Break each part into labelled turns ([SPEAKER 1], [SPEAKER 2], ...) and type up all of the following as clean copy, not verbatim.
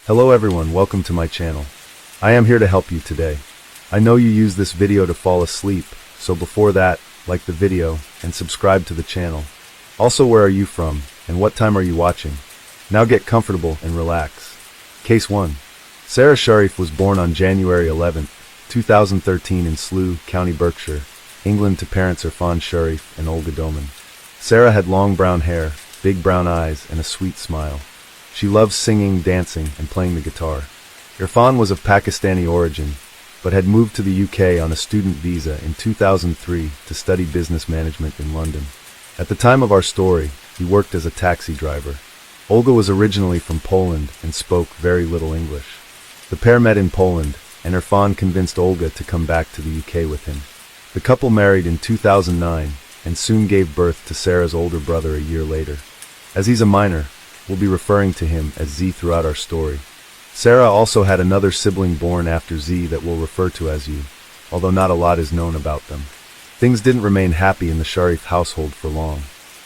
[SPEAKER 1] Hello everyone, welcome to my channel. I am here to help you today. I know you use this video to fall asleep, so before that, like the video and subscribe to the channel. Also, where are you from and what time are you watching? Now get comfortable and relax. Case 1. Sarah Sharif was born on January 11, 2013 in Slough, County Berkshire, England to parents Irfan Sharif and Olga Doman. Sarah had long brown hair, big brown eyes, and a sweet smile. She loved singing, dancing, and playing the guitar. Irfan was of Pakistani origin, but had moved to the UK on a student visa in 2003 to study business management in London. At the time of our story, he worked as a taxi driver. Olga was originally from Poland and spoke very little English. The pair met in Poland, and Irfan convinced Olga to come back to the UK with him. The couple married in 2009 and soon gave birth to Sarah's older brother a year later. As he's a minor, we'll be referring to him as Z throughout our story. Sarah also had another sibling born after Z that we'll refer to as U, although not a lot is known about them. Things didn't remain happy in the Sharif household for long.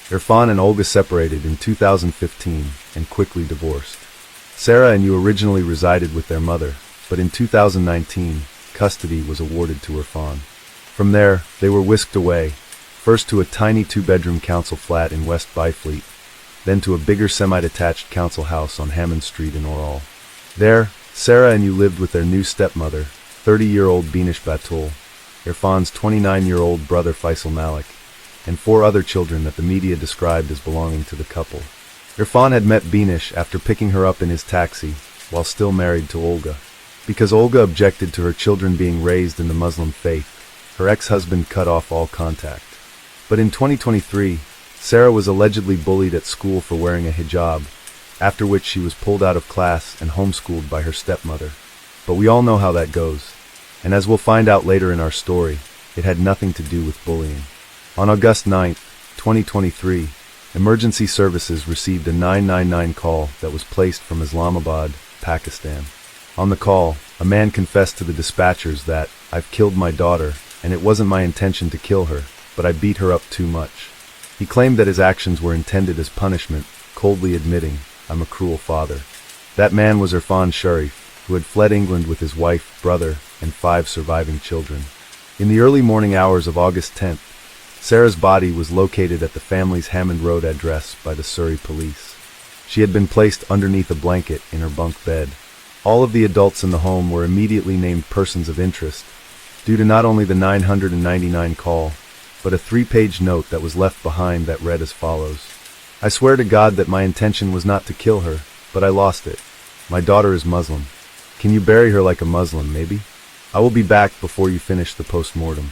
[SPEAKER 1] Irfan and Olga separated in 2015 and quickly divorced. Sarah and U originally resided with their mother, but in 2019, custody was awarded to Irfan. From there, they were whisked away, first to a tiny two-bedroom council flat in West Byfleet, then to a bigger semi-detached council house on Hammond Street in Orall. There, Sarah and U lived with their new stepmother, 30-year-old Binish Batul, Irfan's 29-year-old brother Faisal Malik, and 4 other children that the media described as belonging to the couple. Irfan had met Binish after picking her up in his taxi, while still married to Olga. Because Olga objected to her children being raised in the Muslim faith, her ex-husband cut off all contact. But in 2023, Sarah was allegedly bullied at school for wearing a hijab, after which she was pulled out of class and homeschooled by her stepmother. But we all know how that goes, and as we'll find out later in our story, it had nothing to do with bullying. On August 9, 2023, emergency services received a 999 call that was placed from Islamabad, Pakistan. On the call, a man confessed to the dispatchers that, "I've killed my daughter, and it wasn't my intention to kill her, but I beat her up too much." He claimed that his actions were intended as punishment, coldly admitting, "I'm a cruel father." That man was Irfan Sharif, who had fled England with his wife, brother, and 5 surviving children. In the early morning hours of August 10th, Sarah's body was located at the family's Hammond Road address by the Surrey police. She had been placed underneath a blanket in her bunk bed. All of the adults in the home were immediately named persons of interest, due to not only the 999 call, but a 3-page note that was left behind that read as follows. "I swear to God that my intention was not to kill her, but I lost it. My daughter is Muslim. Can you bury her like a Muslim, maybe? I will be back before you finish the post-mortem.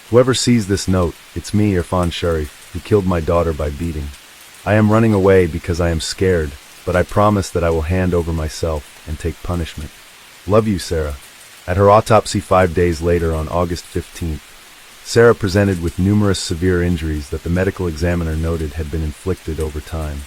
[SPEAKER 1] Whoever sees this note, it's me, Irfan Sharif, who killed my daughter by beating. I am running away because I am scared, but I promise that I will hand over myself and take punishment. Love you, Sarah." At her autopsy 5 days later on August 15th, Sarah presented with numerous severe injuries that the medical examiner noted had been inflicted over time.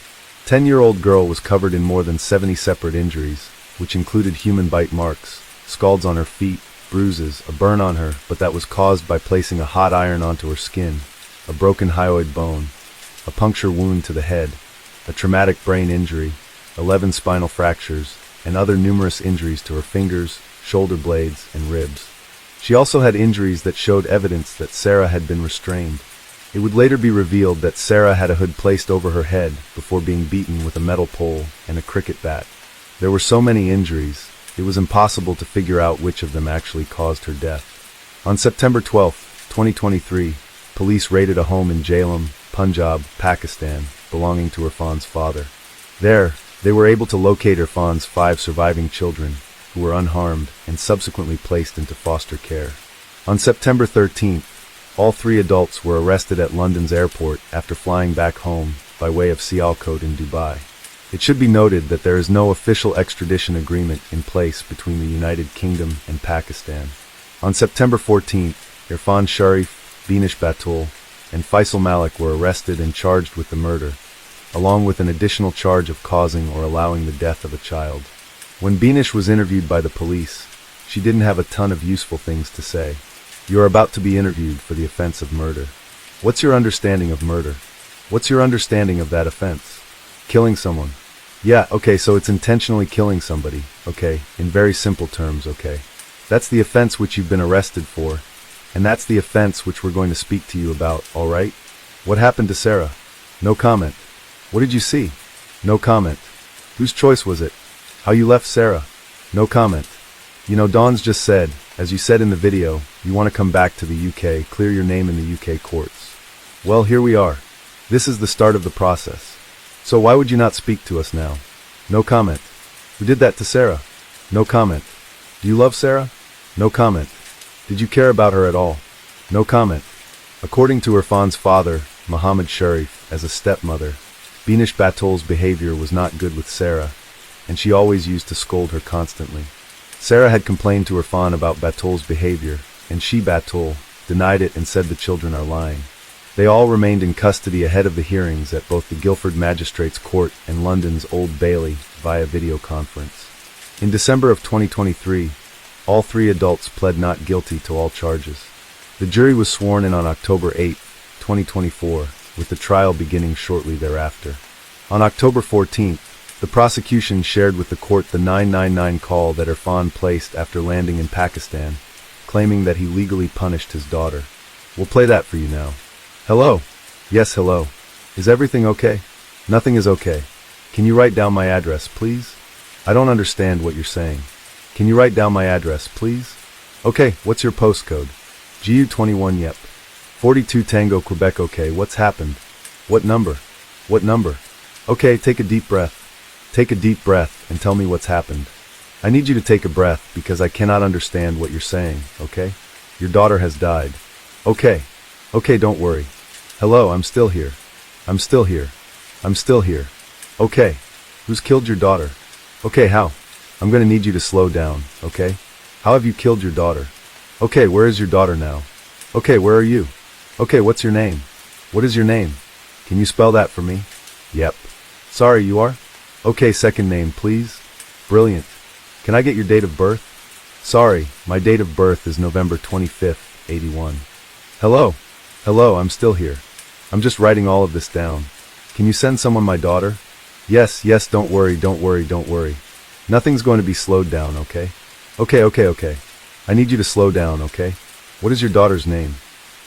[SPEAKER 1] 10-year-old girl was covered in more than 70 separate injuries, which included human bite marks, scalds on her feet, bruises, a burn on her, but that was caused by placing a hot iron onto her skin, a broken hyoid bone, a puncture wound to the head, a traumatic brain injury, 11 spinal fractures, and other numerous injuries to her fingers, shoulder blades, and ribs. She also had injuries that showed evidence that Sarah had been restrained. It would later be revealed that Sarah had a hood placed over her head before being beaten with a metal pole and a cricket bat. There were so many injuries, it was impossible to figure out which of them actually caused her death. On September 12, 2023, police raided a home in Jhelum, Punjab, Pakistan, belonging to Irfan's father. There, they were able to locate Irfan's 5 surviving children, who were unharmed and subsequently placed into foster care. On September 13th, all 3 adults were arrested at London's airport after flying back home by way of Sialkot in Dubai. It should be noted that there is no official extradition agreement in place between the United Kingdom and Pakistan. On September 14th, Irfan Sharif, Binish Batul, and Faisal Malik were arrested and charged with the murder, along with an additional charge of causing or allowing the death of a child. When Binish was interviewed by the police, she didn't have a ton of useful things to say. "You are about to be interviewed for the offense of murder. What's your understanding of murder? What's your understanding of that offense? Killing someone. Yeah, okay, so it's intentionally killing somebody, okay, in very simple terms, okay. That's the offense which you've been arrested for, and that's the offense which we're going to speak to you about, alright? What happened to Sarah? No comment. What did you see? No comment. Whose choice was it? How you left Sarah? No comment. You know, Dawn's just said, as you said in the video, you want to come back to the UK, clear your name in the UK courts. Well, here we are. This is the start of the process. So why would you not speak to us now? No comment. Who did that to Sarah? No comment. Do you love Sarah? No comment. Did you care about her at all? No comment. According to Irfan's father, Muhammad Sharif, as a stepmother, Binish Batul's behavior was not good with Sarah, and she always used to scold her constantly. Sarah had complained to Irfan about Batul's behavior, and she, Batul, denied it and said the children are lying. They all remained in custody ahead of the hearings at both the Guildford Magistrates Court and London's Old Bailey via video conference. In December of 2023, all three adults pled not guilty to all charges. The jury was sworn in on October 8, 2024, with the trial beginning shortly thereafter. On October 14th, the prosecution shared with the court the 999 call that Irfan placed after landing in Pakistan, claiming that he legally punished his daughter. We'll play that for you now. Hello? Yes, hello. Is everything okay? Nothing is okay. Can you write down my address, please? I don't understand what you're saying. Can you write down my address, please? Okay, what's your postcode? GU21 Yep. 42 Tango Quebec. Okay, what's happened? What number? What number? Okay, take a deep breath. Take a deep breath and tell me what's happened. I need you to take a breath because I cannot understand what you're saying, okay? Your daughter has died. Okay. Okay, don't worry. Hello, I'm still here. I'm still here. I'm still here. Okay. Who's killed your daughter? Okay, how? I'm gonna need you to slow down, okay? How have you killed your daughter? Okay, where is your daughter now? Okay, where are you? Okay, what's your name? What is your name? Can you spell that for me? Yep. Sorry, you are? Okay, second name, please. Brilliant. Can I get your date of birth? Sorry, my date of birth is November 25th, 81. Hello? Hello, I'm still here. I'm just writing all of this down. Can you send someone my daughter? Yes, yes, don't worry, don't worry, don't worry. Nothing's going to be slowed down, okay? Okay. I need you to slow down, okay? What is your daughter's name?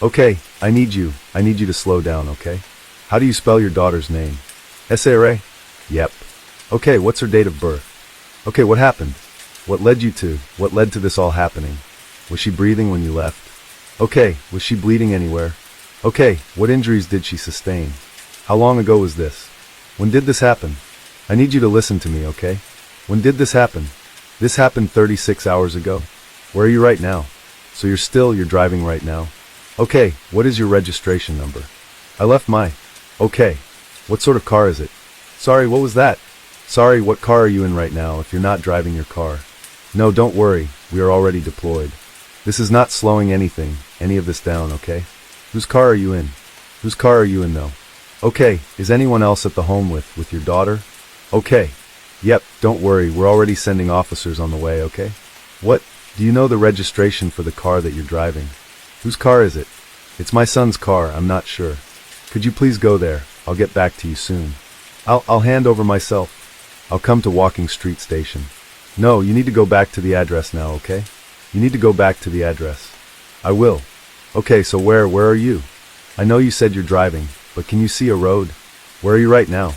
[SPEAKER 1] Okay, I need you to slow down, okay? How do you spell your daughter's name? S-A-R-A? Yep. Okay, what's her date of birth? Okay, what happened? What led to this all happening? Was she breathing when you left? Okay, was she bleeding anywhere? Okay, what injuries did she sustain? How long ago was this? When did this happen? I need you to listen to me, okay? When did this happen? This happened 36 hours ago. Where are you right now? So you're driving right now? Okay, what is your registration number? I left my... Okay. What sort of car is it? Sorry, what was that? Sorry, what car are you in right now if you're not driving your car? No, don't worry, we are already deployed. This is not slowing any of this down, okay? Whose car are you in? Whose car are you in though? Okay, is anyone else at the home with your daughter? Okay. Yep, don't worry, we're already sending officers on the way, okay? What? Do you know the registration for the car that you're driving? Whose car is it? It's my son's car, I'm not sure. Could you please go there? I'll get back to you soon. I'll hand over myself. I'll come to Walking Street Station. No, you need to go back to the address now, okay? You need to go back to the address. I will. Okay, so where are you? I know you said you're driving, but can you see a road? Where are you right now?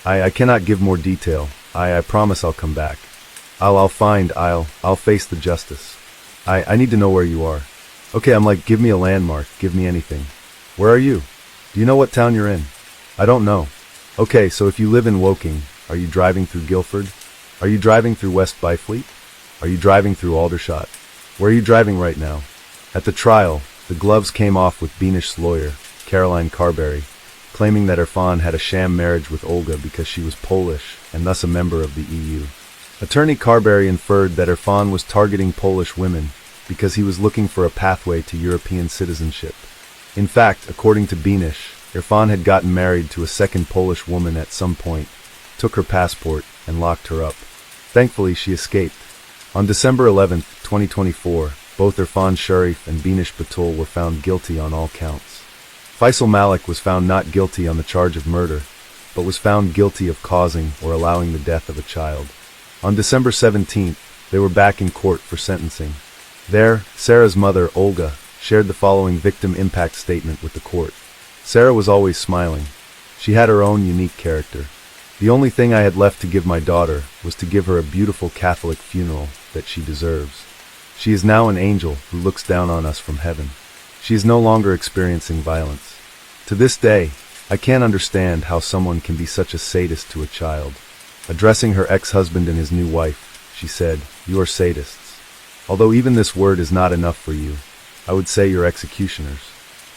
[SPEAKER 1] I cannot give more detail. I promise I'll come back. I'll face the justice. I need to know where you are. Okay, I'm like, give me a landmark, give me anything. Where are you? Do you know what town you're in? I don't know. Okay, so if you live in Woking, are you driving through Guildford? Are you driving through West Byfleet? Are you driving through Aldershot? Where are you driving right now? At the trial, the gloves came off with Beanish's lawyer, Caroline Carberry, claiming that Irfan had a sham marriage with Olga because she was Polish and thus a member of the EU. Attorney Carberry inferred that Irfan was targeting Polish women because he was looking for a pathway to European citizenship. In fact, according to Beanish, Irfan had gotten married to a second Polish woman at some point, took her passport, and locked her up. Thankfully, she escaped. On December 11, 2024, both Irfan Sharif and Beanish Batul were found guilty on all counts. Faisal Malik was found not guilty on the charge of murder, but was found guilty of causing or allowing the death of a child. On December 17th, they were back in court for sentencing. There, Sarah's mother, Olga, shared the following victim impact statement with the court. Sarah was always smiling. She had her own unique character. The only thing I had left to give my daughter was to give her a beautiful Catholic funeral that she deserves. She is now an angel who looks down on us from heaven. She is no longer experiencing violence. To this day, I can't understand how someone can be such a sadist to a child. Addressing her ex-husband and his new wife, she said, "You are sadists. Although even this word is not enough for you, I would say you're executioners."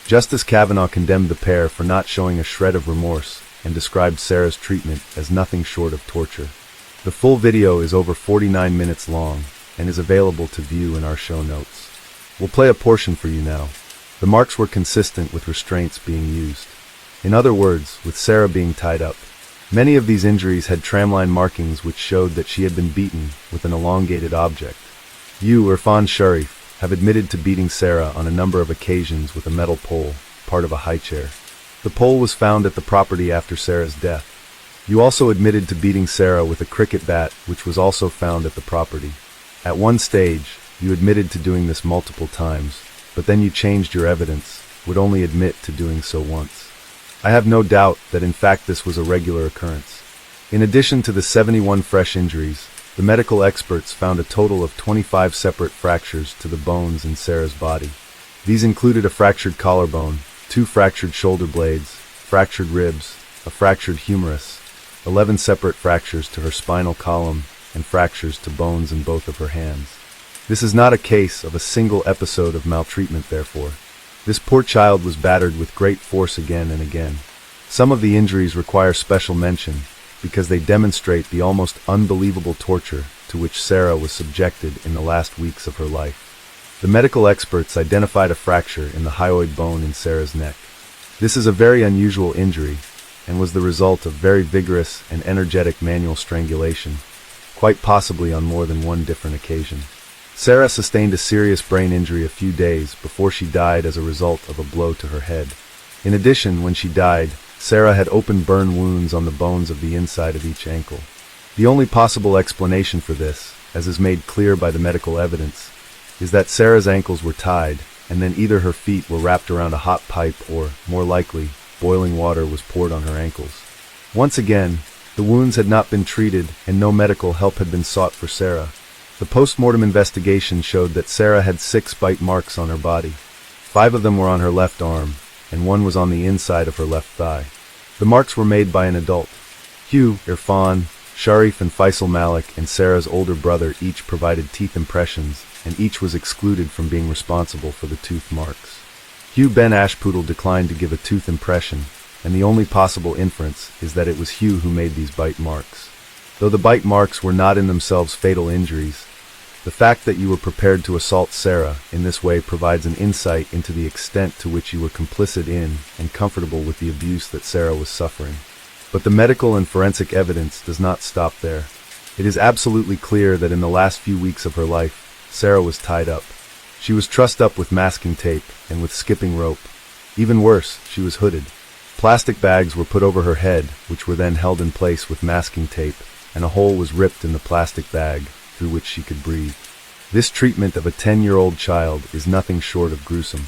[SPEAKER 1] Justice Kavanaugh condemned the pair for not showing a shred of remorse and described Sarah's treatment as nothing short of torture. The full video is over 49 minutes long and is available to view in our show notes. We'll play a portion for you now. The marks were consistent with restraints being used. In other words, with Sarah being tied up. Many of these injuries had tramline markings which showed that she had been beaten with an elongated object. You, Irfan Sharif, have admitted to beating Sarah on a number of occasions with a metal pole, part of a high chair. The pole was found at the property after Sarah's death. You also admitted to beating Sarah with a cricket bat, which was also found at the property. At one stage, you admitted to doing this multiple times, but then you changed your evidence, would only admit to doing so once. I have no doubt that in fact this was a regular occurrence. In addition to the 71 fresh injuries, the medical experts found a total of 25 separate fractures to the bones in Sarah's body. These included a fractured collarbone, 2 fractured shoulder blades, fractured ribs, a fractured humerus, 11 separate fractures to her spinal column, and fractures to bones in both of her hands. This is not a case of a single episode of maltreatment, therefore. This poor child was battered with great force again and again. Some of the injuries require special mention because they demonstrate the almost unbelievable torture to which Sarah was subjected in the last weeks of her life. The medical experts identified a fracture in the hyoid bone in Sarah's neck. This is a very unusual injury and was the result of very vigorous and energetic manual strangulation, quite possibly on more than one different occasion. Sarah sustained a serious brain injury a few days before she died as a result of a blow to her head. In addition, when she died, Sarah had open burn wounds on the bones of the inside of each ankle. The only possible explanation for this, as is made clear by the medical evidence, is that Sarah's ankles were tied, and then either her feet were wrapped around a hot pipe or, more likely, boiling water was poured on her ankles. Once again, the wounds had not been treated and no medical help had been sought for Sarah. The post-mortem investigation showed that Sarah had 6 bite marks on her body. 5 of them were on her left arm, and 1 was on the inside of her left thigh. The marks were made by an adult. Hugh, Irfan, Sharif and Faisal Malik and Sarah's older brother each provided teeth impressions, and each was excluded from being responsible for the tooth marks. Hugh Ben Ashpoodle declined to give a tooth impression, and the only possible inference is that it was Hugh who made these bite marks. Though the bite marks were not in themselves fatal injuries, the fact that you were prepared to assault Sarah in this way provides an insight into the extent to which you were complicit in and comfortable with the abuse that Sarah was suffering. But the medical and forensic evidence does not stop there. It is absolutely clear that in the last few weeks of her life, Sarah was tied up. She was trussed up with masking tape and with skipping rope. Even worse, she was hooded. Plastic bags were put over her head, which were then held in place with masking tape, and a hole was ripped in the plastic bag through which she could breathe. This treatment of a 10-year-old child is nothing short of gruesome.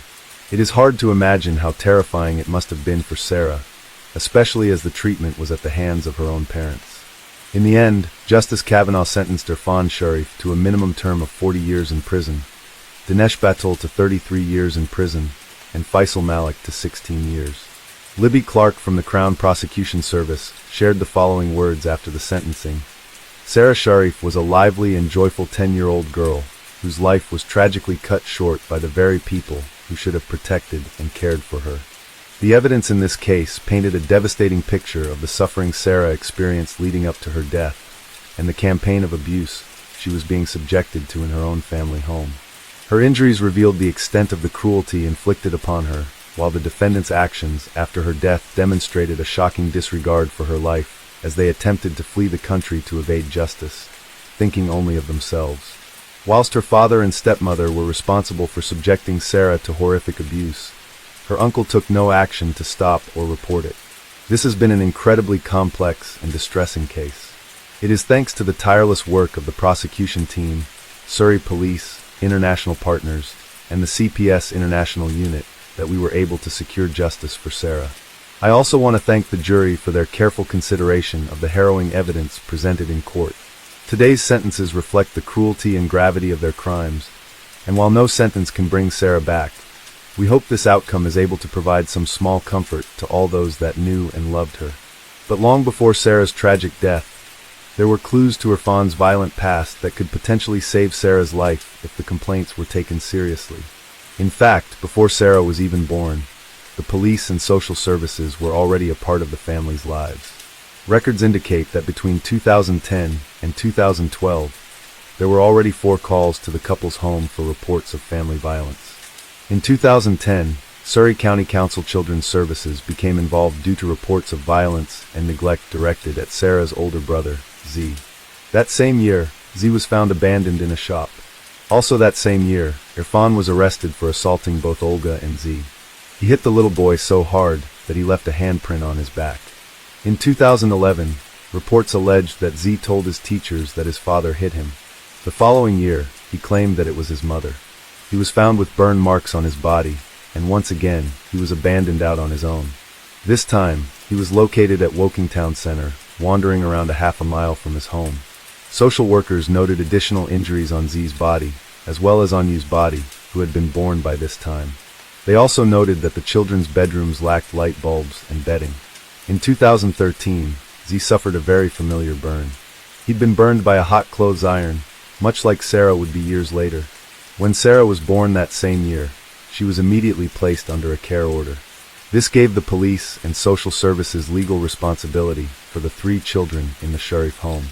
[SPEAKER 1] It is hard to imagine how terrifying it must have been for Sarah, especially as the treatment was at the hands of her own parents. In the end, Justice Kavanaugh sentenced Irfan Sharif to a minimum term of 40 years in prison, Dinesh Batul to 33 years in prison, and Faisal Malik to 16 years. Libby Clark from the Crown Prosecution Service shared the following words after the sentencing. Sarah Sharif was a lively and joyful 10-year-old girl whose life was tragically cut short by the very people who should have protected and cared for her. The evidence in this case painted a devastating picture of the suffering Sarah experienced leading up to her death and the campaign of abuse she was being subjected to in her own family home. Her injuries revealed the extent of the cruelty inflicted upon her, while the defendants' actions after her death demonstrated a shocking disregard for her life as they attempted to flee the country to evade justice, thinking only of themselves. Whilst her father and stepmother were responsible for subjecting Sarah to horrific abuse, her uncle took no action to stop or report it. This has been an incredibly complex and distressing case. It is thanks to the tireless work of the prosecution team, Surrey Police, international partners, and the CPS International Unit that we were able to secure justice for Sarah. I also want to thank the jury for their careful consideration of the harrowing evidence presented in court. Today's sentences reflect the cruelty and gravity of their crimes, and while no sentence can bring Sarah back, we hope this outcome is able to provide some small comfort to all those that knew and loved her. But long before Sarah's tragic death, there were clues to Irfan's violent past that could potentially save Sarah's life if the complaints were taken seriously. In fact, before Sarah was even born, the police and social services were already a part of the family's lives. Records indicate that between 2010 and 2012, there were already 4 calls to the couple's home for reports of family violence. In 2010, Surrey County Council Children's Services became involved due to reports of violence and neglect directed at Sarah's older brother, Z. That same year, Z was found abandoned in a shop. Also that same year, Irfan was arrested for assaulting both Olga and Z. He hit the little boy so hard that he left a handprint on his back. In 2011, reports alleged that Z told his teachers that his father hit him. The following year, he claimed that it was his mother. He was found with burn marks on his body, and once again, he was abandoned out on his own. This time, he was located at Woking Town Center, wandering around a half a mile from his home. Social workers noted additional injuries on Z's body, as well as on Yu's body, who had been born by this time. They also noted that the children's bedrooms lacked light bulbs and bedding. In 2013, Z suffered a very familiar burn. He'd been burned by a hot clothes iron, much like Sarah would be years later. When Sarah was born that same year, she was immediately placed under a care order. This gave the police and social services legal responsibility for the 3 children in the Sharif home.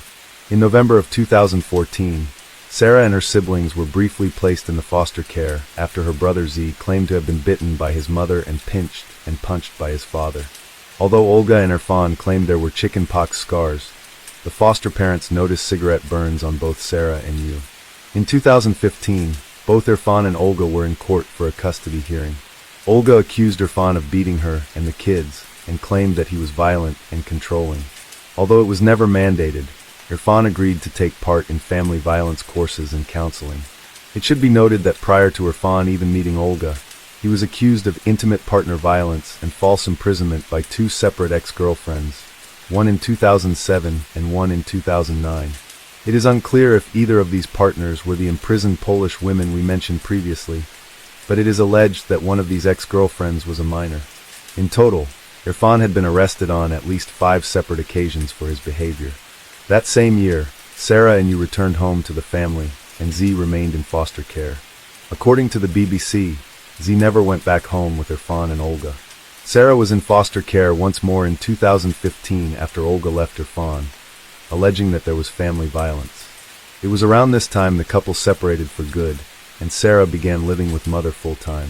[SPEAKER 1] In November of 2014, Sarah and her siblings were briefly placed in the foster care after her brother Z claimed to have been bitten by his mother and pinched and punched by his father. Although Olga and Irfan claimed there were chickenpox scars, the foster parents noticed cigarette burns on both Sarah and Yu. In 2015, both Irfan and Olga were in court for a custody hearing. Olga accused Irfan of beating her and the kids and claimed that he was violent and controlling. Although it was never mandated, Irfan agreed to take part in family violence courses and counseling. It should be noted that prior to Irfan even meeting Olga, he was accused of intimate partner violence and false imprisonment by 2 separate ex-girlfriends, one in 2007 and one in 2009. It is unclear if either of these partners were the imprisoned Polish women we mentioned previously, but it is alleged that one of these ex-girlfriends was a minor. In total, Irfan had been arrested on at least 5 separate occasions for his behavior. That same year, Sarah and Yu returned home to the family, and Z remained in foster care. According to the BBC, Z never went back home with Irfan and Olga. Sarah was in foster care once more in 2015 after Olga left Irfan, alleging that there was family violence. It was around this time the couple separated for good, and Sarah began living with mother full-time.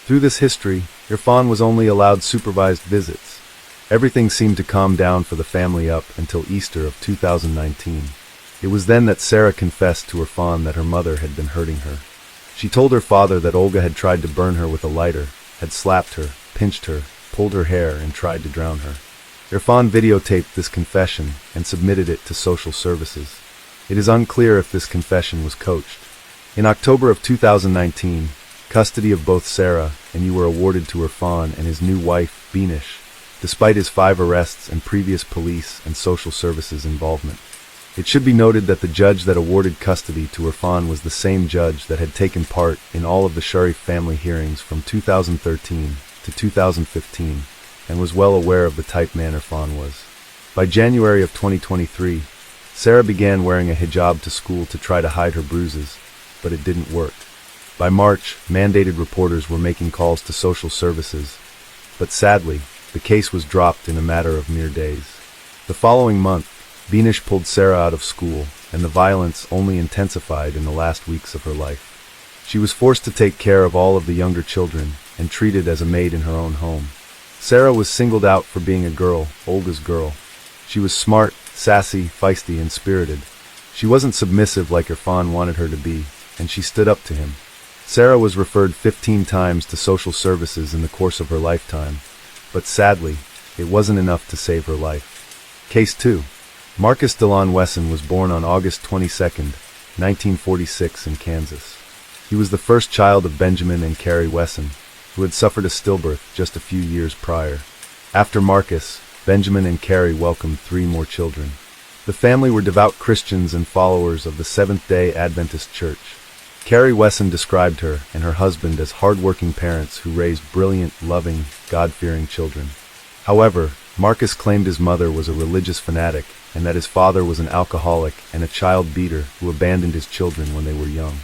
[SPEAKER 1] Through this history, Irfan was only allowed supervised visits. Everything seemed to calm down for the family up until Easter of 2019. It was then that Sarah confessed to Irfan that her mother had been hurting her. She told her father that Olga had tried to burn her with a lighter, had slapped her, pinched her, pulled her hair, and tried to drown her. Irfan videotaped this confession and submitted it to social services. It is unclear if this confession was coached. In October of 2019, custody of both Sarah and Yu were awarded to Irfan and his new wife, Binish, despite his 5 arrests and previous police and social services involvement. It should be noted that the judge that awarded custody to Irfan was the same judge that had taken part in all of the Sharif family hearings from 2013 to 2015 and was well aware of the type man Irfan was. By January of 2023, Sarah began wearing a hijab to school to try to hide her bruises, but it didn't work. By March, mandated reporters were making calls to social services, but sadly, the case was dropped in a matter of mere days. The following month, Binish pulled Sarah out of school, and the violence only intensified in the last weeks of her life. She was forced to take care of all of the younger children and treated as a maid in her own home. Sarah was singled out for being a girl, Olga's girl. She was smart, sassy, feisty, and spirited. She wasn't submissive like Irfan wanted her to be, and she stood up to him. Sarah was referred 15 times to social services in the course of her lifetime, but sadly, it wasn't enough to save her life. Case 2. Marcus DeLon Wesson was born on August 22, 1946 in Kansas. He was the first child of Benjamin and Carrie Wesson, who had suffered a stillbirth just a few years prior. After Marcus, Benjamin and Carrie welcomed 3 more children. The family were devout Christians and followers of the Seventh-day Adventist Church. Carrie Wesson described her and her husband as hard-working parents who raised brilliant, loving, God-fearing children. However, Marcus claimed his mother was a religious fanatic and that his father was an alcoholic and a child beater who abandoned his children when they were young.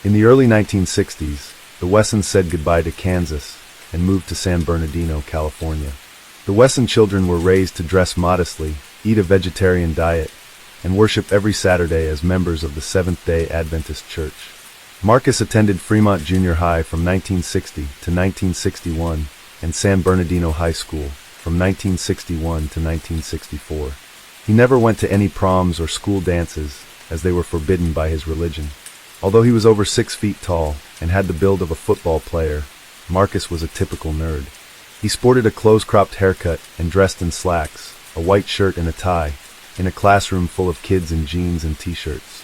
[SPEAKER 1] In the early 1960s, the Wessons said goodbye to Kansas and moved to San Bernardino, California. The Wesson children were raised to dress modestly, eat a vegetarian diet, and worship every Saturday as members of the Seventh-day Adventist Church. Marcus attended Fremont Junior High from 1960 to 1961 and San Bernardino High School from 1961 to 1964. He never went to any proms or school dances, as they were forbidden by his religion. Although he was over 6 feet tall and had the build of a football player, Marcus was a typical nerd. He sported a close-cropped haircut and dressed in slacks, a white shirt and a tie, in a classroom full of kids in jeans and t-shirts.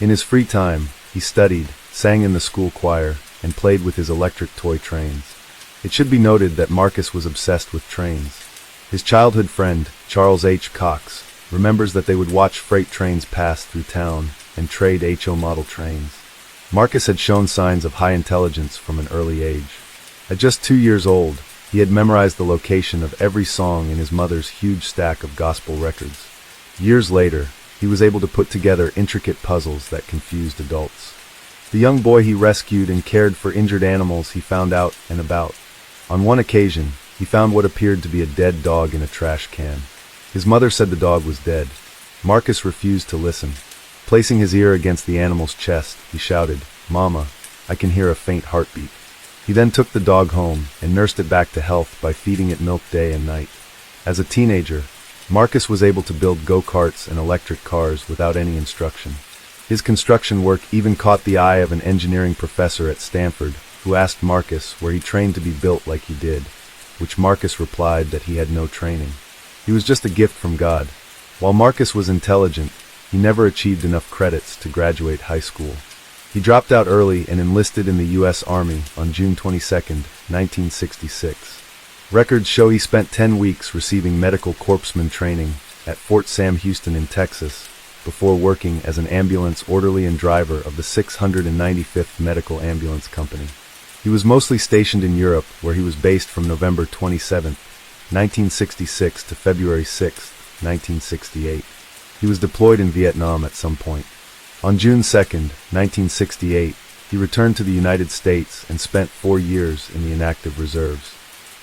[SPEAKER 1] In his free time, he studied, sang in the school choir, and played with his electric toy trains. It should be noted that Marcus was obsessed with trains. His childhood friend, Charles H. Cox, remembers that they would watch freight trains pass through town and trade HO model trains. Marcus had shown signs of high intelligence from an early age. At just 2 years old, he had memorized the location of every song in his mother's huge stack of gospel records. Years later, he was able to put together intricate puzzles that confused adults. The young boy he rescued and cared for injured animals he found out and about. On one occasion, he found what appeared to be a dead dog in a trash can. His mother said the dog was dead. Marcus refused to listen. Placing his ear against the animal's chest, he shouted, "Mama, I can hear a faint heartbeat." He then took the dog home and nursed it back to health by feeding it milk day and night. As a teenager, Marcus was able to build go-karts and electric cars without any instruction. His construction work even caught the eye of an engineering professor at Stanford, who asked Marcus where he trained to be built like he did, which Marcus replied that he had no training. He was just a gift from God. While Marcus was intelligent, he never achieved enough credits to graduate high school. He dropped out early and enlisted in the U.S. Army on June 22, 1966. Records show he spent 10 weeks receiving medical corpsman training at Fort Sam Houston in Texas, before working as an ambulance orderly and driver of the 695th Medical Ambulance Company. He was mostly stationed in Europe, where he was based from November 27, 1966 to February 6, 1968. He was deployed in Vietnam at some point. On June 2, 1968, he returned to the United States and spent 4 years in the inactive reserves.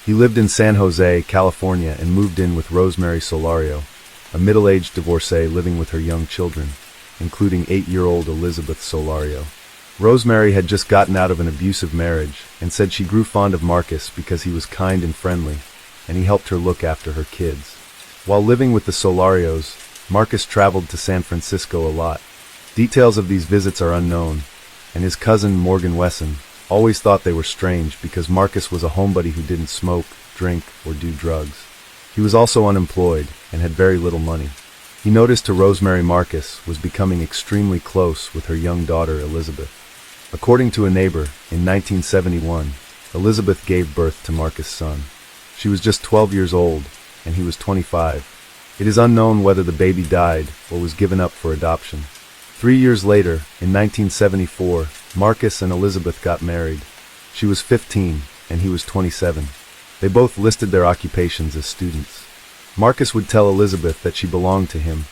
[SPEAKER 1] He lived in San Jose, California, and moved in with Rosemary Solario, a middle-aged divorcee living with her young children, including 8-year-old Elizabeth Solario. Rosemary had just gotten out of an abusive marriage and said she grew fond of Marcus because he was kind and friendly, and he helped her look after her kids. While living with the Solarios, Marcus traveled to San Francisco a lot. Details of these visits are unknown, and his cousin Morgan Wesson always thought they were strange because Marcus was a homebody who didn't smoke, drink, or do drugs. He was also unemployed and had very little money. He noticed to Rosemary Marcus was becoming extremely close with her young daughter Elizabeth. According to a neighbor, in 1971, Elizabeth gave birth to Marcus' son. She was just 12 years old, and he was 25. It is unknown whether the baby died or was given up for adoption. 3 years later, in 1974, Marcus and Elizabeth got married. She was 15, and he was 27. They both listed their occupations as students. Marcus would tell Elizabeth that she belonged to him,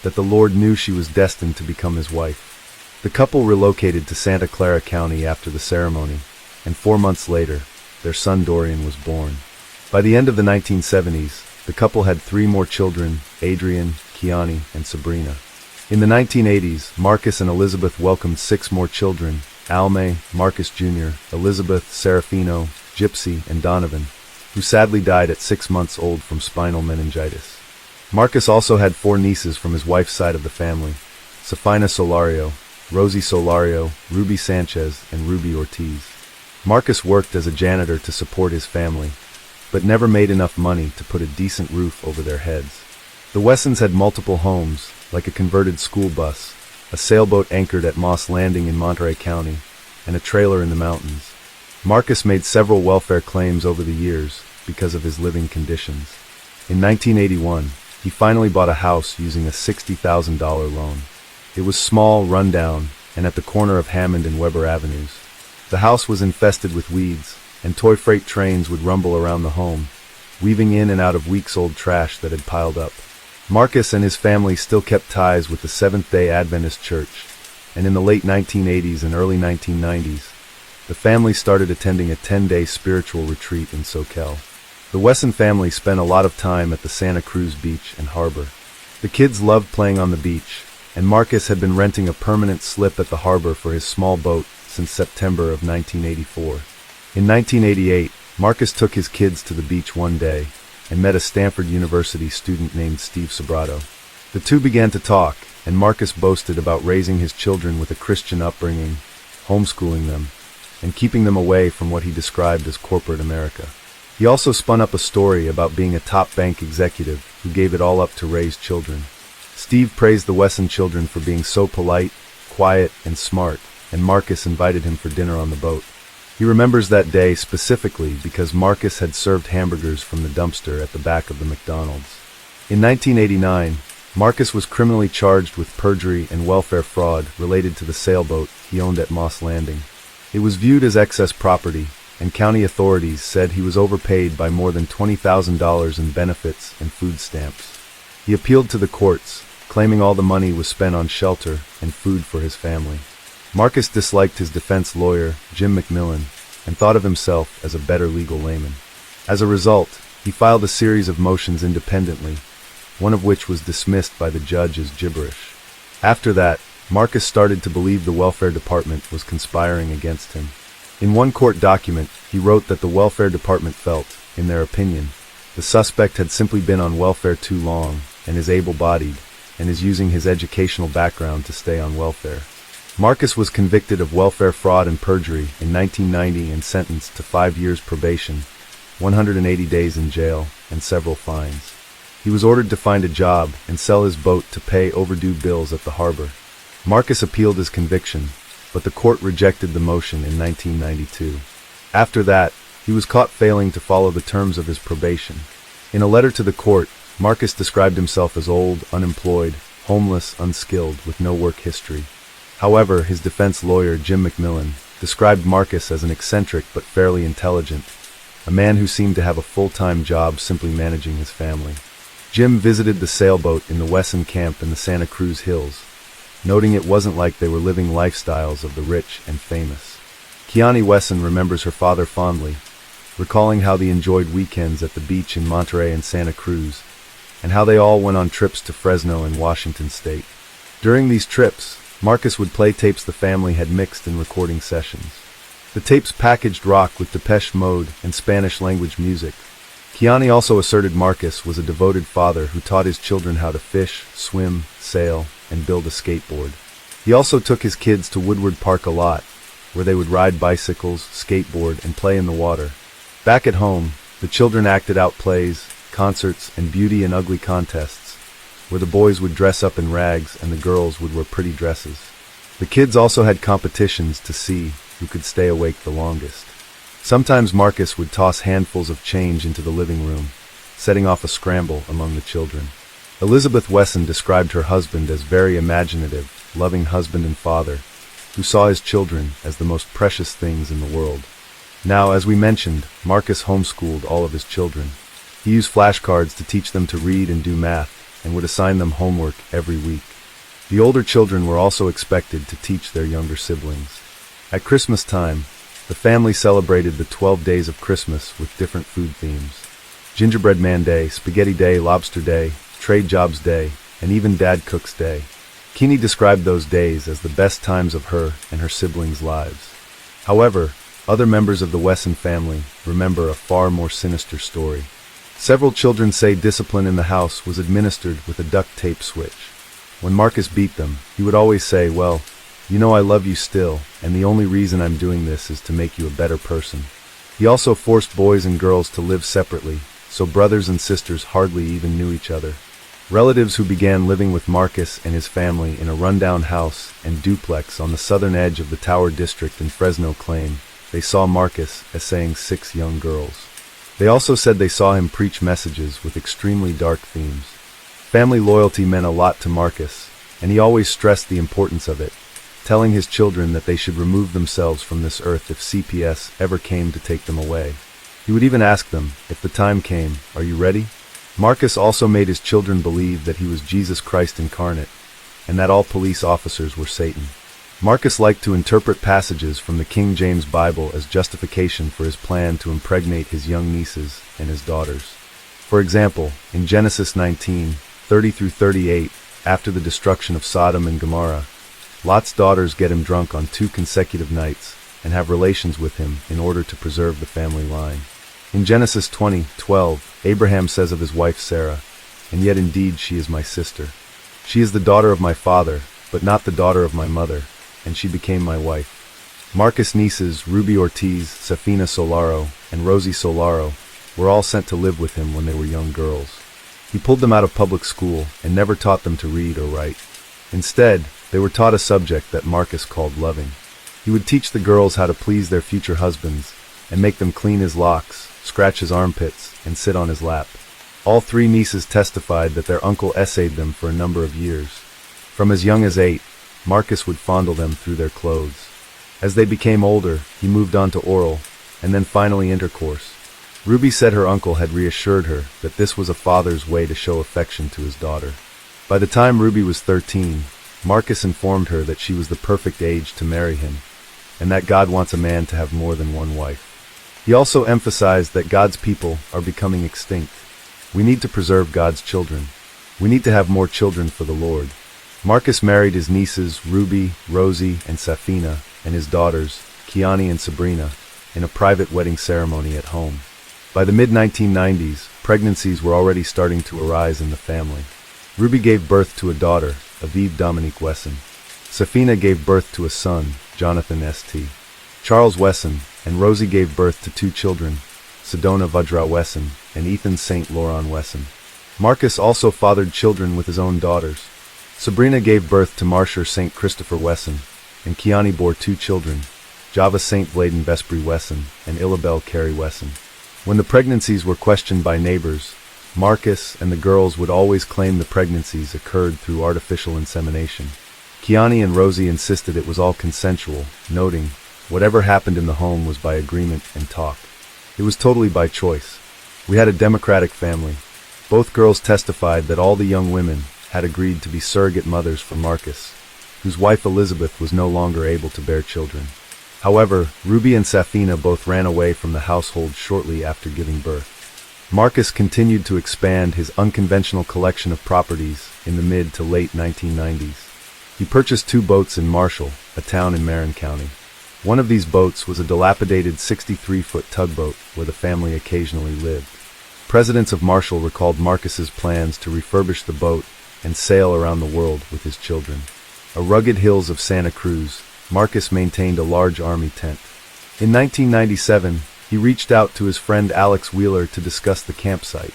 [SPEAKER 1] that the Lord knew she was destined to become his wife. The couple relocated to Santa Clara County after the ceremony, and 4 months later, their son Dorian was born. By the end of the 1970s, the couple had 3 more children, Adrian, Kiani, and Sabrina. In the 1980s, Marcus and Elizabeth welcomed 6 more children, Alme, Marcus Jr., Elizabeth, Serafino, Gypsy, and Donovan, who sadly died at 6 months old from spinal meningitis. Marcus also had 4 nieces from his wife's side of the family, Safina Solario, Rosie Solario, Ruby Sanchez, and Ruby Ortiz. Marcus worked as a janitor to support his family, but never made enough money to put a decent roof over their heads. The Wessons had multiple homes, like a converted school bus, a sailboat anchored at Moss Landing in Monterey County, and a trailer in the mountains. Marcus made several welfare claims over the years because of his living conditions. In 1981, he finally bought a house using a $60,000 loan. It was small, run-down, and at the corner of Hammond and Weber Avenues. The house was infested with weeds, and toy freight trains would rumble around the home, weaving in and out of weeks-old trash that had piled up. Marcus and his family still kept ties with the Seventh-day Adventist Church, and in the late 1980s and early 1990s, the family started attending a 10-day spiritual retreat in Soquel. The Wesson family spent a lot of time at the Santa Cruz beach and harbor. The kids loved playing on the beach, and Marcus had been renting a permanent slip at the harbor for his small boat since September of 1984. In 1988, Marcus took his kids to the beach one day and met a Stanford University student named Steve Sobrato. The two began to talk, and Marcus boasted about raising his children with a Christian upbringing, homeschooling them, and keeping them away from what he described as corporate America. He also spun up a story about being a top bank executive who gave it all up to raise children. Steve praised the Wesson children for being so polite, quiet, and smart, and Marcus invited him for dinner on the boat. He remembers that day specifically because Marcus had served hamburgers from the dumpster at the back of the McDonald's. In 1989, Marcus was criminally charged with perjury and welfare fraud related to the sailboat he owned at Moss Landing. It was viewed as excess property, and county authorities said he was overpaid by more than $20,000 in benefits and food stamps. He appealed to the courts, claiming all the money was spent on shelter and food for his family. Marcus disliked his defense lawyer, Jim McMillan, and thought of himself as a better legal layman. As a result, he filed a series of motions independently, one of which was dismissed by the judge as gibberish. After that, Marcus started to believe the welfare department was conspiring against him. In one court document, he wrote that the welfare department felt, in their opinion, the suspect had simply been on welfare too long and is able-bodied and is using his educational background to stay on welfare. Marcus was convicted of welfare fraud and perjury in 1990 and sentenced to 5 years probation, 180 days in jail, and several fines. He was ordered to find a job and sell his boat to pay overdue bills at the harbor. Marcus appealed his conviction, but the court rejected the motion in 1992. After that, he was caught failing to follow the terms of his probation. In a letter to the court, Marcus described himself as old, unemployed, homeless, unskilled, with no work history. However, his defense lawyer, Jim McMillan, described Marcus as an eccentric but fairly intelligent, a man who seemed to have a full-time job simply managing his family. Jim visited the sailboat in the Wesson camp in the Santa Cruz Hills, noting it wasn't like they were living lifestyles of the rich and famous. Kiani Wesson remembers her father fondly, recalling how they enjoyed weekends at the beach in Monterey and Santa Cruz, and how they all went on trips to Fresno and Washington State. During these trips, Marcus would play tapes the family had mixed in recording sessions. The tapes packaged rock with Depeche Mode and Spanish-language music. Kiani also asserted Marcus was a devoted father who taught his children how to fish, swim, sail, and build a skateboard. He also took his kids to Woodward Park a lot, where they would ride bicycles, skateboard, and play in the water. Back at home, the children acted out plays, concerts, and beauty and ugly contests, where the boys would dress up in rags and the girls would wear pretty dresses. The kids also had competitions to see who could stay awake the longest. Sometimes Marcus would toss handfuls of change into the living room, setting off a scramble among the children. Elizabeth Wesson described her husband as very imaginative, loving husband and father, who saw his children as the most precious things in the world. Now, as we mentioned, Marcus homeschooled all of his children. He used flashcards to teach them to read and do math, and would assign them homework every week. The older children were also expected to teach their younger siblings. At Christmas time, the family celebrated the 12 days of Christmas with different food themes. Gingerbread Man Day, Spaghetti Day, Lobster Day, Trade Jobs Day, and even Dad Cooks Day. Keeney described those days as the best times of her and her siblings' lives. However, other members of the Wesson family remember a far more sinister story. Several children say discipline in the house was administered with a duct tape switch. When Marcus beat them, he would always say, "Well, you know I love you still, and the only reason I'm doing this is to make you a better person." He also forced boys and girls to live separately, so brothers and sisters hardly even knew each other. Relatives who began living with Marcus and his family in a rundown house and duplex on the southern edge of the Tower District in Fresno claim they saw Marcus essaying 6 young girls. They also said they saw him preach messages with extremely dark themes. Family loyalty meant a lot to Marcus, and he always stressed the importance of it, telling his children that they should remove themselves from this earth if CPS ever came to take them away. He would even ask them, if the time came, "Are you ready?" Marcus also made his children believe that he was Jesus Christ incarnate, and that all police officers were Satan. Marcus liked to interpret passages from the King James Bible as justification for his plan to impregnate his young nieces and his daughters. For example, in Genesis 19:30-38, after the destruction of Sodom and Gomorrah, Lot's daughters get him drunk on 2 consecutive nights and have relations with him in order to preserve the family line. In Genesis 20:12, Abraham says of his wife Sarah, "And yet indeed she is my sister. She is the daughter of my father, but not the daughter of my mother, and she became my wife." Marcus' nieces, Ruby Ortiz, Safina Solaro, and Rosie Solaro, were all sent to live with him when they were young girls. He pulled them out of public school and never taught them to read or write. Instead, they were taught a subject that Marcus called loving. He would teach the girls how to please their future husbands and make them clean his locks, scratch his armpits, and sit on his lap. All 3 nieces testified that their uncle essayed them for a number of years. From as young as 8, Marcus would fondle them through their clothes. As they became older, he moved on to oral, and then finally intercourse. Ruby said her uncle had reassured her that this was a father's way to show affection to his daughter. By the time Ruby was 13, Marcus informed her that she was the perfect age to marry him, and that God wants a man to have more than one wife. He also emphasized that God's people are becoming extinct. We need to preserve God's children. We need to have more children for the Lord. Marcus married his nieces Ruby, Rosie, and Safina, and his daughters, Kiani and Sabrina, in a private wedding ceremony at home. By the mid-1990s, pregnancies were already starting to arise in the family. Ruby gave birth to a daughter, Aviv Dominique Wesson. Safina gave birth to a son, Jonathan St. Charles Wesson, and Rosie gave birth to 2 children, Sedona Vajra Wesson and Ethan St. Laurent Wesson. Marcus also fathered children with his own daughters. Sabrina gave birth to Marshall St. Christopher Wesson, and Kiani bore 2 children, Java St. Bladen Bespri Wesson and Illabel Carey Wesson. When the pregnancies were questioned by neighbors, Marcus and the girls would always claim the pregnancies occurred through artificial insemination. Kiani and Rosie insisted it was all consensual, noting, "Whatever happened in the home was by agreement and talk. It was totally by choice. We had a democratic family." Both girls testified that all the young women had agreed to be surrogate mothers for Marcus, whose wife Elizabeth was no longer able to bear children. However, Ruby and Safina both ran away from the household shortly after giving birth. Marcus continued to expand his unconventional collection of properties in the mid to late 1990s. He purchased 2 boats in Marshall, a town in Marin County. One of these boats was a dilapidated 63-foot tugboat where the family occasionally lived. Presidents of Marshall recalled Marcus's plans to refurbish the boat and sail around the world with his children. A rugged hills of Santa Cruz, Marcus maintained a large army tent. In 1997, he reached out to his friend Alex Wheeler to discuss the campsite.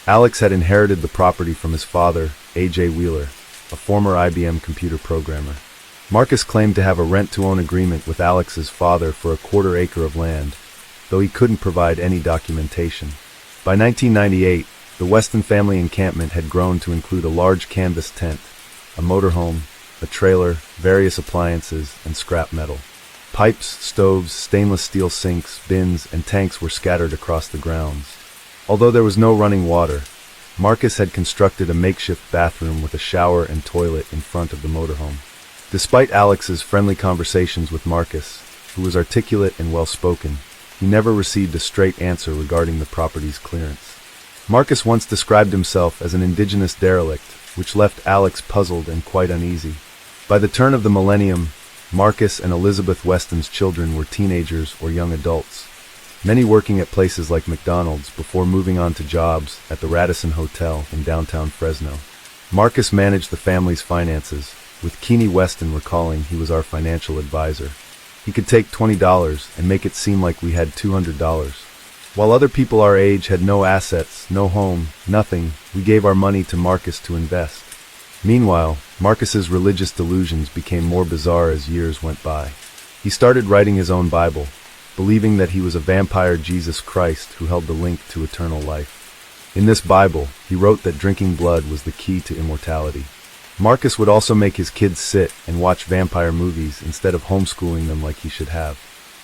[SPEAKER 1] Alex had inherited the property from his father, A.J. Wheeler, a former IBM computer programmer. Marcus claimed to have a rent-to-own agreement with Alex's father for a 1/4 acre of land, though he couldn't provide any documentation. By 1998, the Weston family encampment had grown to include a large canvas tent, a motorhome, a trailer, various appliances, and scrap metal. Pipes, stoves, stainless steel sinks, bins, and tanks were scattered across the grounds. Although there was no running water, Marcus had constructed a makeshift bathroom with a shower and toilet in front of the motorhome. Despite Alex's friendly conversations with Marcus, who was articulate and well-spoken, he never received a straight answer regarding the property's clearance. Marcus once described himself as an indigenous derelict, which left Alex puzzled and quite uneasy. By the turn of the millennium, Marcus and Elizabeth Weston's children were teenagers or young adults, many working at places like McDonald's before moving on to jobs at the Radisson Hotel in downtown Fresno. Marcus managed the family's finances, with Keene Weston recalling he was our financial advisor. He could take $20 and make it seem like we had $200. While other people our age had no assets, no home, nothing, we gave our money to Marcus to invest. Meanwhile, Marcus's religious delusions became more bizarre as years went by. He started writing his own Bible, believing that he was a vampire Jesus Christ who held the link to eternal life. In this Bible, he wrote that drinking blood was the key to immortality. Marcus would also make his kids sit and watch vampire movies instead of homeschooling them like he should have.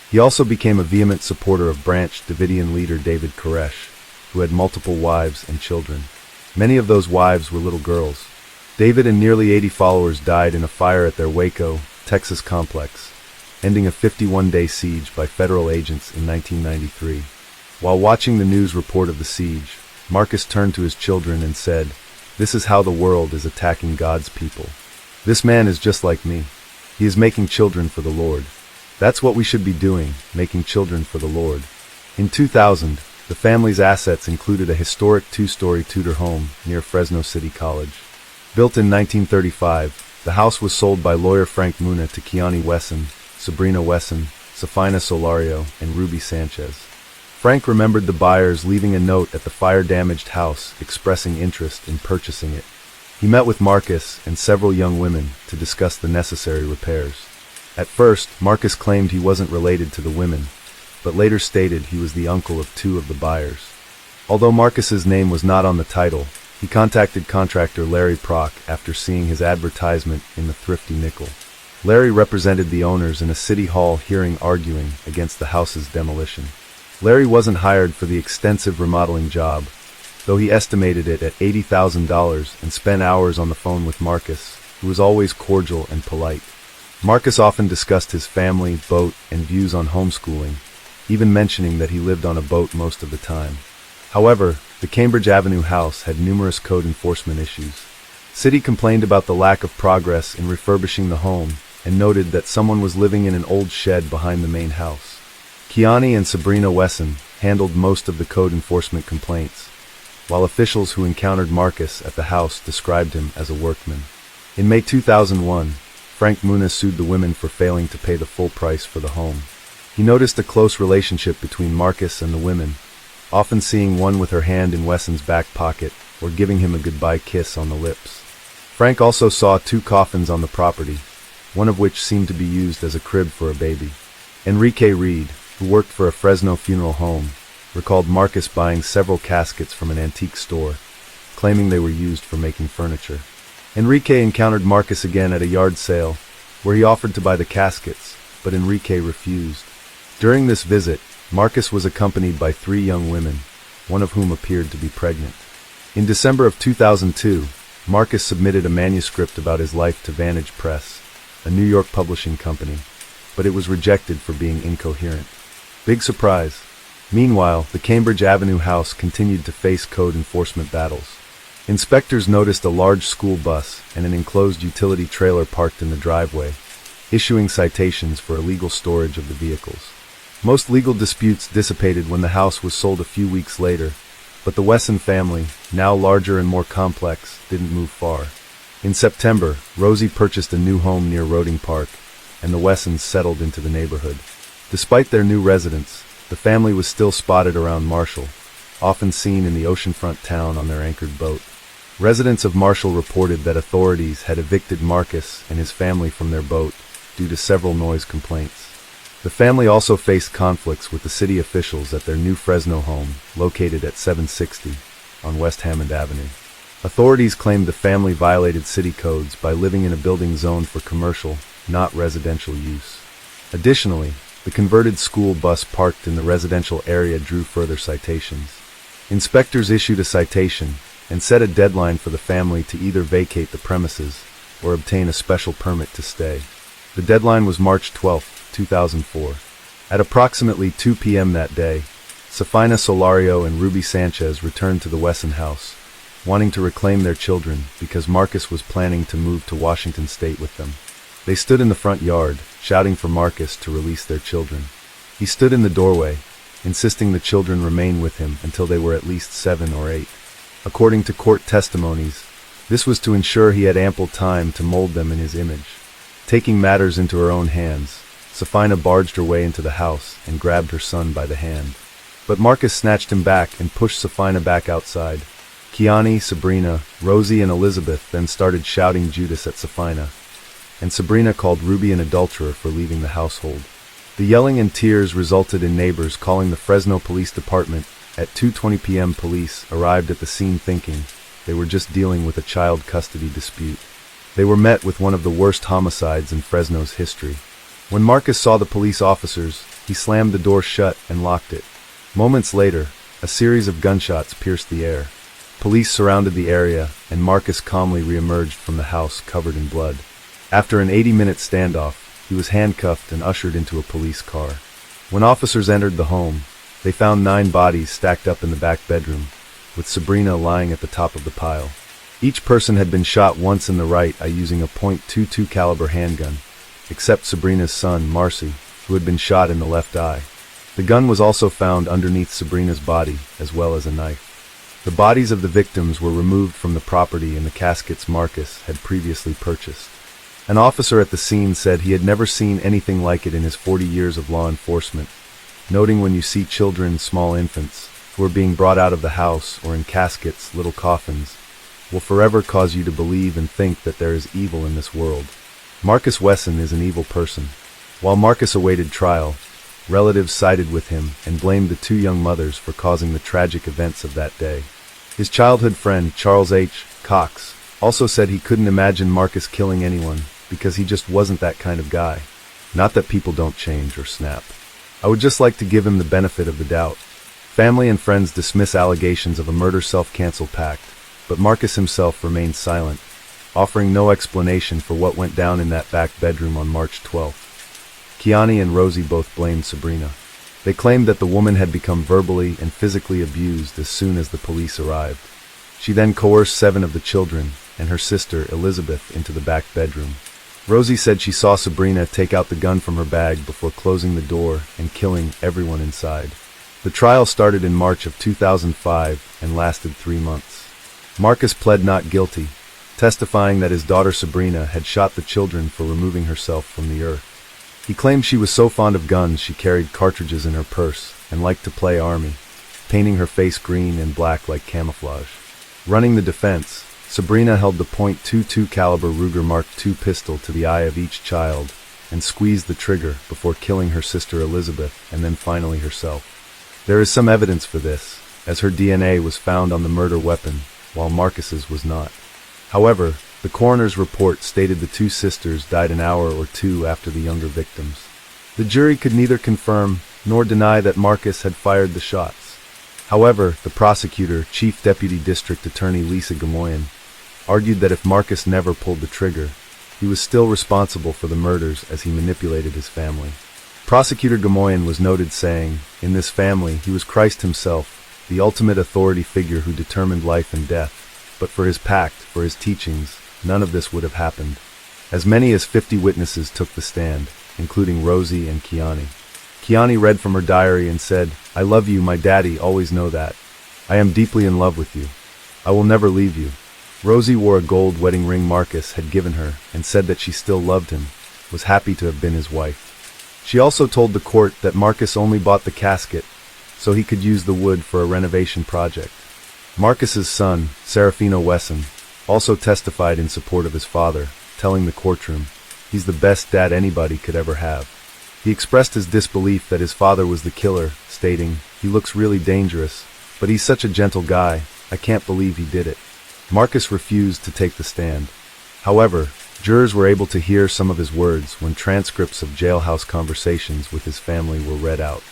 [SPEAKER 1] He also became a vehement supporter of Branch Davidian leader David Koresh, who had multiple wives and children. Many of those wives were little girls. David and nearly 80 followers died in a fire at their Waco, Texas complex, ending a 51-day siege by federal agents in 1993. While watching the news report of the siege, Marcus turned to his children and said, "This is how the world is attacking God's people. This man is just like me. He is making children for the Lord. That's what we should be doing, making children for the Lord." In 2000, the family's assets included a historic 2-story Tudor home near Fresno City College. Built in 1935, the house was sold by lawyer Frank Muna to Keani Wesson, Sabrina Wesson, Safina Solario, and Ruby Sanchez. Frank remembered the buyers leaving a note at the fire-damaged house expressing interest in purchasing it. He met with Marcus and several young women to discuss the necessary repairs. At first, Marcus claimed he wasn't related to the women, but later stated he was the uncle of 2 of the buyers. Although Marcus's name was not on the title, he contacted contractor Larry Prock after seeing his advertisement in the Thrifty Nickel. Larry represented the owners in a city hall hearing arguing against the house's demolition. Larry wasn't hired for the extensive remodeling job, though he estimated it at $80,000 and spent hours on the phone with Marcus, who was always cordial and polite. Marcus often discussed his family, boat, and views on homeschooling, even mentioning that he lived on a boat most of the time. However, the Cambridge Avenue house had numerous code enforcement issues. City complained about the lack of progress in refurbishing the home and noted that someone was living in an old shed behind the main house. Keani and Sabrina Wesson handled most of the code enforcement complaints, while officials who encountered Marcus at the house described him as a workman. In May 2001, Frank Muna sued the women for failing to pay the full price for the home. He noticed a close relationship between Marcus and the women, often seeing one with her hand in Wesson's back pocket or giving him a goodbye kiss on the lips. Frank also saw 2 coffins on the property, one of which seemed to be used as a crib for a baby. Enrique Reed, who worked for a Fresno funeral home, recalled Marcus buying several caskets from an antique store, claiming they were used for making furniture. Enrique encountered Marcus again at a yard sale, where he offered to buy the caskets, but Enrique refused. During this visit, Marcus was accompanied by 3 young women, one of whom appeared to be pregnant. In December of 2002, Marcus submitted a manuscript about his life to Vantage Press, a New York publishing company, but it was rejected for being incoherent. Big surprise. Meanwhile, the Cambridge Avenue house continued to face code enforcement battles. Inspectors noticed a large school bus and an enclosed utility trailer parked in the driveway, issuing citations for illegal storage of the vehicles. Most legal disputes dissipated when the house was sold a few weeks later, but the Wesson family, now larger and more complex, didn't move far. In September, Rosie purchased a new home near Roding Park, and the Wessons settled into the neighborhood. Despite their new residence, the family was still spotted around Marshall, often seen in the oceanfront town on their anchored boat. Residents of Marshall reported that authorities had evicted Marcus and his family from their boat due to several noise complaints. The family also faced conflicts with the city officials at their new Fresno home, located at 760 on West Hammond Avenue. Authorities claimed the family violated city codes by living in a building zoned for commercial, not residential use. Additionally, the converted school bus parked in the residential area drew further citations. Inspectors issued a citation and set a deadline for the family to either vacate the premises or obtain a special permit to stay. The deadline was March 12, 2004. At approximately 2 p.m. that day, Safina Solario and Ruby Sanchez returned to the Wesson house, wanting to reclaim their children because Marcus was planning to move to Washington State with them. They stood in the front yard, shouting for Marcus to release their children. He stood in the doorway, insisting the children remain with him until they were at least 7 or 8. According to court testimonies, this was to ensure he had ample time to mold them in his image. Taking matters into her own hands, Safina barged her way into the house and grabbed her son by the hand. But Marcus snatched him back and pushed Safina back outside. Kiani, Sabrina, Rosie, and Elizabeth then started shouting Judas at Safina, and Sabrina called Ruby an adulterer for leaving the household. The yelling and tears resulted in neighbors calling the Fresno Police Department. At 2:20 p.m. police arrived at the scene thinking they were just dealing with a child custody dispute. They were met with one of the worst homicides in Fresno's history. When Marcus saw the police officers, he slammed the door shut and locked it. Moments later, a series of gunshots pierced the air. Police surrounded the area, and Marcus calmly reemerged from the house covered in blood. After an 80-minute standoff, he was handcuffed and ushered into a police car. When officers entered the home, they found 9 bodies stacked up in the back bedroom, with Sabrina lying at the top of the pile. Each person had been shot once in the right eye using a .22 caliber handgun, except Sabrina's son, Marcy, who had been shot in the left eye. The gun was also found underneath Sabrina's body, as well as a knife. The bodies of the victims were removed from the property in the caskets Marcus had previously purchased. An officer at the scene said he had never seen anything like it in his 40 years of law enforcement, noting when you see children, small infants, who are being brought out of the house or in caskets, little coffins, will forever cause you to believe and think that there is evil in this world. Marcus Wesson is an evil person. While Marcus awaited trial, relatives sided with him and blamed the 2 young mothers for causing the tragic events of that day. His childhood friend, Charles H. Cox, also said he couldn't imagine Marcus killing anyone because he just wasn't that kind of guy. Not that people don't change or snap. I would just like to give him the benefit of the doubt. Family and friends dismiss allegations of a murder self-cancel pact, but Marcus himself remained silent, offering no explanation for what went down in that back bedroom on March 12th. Kiani and Rosie both blamed Sabrina. They claimed that the woman had become verbally and physically abused as soon as the police arrived. She then coerced 7 of the children and her sister, Elizabeth, into the back bedroom. Rosie said she saw Sabrina take out the gun from her bag before closing the door and killing everyone inside. The trial started in March of 2005 and lasted 3 months. Marcus pled not guilty, testifying that his daughter Sabrina had shot the children for removing herself from the earth. He claimed she was so fond of guns she carried cartridges in her purse and liked to play army, painting her face green and black like camouflage. Running the defense, Sabrina held the .22 caliber Ruger Mark II pistol to the eye of each child and squeezed the trigger before killing her sister Elizabeth and then finally herself. There is some evidence for this, as her DNA was found on the murder weapon, while Marcus's was not. However, the coroner's report stated the 2 sisters died an hour or 2 after the younger victims. The jury could neither confirm nor deny that Marcus had fired the shots. However, the prosecutor, Chief Deputy District Attorney Lisa Gamoyan, argued that if Marcus never pulled the trigger, he was still responsible for the murders as he manipulated his family. Prosecutor Gamoyan was noted saying, "In this family, he was Christ himself, the ultimate authority figure who determined life and death. But for his pact, for his teachings, none of this would have happened." As many as 50 witnesses took the stand, including Rosie and Kiani. Kiani read from her diary and said, "I love you, my daddy, always know that. I am deeply in love with you. I will never leave you." Rosie wore a gold wedding ring Marcus had given her and said that she still loved him, was happy to have been his wife. She also told the court that Marcus only bought the casket so he could use the wood for a renovation project. Marcus's son, Serafino Wesson, also testified in support of his father, telling the courtroom, "He's the best dad anybody could ever have." He expressed his disbelief that his father was the killer, stating, "He looks really dangerous, but he's such a gentle guy, I can't believe he did it." Marcus refused to take the stand. However, jurors were able to hear some of his words when transcripts of jailhouse conversations with his family were read out.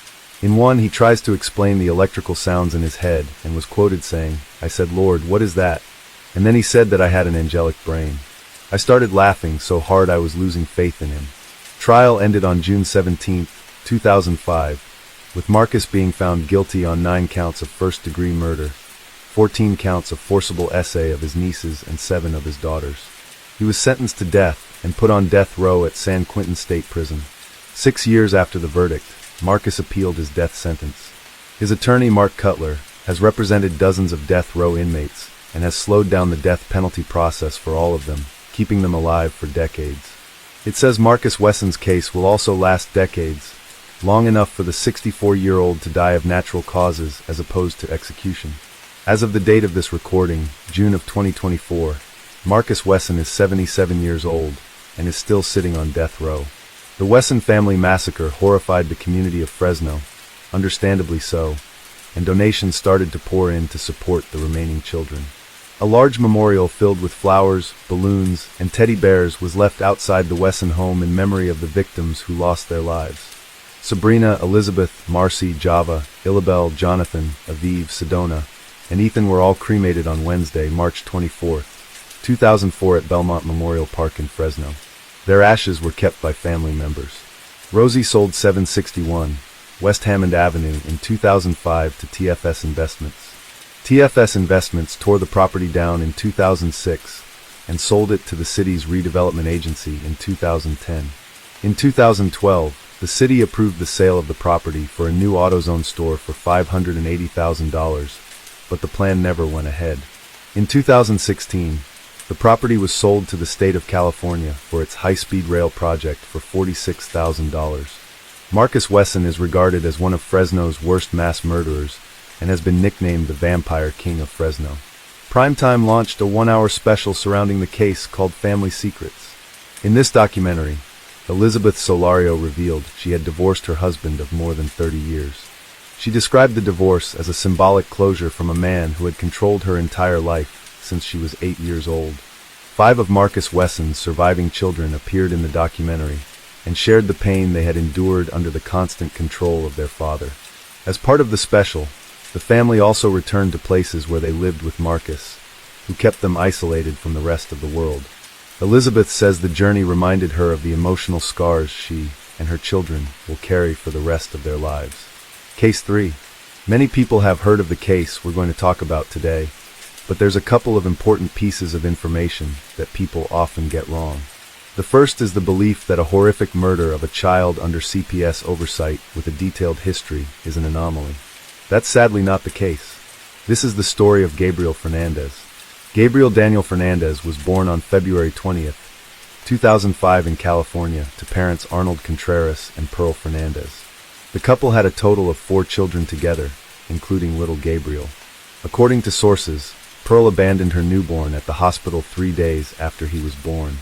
[SPEAKER 1] In one, he tries to explain the electrical sounds in his head and was quoted saying, "I said, 'Lord, what is that?' And then he said that I had an angelic brain. I started laughing so hard I was losing faith in him." Trial ended on June 17, 2005, with Marcus being found guilty on 9 counts of first-degree murder, 14 counts of forcible essay of his nieces and 7 of his daughters. He was sentenced to death and put on death row at San Quentin State Prison. 6 years after the verdict, Marcus appealed his death sentence. His attorney, Mark Cutler, has represented dozens of death row inmates and has slowed down the death penalty process for all of them, keeping them alive for decades. It says Marcus Wesson's case will also last decades, long enough for the 64-year-old to die of natural causes as opposed to execution. As of the date of this recording, June of 2024, Marcus Wesson is 77 years old and is still sitting on death row. The Wesson family massacre horrified the community of Fresno, understandably so, and donations started to pour in to support the remaining children. A large memorial filled with flowers, balloons, and teddy bears was left outside the Wesson home in memory of the victims who lost their lives. Sabrina, Elizabeth, Marcy, Java, Illabel, Jonathan, Aviv, Sedona, and Ethan were all cremated on Wednesday, March 24, 2004 at Belmont Memorial Park in Fresno. Their ashes were kept by family members. Rosie sold 761 West Hammond Avenue in 2005 to TFS Investments. TFS Investments tore the property down in 2006 and sold it to the city's redevelopment agency in 2010. In 2012, the city approved the sale of the property for a new AutoZone store for $580,000, but the plan never went ahead. In 2016, the property was sold to the state of California for its high-speed rail project for $46,000. Marcus Wesson is regarded as one of Fresno's worst mass murderers and has been nicknamed the Vampire King of Fresno. Primetime launched a one-hour special surrounding the case called Family Secrets. In this documentary, Elizabeth Solario revealed she had divorced her husband of more than 30 years. She described the divorce as a symbolic closure from a man who had controlled her entire life since she was 8 years old. 5 of Marcus Wesson's surviving children appeared in the documentary and shared the pain they had endured under the constant control of their father. As part of the special, the family also returned to places where they lived with Marcus, who kept them isolated from the rest of the world. Elizabeth says the journey reminded her of the emotional scars she and her children will carry for the rest of their lives. Case 3. Many people have heard of the case we're going to talk about today, but there's a couple of important pieces of information that people often get wrong. The first is the belief that a horrific murder of a child under CPS oversight with a detailed history is an anomaly. That's sadly not the case. This is the story of Gabriel Fernandez. Gabriel Daniel Fernandez was born on February 20th, 2005 in California to parents Arnold Contreras and Pearl Fernandez. The couple had a total of 4 children together, including little Gabriel. According to sources, Pearl abandoned her newborn at the hospital 3 days after he was born.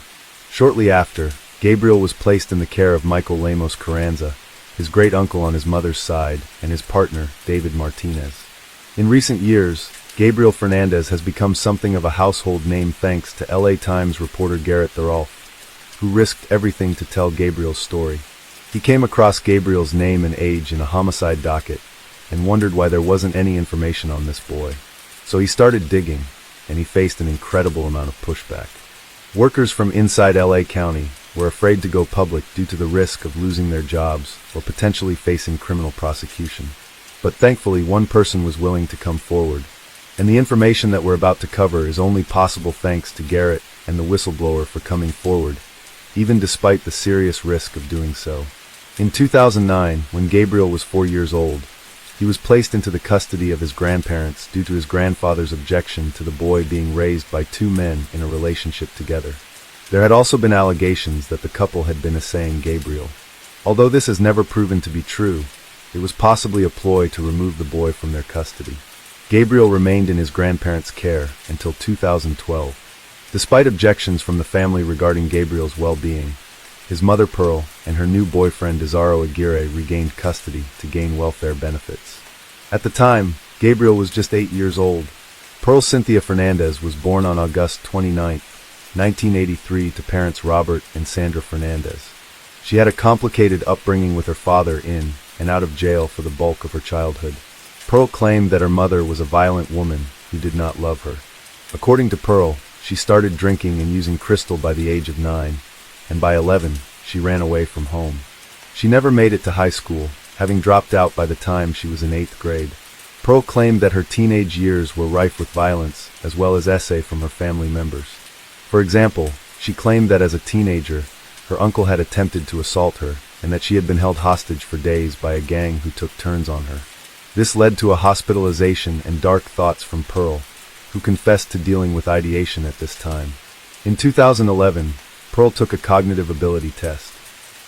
[SPEAKER 1] Shortly after, Gabriel was placed in the care of Michael Lemos Carranza, his great-uncle on his mother's side, and his partner, David Martinez. In recent years, Gabriel Fernandez has become something of a household name thanks to LA Times reporter Garrett Thorolf, who risked everything to tell Gabriel's story. He came across Gabriel's name and age in a homicide docket and wondered why there wasn't any information on this boy. So he started digging, and he faced an incredible amount of pushback. Workers from inside LA County were afraid to go public due to the risk of losing their jobs or potentially facing criminal prosecution. But thankfully, one person was willing to come forward, and the information that we're about to cover is only possible thanks to Garrett and the whistleblower for coming forward, even despite the serious risk of doing so. In 2009, when Gabriel was 4 years old, he was placed into the custody of his grandparents due to his grandfather's objection to the boy being raised by 2 men in a relationship together. There had also been allegations that the couple had been assaying Gabriel. Although this has never proven to be true, it was possibly a ploy to remove the boy from their custody. Gabriel remained in his grandparents' care until 2012. Despite objections from the family regarding Gabriel's well-being, his mother Pearl and her new boyfriend Desaro Aguirre regained custody to gain welfare benefits. At the time, Gabriel was just 8 years old. Pearl Cynthia Fernandez was born on August 29, 1983 to parents Robert and Sandra Fernandez. She had a complicated upbringing with her father in and out of jail for the bulk of her childhood. Pearl claimed that her mother was a violent woman who did not love her. According to Pearl, she started drinking and using crystal by the age of 9, and by 11, she ran away from home. She never made it to high school, having dropped out by the time she was in 8th grade. Pearl claimed that her teenage years were rife with violence, as well as essay from her family members. For example, she claimed that as a teenager, her uncle had attempted to assault her, and that she had been held hostage for days by a gang who took turns on her. This led to a hospitalization and dark thoughts from Pearl, who confessed to dealing with ideation at this time. In 2011, Pearl took a cognitive ability test.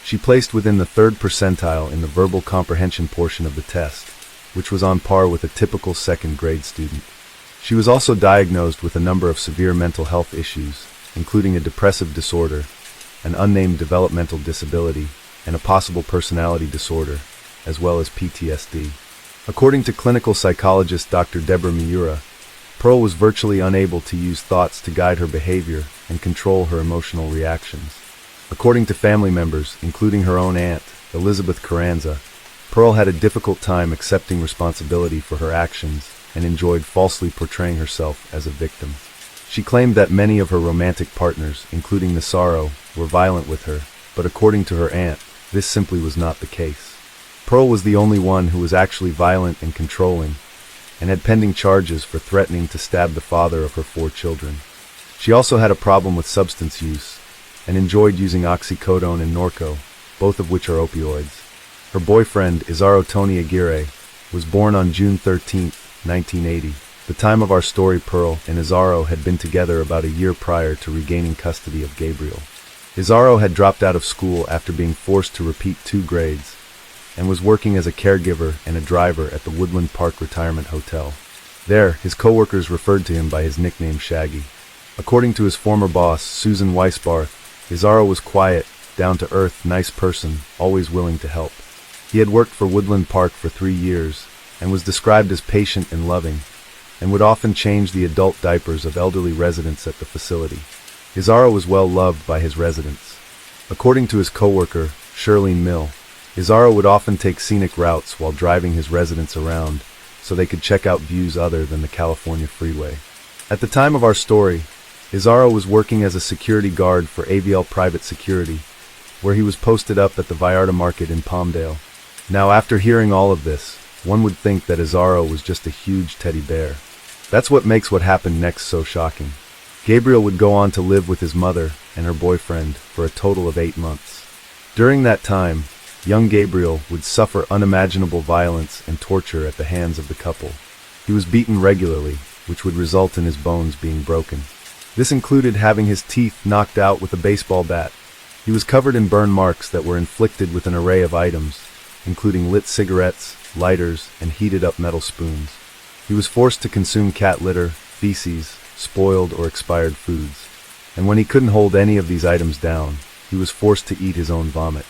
[SPEAKER 1] She placed within the 3rd percentile in the verbal comprehension portion of the test, which was on par with a typical 2nd grade student. She was also diagnosed with a number of severe mental health issues, including a depressive disorder, an unnamed developmental disability, and a possible personality disorder, as well as PTSD. According to clinical psychologist Dr. Deborah Miura, Pearl was virtually unable to use thoughts to guide her behavior and control her emotional reactions. According to family members, including her own aunt, Elizabeth Carranza, Pearl had a difficult time accepting responsibility for her actions and enjoyed falsely portraying herself as a victim. She claimed that many of her romantic partners, including Nasaro, were violent with her, but according to her aunt, this simply was not the case. Pearl was the only one who was actually violent and controlling, and had pending charges for threatening to stab the father of her 4 children. She also had a problem with substance use, and enjoyed using oxycodone and Norco, both of which are opioids. Her boyfriend, Izaro Tony Aguirre, was born on June 13, 1980. The time of our story, Pearl and Izaro had been together about a year prior to regaining custody of Gabriel. Izaro had dropped out of school after being forced to repeat 2 grades, and was working as a caregiver and a driver at the Woodland Park Retirement Hotel. There, his co-workers referred to him by his nickname Shaggy. According to his former boss, Susan Weisbarth, Izaro was quiet, down-to-earth, nice person, always willing to help. He had worked for Woodland Park for 3 years, and was described as patient and loving, and would often change the adult diapers of elderly residents at the facility. Izaro was well loved by his residents. According to his co-worker, Shirlene Mill, Izaro would often take scenic routes while driving his residents around, so they could check out views other than the California freeway. At the time of our story, Izaro was working as a security guard for AVL Private Security, where he was posted up at the Vallarta Market in Palmdale. Now, after hearing all of this, one would think that Izaro was just a huge teddy bear. That's what makes what happened next so shocking. Gabriel would go on to live with his mother and her boyfriend for a total of 8 months. During that time, young Gabriel would suffer unimaginable violence and torture at the hands of the couple. He was beaten regularly, which would result in his bones being broken. This included having his teeth knocked out with a baseball bat. He was covered in burn marks that were inflicted with an array of items, including lit cigarettes, lighters, and heated-up metal spoons. He was forced to consume cat litter, feces, spoiled or expired foods. And when he couldn't hold any of these items down, he was forced to eat his own vomit.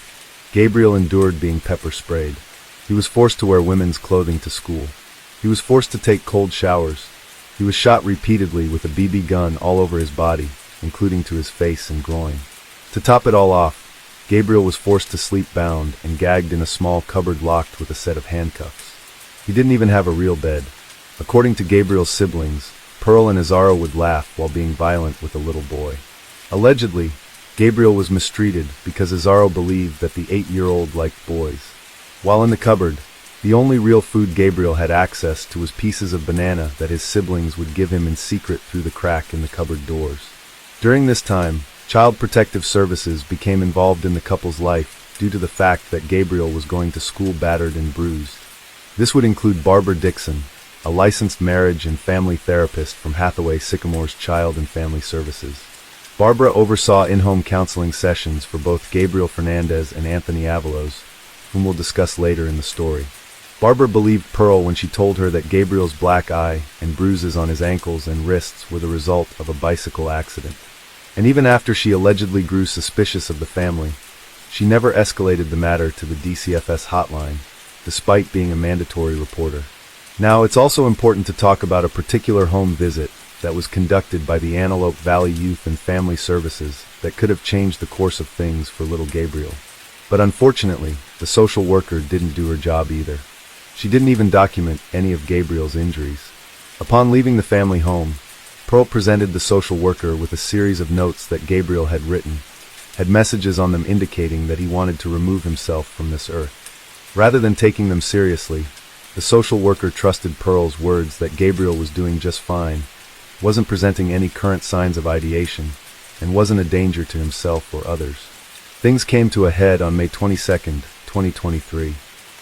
[SPEAKER 1] Gabriel endured being pepper sprayed. He was forced to wear women's clothing to school. He was forced to take cold showers. He was shot repeatedly with a BB gun all over his body, including to his face and groin. To top it all off, Gabriel was forced to sleep bound and gagged in a small cupboard locked with a set of handcuffs. He didn't even have a real bed. According to Gabriel's siblings, Pearl and Izaro would laugh while being violent with a little boy. Allegedly, Gabriel was mistreated because Izaro believed that the 8-year-old liked boys. While in the cupboard, the only real food Gabriel had access to was pieces of banana that his siblings would give him in secret through the crack in the cupboard doors. During this time, Child Protective Services became involved in the couple's life due to the fact that Gabriel was going to school battered and bruised. This would include Barbara Dixon, a licensed marriage and family therapist from Hathaway Sycamore's Child and Family Services. Barbara oversaw in-home counseling sessions for both Gabriel Fernandez and Anthony Avalos, whom we'll discuss later in the story. Barbara believed Pearl when she told her that Gabriel's black eye and bruises on his ankles and wrists were the result of a bicycle accident. And even after she allegedly grew suspicious of the family, she never escalated the matter to the DCFS hotline, despite being a mandatory reporter. Now, it's also important to talk about a particular home visit that was conducted by the Antelope Valley Youth and Family Services that could have changed the course of things for little Gabriel. But unfortunately, the social worker didn't do her job either. She didn't even document any of Gabriel's injuries. Upon leaving the family home, Pearl presented the social worker with a series of notes that Gabriel had written, had messages on them indicating that he wanted to remove himself from this earth. Rather than taking them seriously, the social worker trusted Pearl's words that Gabriel was doing just fine, wasn't presenting any current signs of ideation, and wasn't a danger to himself or others. Things came to a head on May 22, 2023.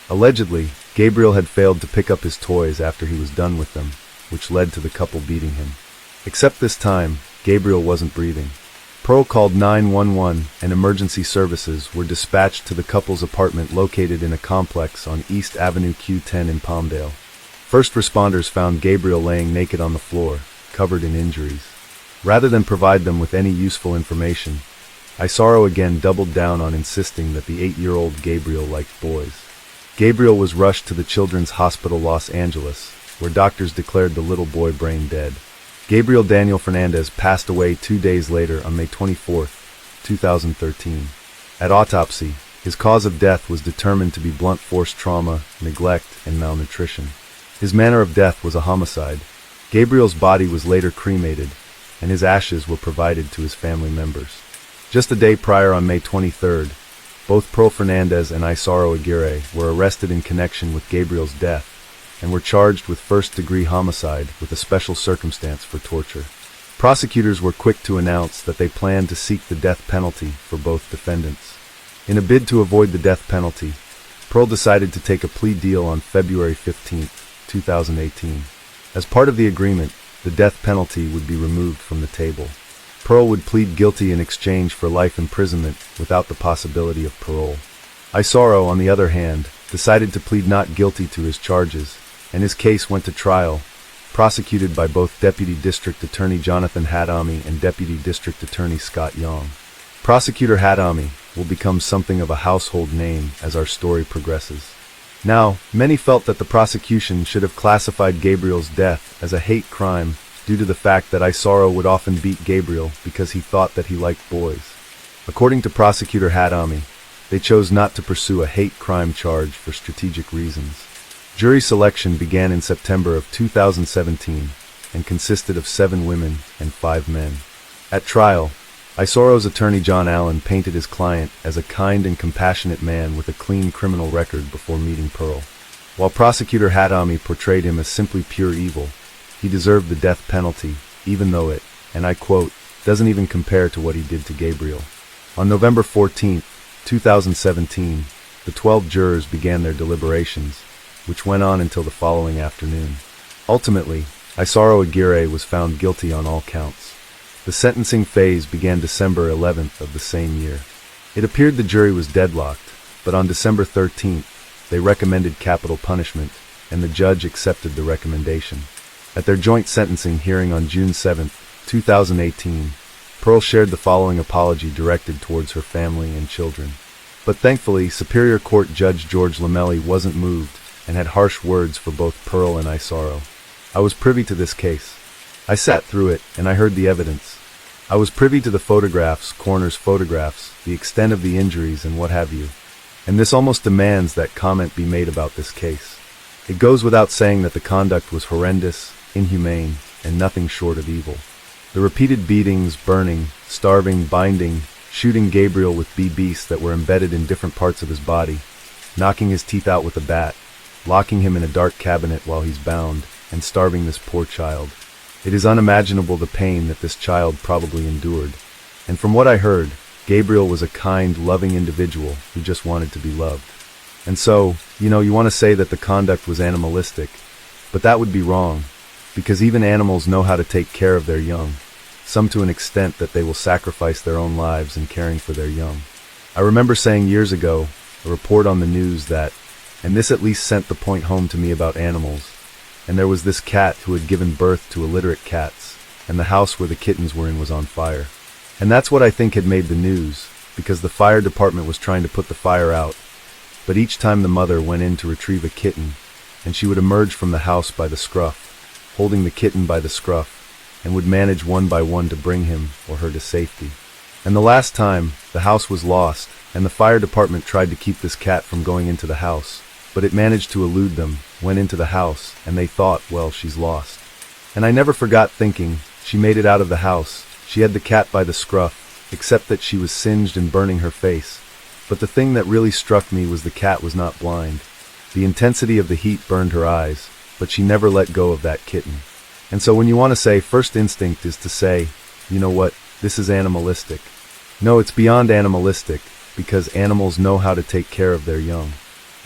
[SPEAKER 1] Allegedly, Gabriel had failed to pick up his toys after he was done with them, which led to the couple beating him. Except this time, Gabriel wasn't breathing. Pearl called 911 and emergency services were dispatched to the couple's apartment located in a complex on East Avenue Q10 in Palmdale. First responders found Gabriel laying naked on the floor, covered in injuries. Rather than provide them with any useful information, Isaro again doubled down on insisting that the 8-year-old Gabriel liked boys. Gabriel was rushed to the Children's Hospital Los Angeles, where doctors declared the little boy brain dead. Gabriel Daniel Fernandez passed away 2 days later on May 24, 2013. At autopsy, his cause of death was determined to be blunt force trauma, neglect, and malnutrition. His manner of death was a homicide. Gabriel's body was later cremated, and his ashes were provided to his family members. Just a day prior on May 23rd, both Pearl Fernandez and Isaro Aguirre were arrested in connection with Gabriel's death and were charged with first-degree homicide with a special circumstance for torture. Prosecutors were quick to announce that they planned to seek the death penalty for both defendants. In a bid to avoid the death penalty, Pearl decided to take a plea deal on February 15, 2018. As part of the agreement, the death penalty would be removed from the table. Pearl would plead guilty in exchange for life imprisonment without the possibility of parole. Isaro, on the other hand, decided to plead not guilty to his charges, and his case went to trial, prosecuted by both Deputy District Attorney Jonathan Hadami and Deputy District Attorney Scott Young. Prosecutor Hadami will become something of a household name as our story progresses. Now, many felt that the prosecution should have classified Gabriel's death as a hate crime due to the fact that Isaro would often beat Gabriel because he thought that he liked boys. According to Prosecutor Hadami, they chose not to pursue a hate crime charge for strategic reasons. Jury selection began in September of 2017 and consisted of 7 women and 5 men. At trial, Isaro's attorney John Allen painted his client as a kind and compassionate man with a clean criminal record before meeting Pearl. While Prosecutor Hadami portrayed him as simply pure evil, he deserved the death penalty, even though it, and I quote, doesn't even compare to what he did to Gabriel. On November 14, 2017, the 12 jurors began their deliberations, which went on until the following afternoon. Ultimately, Isaro Aguirre was found guilty on all counts. The sentencing phase began December 11th of the same year. It appeared the jury was deadlocked, but on December 13th, they recommended capital punishment, and the judge accepted the recommendation. At their joint sentencing hearing on June 7, 2018, Pearl shared the following apology directed towards her family and children. But thankfully, Superior Court Judge George Lamelli wasn't moved and had harsh words for both Pearl and Isaro. I was privy to this case. I sat through it, and I heard the evidence. I was privy to the photographs, coroner's photographs, the extent of the injuries, and what have you. And this almost demands that comment be made about this case. It goes without saying that the conduct was horrendous, inhumane, and nothing short of evil. The repeated beatings, burning, starving, binding, shooting Gabriel with BBs that were embedded in different parts of his body, knocking his teeth out with a bat, locking him in a dark cabinet while he's bound, and starving this poor child. It is unimaginable the pain that this child probably endured. And from what I heard, Gabriel was a kind, loving individual who just wanted to be loved. And so, you want to say that the conduct was animalistic, but that would be wrong, because even animals know how to take care of their young, some to an extent that they will sacrifice their own lives in caring for their young. I remember saying years ago, a report on the news that, and this at least sent the point home to me about animals, and there was this cat who had given birth to illiterate cats, and the house where the kittens were in was on fire. And that's what I think had made the news, because the fire department was trying to put the fire out, but each time the mother went in to retrieve a kitten, and she would emerge from the house by the scruff, holding the kitten by the scruff, and would manage one by one to bring him or her to safety. And the last time, the house was lost, and the fire department tried to keep this cat from going into the house, but it managed to elude them, went into the house, and they thought, well, she's lost. And I never forgot thinking, she made it out of the house, she had the cat by the scruff, except that she was singed and burning her face. But the thing that really struck me was the cat was not blind. The intensity of the heat burned her eyes, but she never let go of that kitten. And so when you want to say first instinct is to say, you know what, this is animalistic. No, it's beyond animalistic, because animals know how to take care of their young.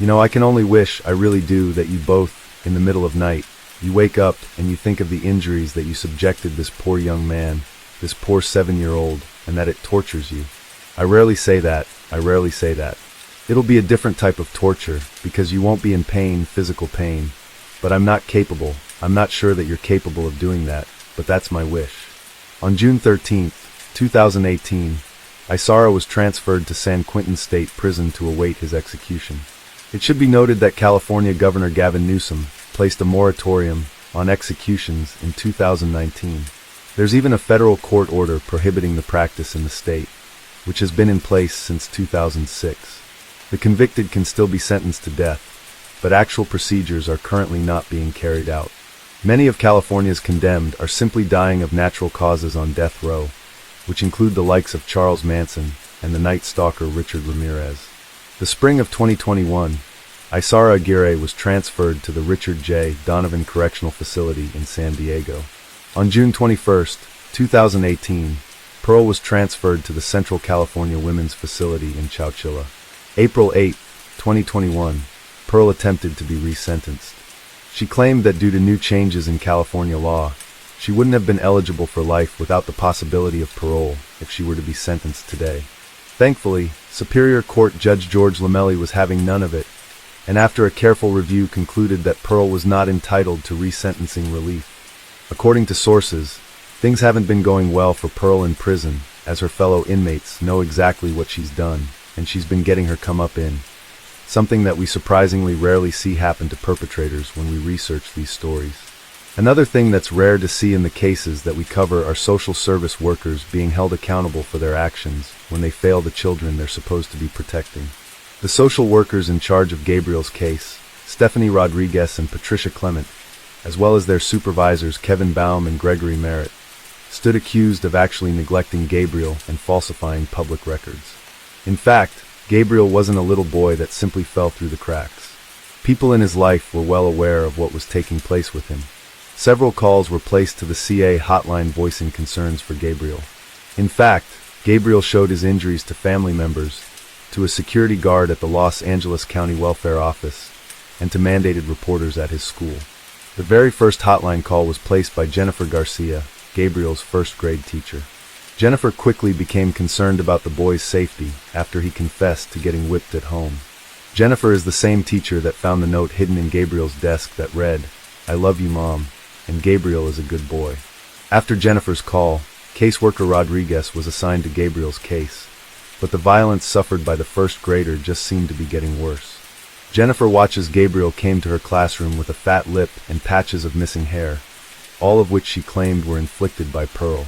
[SPEAKER 1] I can only wish, I really do, that you both, in the middle of night, you wake up and you think of the injuries that you subjected this poor young man, this poor 7-year-old, and that it tortures you. I rarely say that. It'll be a different type of torture, because you won't be in pain, physical pain. But I'm not sure that you're capable of doing that, but that's my wish. On June 13, 2018, Isara was transferred to San Quentin State Prison to await his execution. It should be noted that California Governor Gavin Newsom placed a moratorium on executions in 2019. There's even a federal court order prohibiting the practice in the state, which has been in place since 2006. The convicted can still be sentenced to death, but actual procedures are currently not being carried out. Many of California's condemned are simply dying of natural causes on death row, which include the likes of Charles Manson and the Night Stalker Richard Ramirez. The spring of 2021, Isara Aguirre was transferred to the Richard J. Donovan Correctional Facility in San Diego. On June 21, 2018, Pearl was transferred to the Central California Women's Facility in Chowchilla. April 8, 2021, Pearl attempted to be resentenced. She claimed that due to new changes in California law, she wouldn't have been eligible for life without the possibility of parole if she were to be sentenced today. Thankfully, Superior Court Judge George Lamelli was having none of it, and after a careful review concluded that Pearl was not entitled to resentencing relief. According to sources, things haven't been going well for Pearl in prison, as her fellow inmates know exactly what she's done, and she's been getting her come-up-in, something that we surprisingly rarely see happen to perpetrators when we research these stories. Another thing that's rare to see in the cases that we cover are social service workers being held accountable for their actions when they fail the children they're supposed to be protecting. The social workers in charge of Gabriel's case, Stephanie Rodriguez and Patricia Clement, as well as their supervisors Kevin Baum and Gregory Merritt, stood accused of actually neglecting Gabriel and falsifying public records. In fact, Gabriel wasn't a little boy that simply fell through the cracks. People in his life were well aware of what was taking place with him. Several calls were placed to the CA hotline voicing concerns for Gabriel. In fact, Gabriel showed his injuries to family members, to a security guard at the Los Angeles County Welfare Office, and to mandated reporters at his school. The very first hotline call was placed by Jennifer Garcia, Gabriel's first-grade teacher. Jennifer quickly became concerned about the boy's safety after he confessed to getting whipped at home. Jennifer is the same teacher that found the note hidden in Gabriel's desk that read, "I love you, Mom, and Gabriel is a good boy." After Jennifer's call, caseworker Rodriguez was assigned to Gabriel's case, but the violence suffered by the first grader just seemed to be getting worse. Jennifer watches Gabriel came to her classroom with a fat lip and patches of missing hair, all of which she claimed were inflicted by Pearl.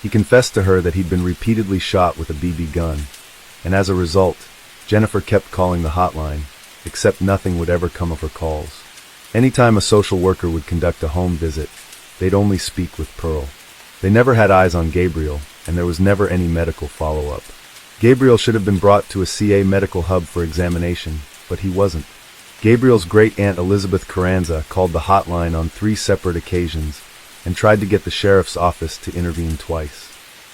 [SPEAKER 1] He confessed to her that he'd been repeatedly shot with a BB gun, and as a result, Jennifer kept calling the hotline, except nothing would ever come of her calls. Anytime a social worker would conduct a home visit, they'd only speak with Pearl. They never had eyes on Gabriel, and there was never any medical follow-up. Gabriel should have been brought to a CA medical hub for examination, but he wasn't. Gabriel's great-aunt Elizabeth Carranza called the hotline on 3 separate occasions and tried to get the sheriff's office to intervene twice.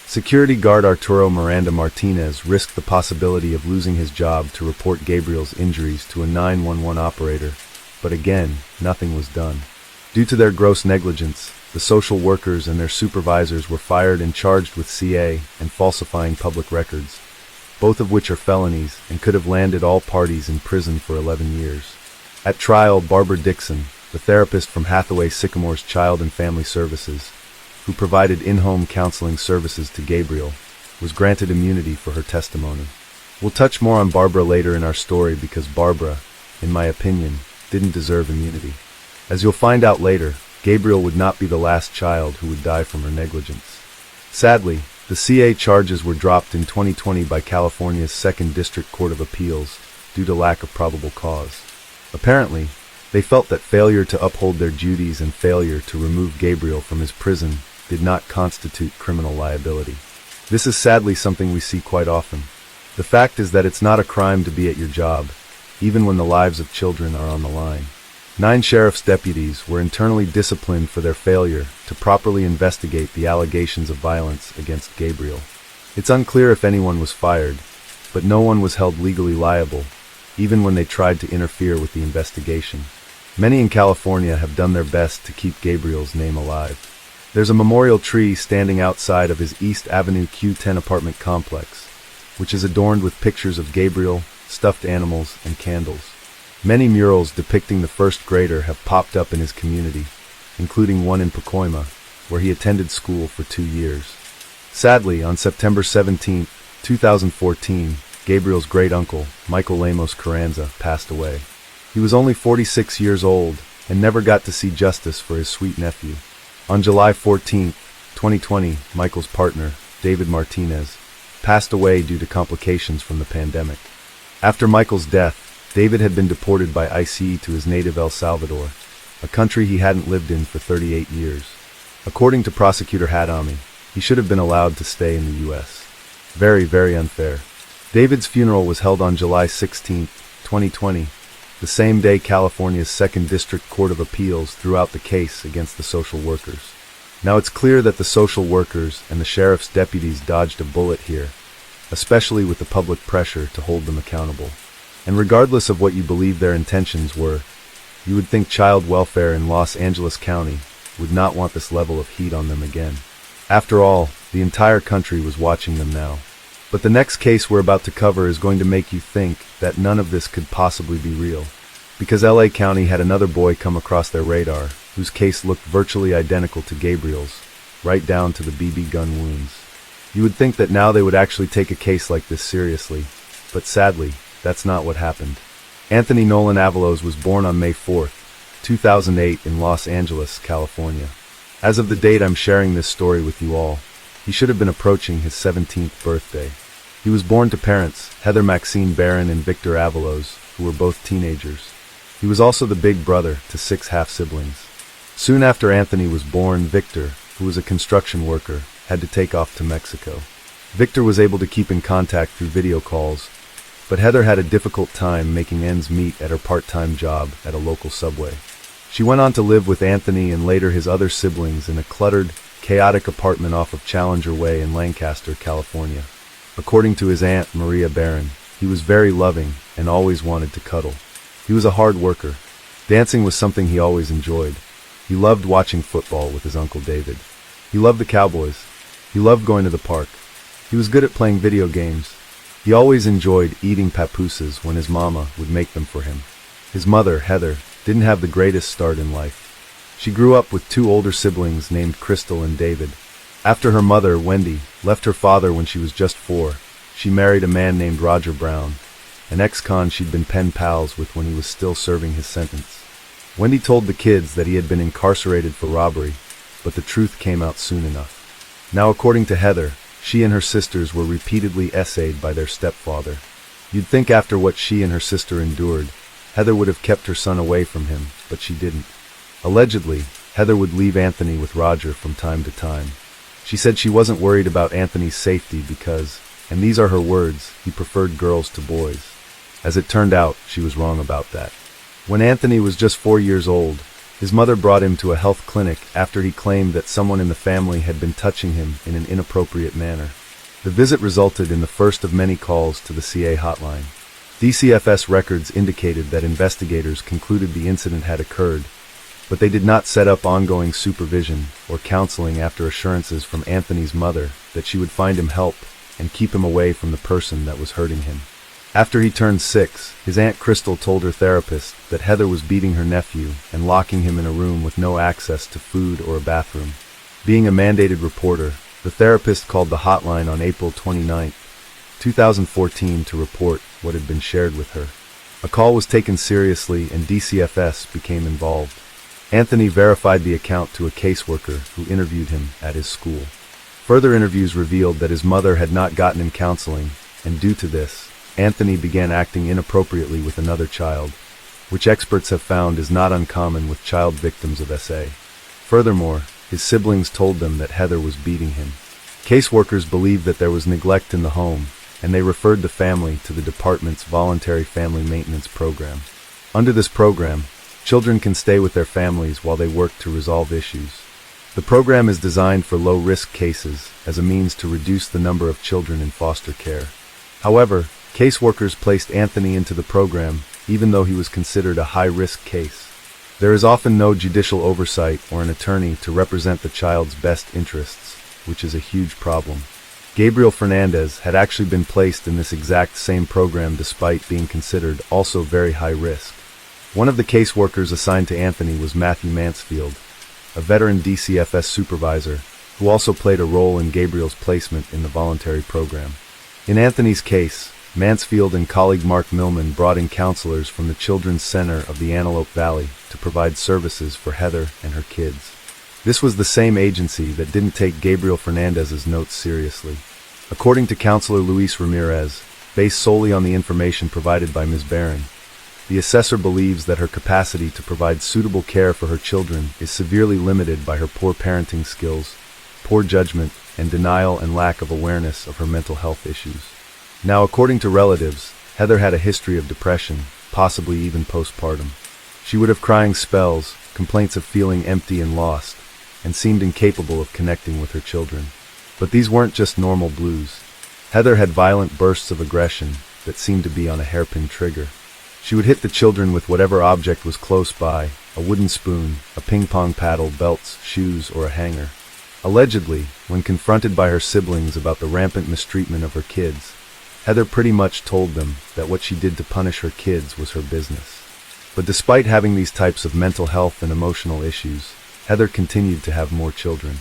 [SPEAKER 1] Security guard Arturo Miranda Martinez risked the possibility of losing his job to report Gabriel's injuries to a 911 operator, but again, nothing was done. Due to their gross negligence, the social workers and their supervisors were fired and charged with CA and falsifying public records, both of which are felonies and could have landed all parties in prison for 11 years. At trial, Barbara Dixon, the therapist from Hathaway Sycamore's Child and Family Services, who provided in-home counseling services to Gabriel, was granted immunity for her testimony. We'll touch more on Barbara later in our story because Barbara, in my opinion, didn't deserve immunity. As you'll find out later, Gabriel would not be the last child who would die from her negligence. Sadly, the CA charges were dropped in 2020 by California's 2nd District Court of Appeals due to lack of probable cause. Apparently, they felt that failure to uphold their duties and failure to remove Gabriel from his prison did not constitute criminal liability. This is sadly something we see quite often. The fact is that it's not a crime to be at your job, even when the lives of children are on the line. 9 sheriff's deputies were internally disciplined for their failure to properly investigate the allegations of violence against Gabriel. It's unclear if anyone was fired, but no one was held legally liable, even when they tried to interfere with the investigation. Many in California have done their best to keep Gabriel's name alive. There's a memorial tree standing outside of his East Avenue Q10 apartment complex, which is adorned with pictures of Gabriel, stuffed animals, and candles. Many murals depicting the first grader have popped up in his community, including one in Pacoima, where he attended school for 2 years. Sadly, on September 17, 2014, Gabriel's great-uncle, Michael Lemos Carranza, passed away. He was only 46 years old and never got to see justice for his sweet nephew. On July 14, 2020, Michael's partner, David Martinez, passed away due to complications from the pandemic. After Michael's death, David had been deported by ICE to his native El Salvador, a country he hadn't lived in for 38 years. According to prosecutor Hadami, he should have been allowed to stay in the U.S. Very, very unfair. David's funeral was held on July 16, 2020, the same day California's 2nd District Court of Appeals threw out the case against the social workers. Now it's clear that the social workers and the sheriff's deputies dodged a bullet here, especially with the public pressure to hold them accountable. And regardless of what you believe their intentions were, you would think child welfare in Los Angeles County would not want this level of heat on them again. After all, the entire country was watching them now. But the next case we're about to cover is going to make you think that none of this could possibly be real. Because LA County had another boy come across their radar, whose case looked virtually identical to Gabriel's, right down to the BB gun wounds. You would think that now they would actually take a case like this seriously, but sadly, that's not what happened. Anthony Nolan Avalos was born on May 4, 2008 in Los Angeles, California. As of the date I'm sharing this story with you all, he should have been approaching his 17th birthday. He was born to parents, Heather Maxine Barron and Victor Avalos, who were both teenagers. He was also the big brother to 6 half-siblings. Soon after Anthony was born, Victor, who was a construction worker, had to take off to Mexico. Victor was able to keep in contact through video calls, but Heather had a difficult time making ends meet at her part-time job at a local Subway. She went on to live with Anthony and later his other siblings in a cluttered, chaotic apartment off of Challenger Way in Lancaster, California. According to his aunt, Maria Barron, he was very loving and always wanted to cuddle. He was a hard worker. Dancing was something he always enjoyed. He loved watching football with his Uncle David. He loved the Cowboys. He loved going to the park. He was good at playing video games. He always enjoyed eating papooses when his mama would make them for him. His mother, Heather, didn't have the greatest start in life. She grew up with 2 older siblings named Crystal and David. After her mother, Wendy, left her father when she was just 4, she married a man named Roger Brown, an ex-con she'd been pen pals with when he was still serving his sentence. Wendy told the kids that he had been incarcerated for robbery, but the truth came out soon enough. Now, according to Heather, she and her sisters were repeatedly essayed by their stepfather. You'd think after what she and her sister endured, Heather would have kept her son away from him, but she didn't. Allegedly, Heather would leave Anthony with Roger from time to time. She said she wasn't worried about Anthony's safety because, and these are her words, he preferred girls to boys. As it turned out, she was wrong about that. When Anthony was just 4 years old, his mother brought him to a health clinic after he claimed that someone in the family had been touching him in an inappropriate manner. The visit resulted in the first of many calls to the CA hotline. DCFS records indicated that investigators concluded the incident had occurred, but they did not set up ongoing supervision or counseling after assurances from Anthony's mother that she would find him help and keep him away from the person that was hurting him. After he turned 6, his Aunt Crystal told her therapist that Heather was beating her nephew and locking him in a room with no access to food or a bathroom. Being a mandated reporter, the therapist called the hotline on April 29, 2014 to report what had been shared with her. A call was taken seriously and DCFS became involved. Anthony verified the account to a caseworker who interviewed him at his school. Further interviews revealed that his mother had not gotten him counseling, and due to this, Anthony began acting inappropriately with another child, which experts have found is not uncommon with child victims of SA. Furthermore, his siblings told them that Heather was beating him. Caseworkers believed that there was neglect in the home, and they referred the family to the department's voluntary family maintenance program. Under this program, children can stay with their families while they work to resolve issues. The program is designed for low-risk cases as a means to reduce the number of children in foster care. However, caseworkers placed Anthony into the program even though he was considered a high-risk case. There is often no judicial oversight or an attorney to represent the child's best interests, which is a huge problem. Gabriel Fernandez had actually been placed in this exact same program despite being considered also very high risk. One of the caseworkers assigned to Anthony was Matthew Mansfield, a veteran DCFS supervisor, who also played a role in Gabriel's placement in the voluntary program. In Anthony's case, Mansfield and colleague Mark Millman brought in counselors from the Children's Center of the Antelope Valley to provide services for Heather and her kids. This was the same agency that didn't take Gabriel Fernandez's notes seriously. According to Counselor Luis Ramirez, based solely on the information provided by Ms. Barron, the assessor believes that her capacity to provide suitable care for her children is severely limited by her poor parenting skills, poor judgment, and denial and lack of awareness of her mental health issues. Now, according to relatives, Heather had a history of depression, possibly even postpartum. She would have crying spells, complaints of feeling empty and lost, and seemed incapable of connecting with her children. But these weren't just normal blues. Heather had violent bursts of aggression that seemed to be on a hairpin trigger. She would hit the children with whatever object was close by, a wooden spoon, a ping-pong paddle, belts, shoes, or a hanger. Allegedly, when confronted by her siblings about the rampant mistreatment of her kids, Heather pretty much told them that what she did to punish her kids was her business. But despite having these types of mental health and emotional issues, Heather continued to have more children.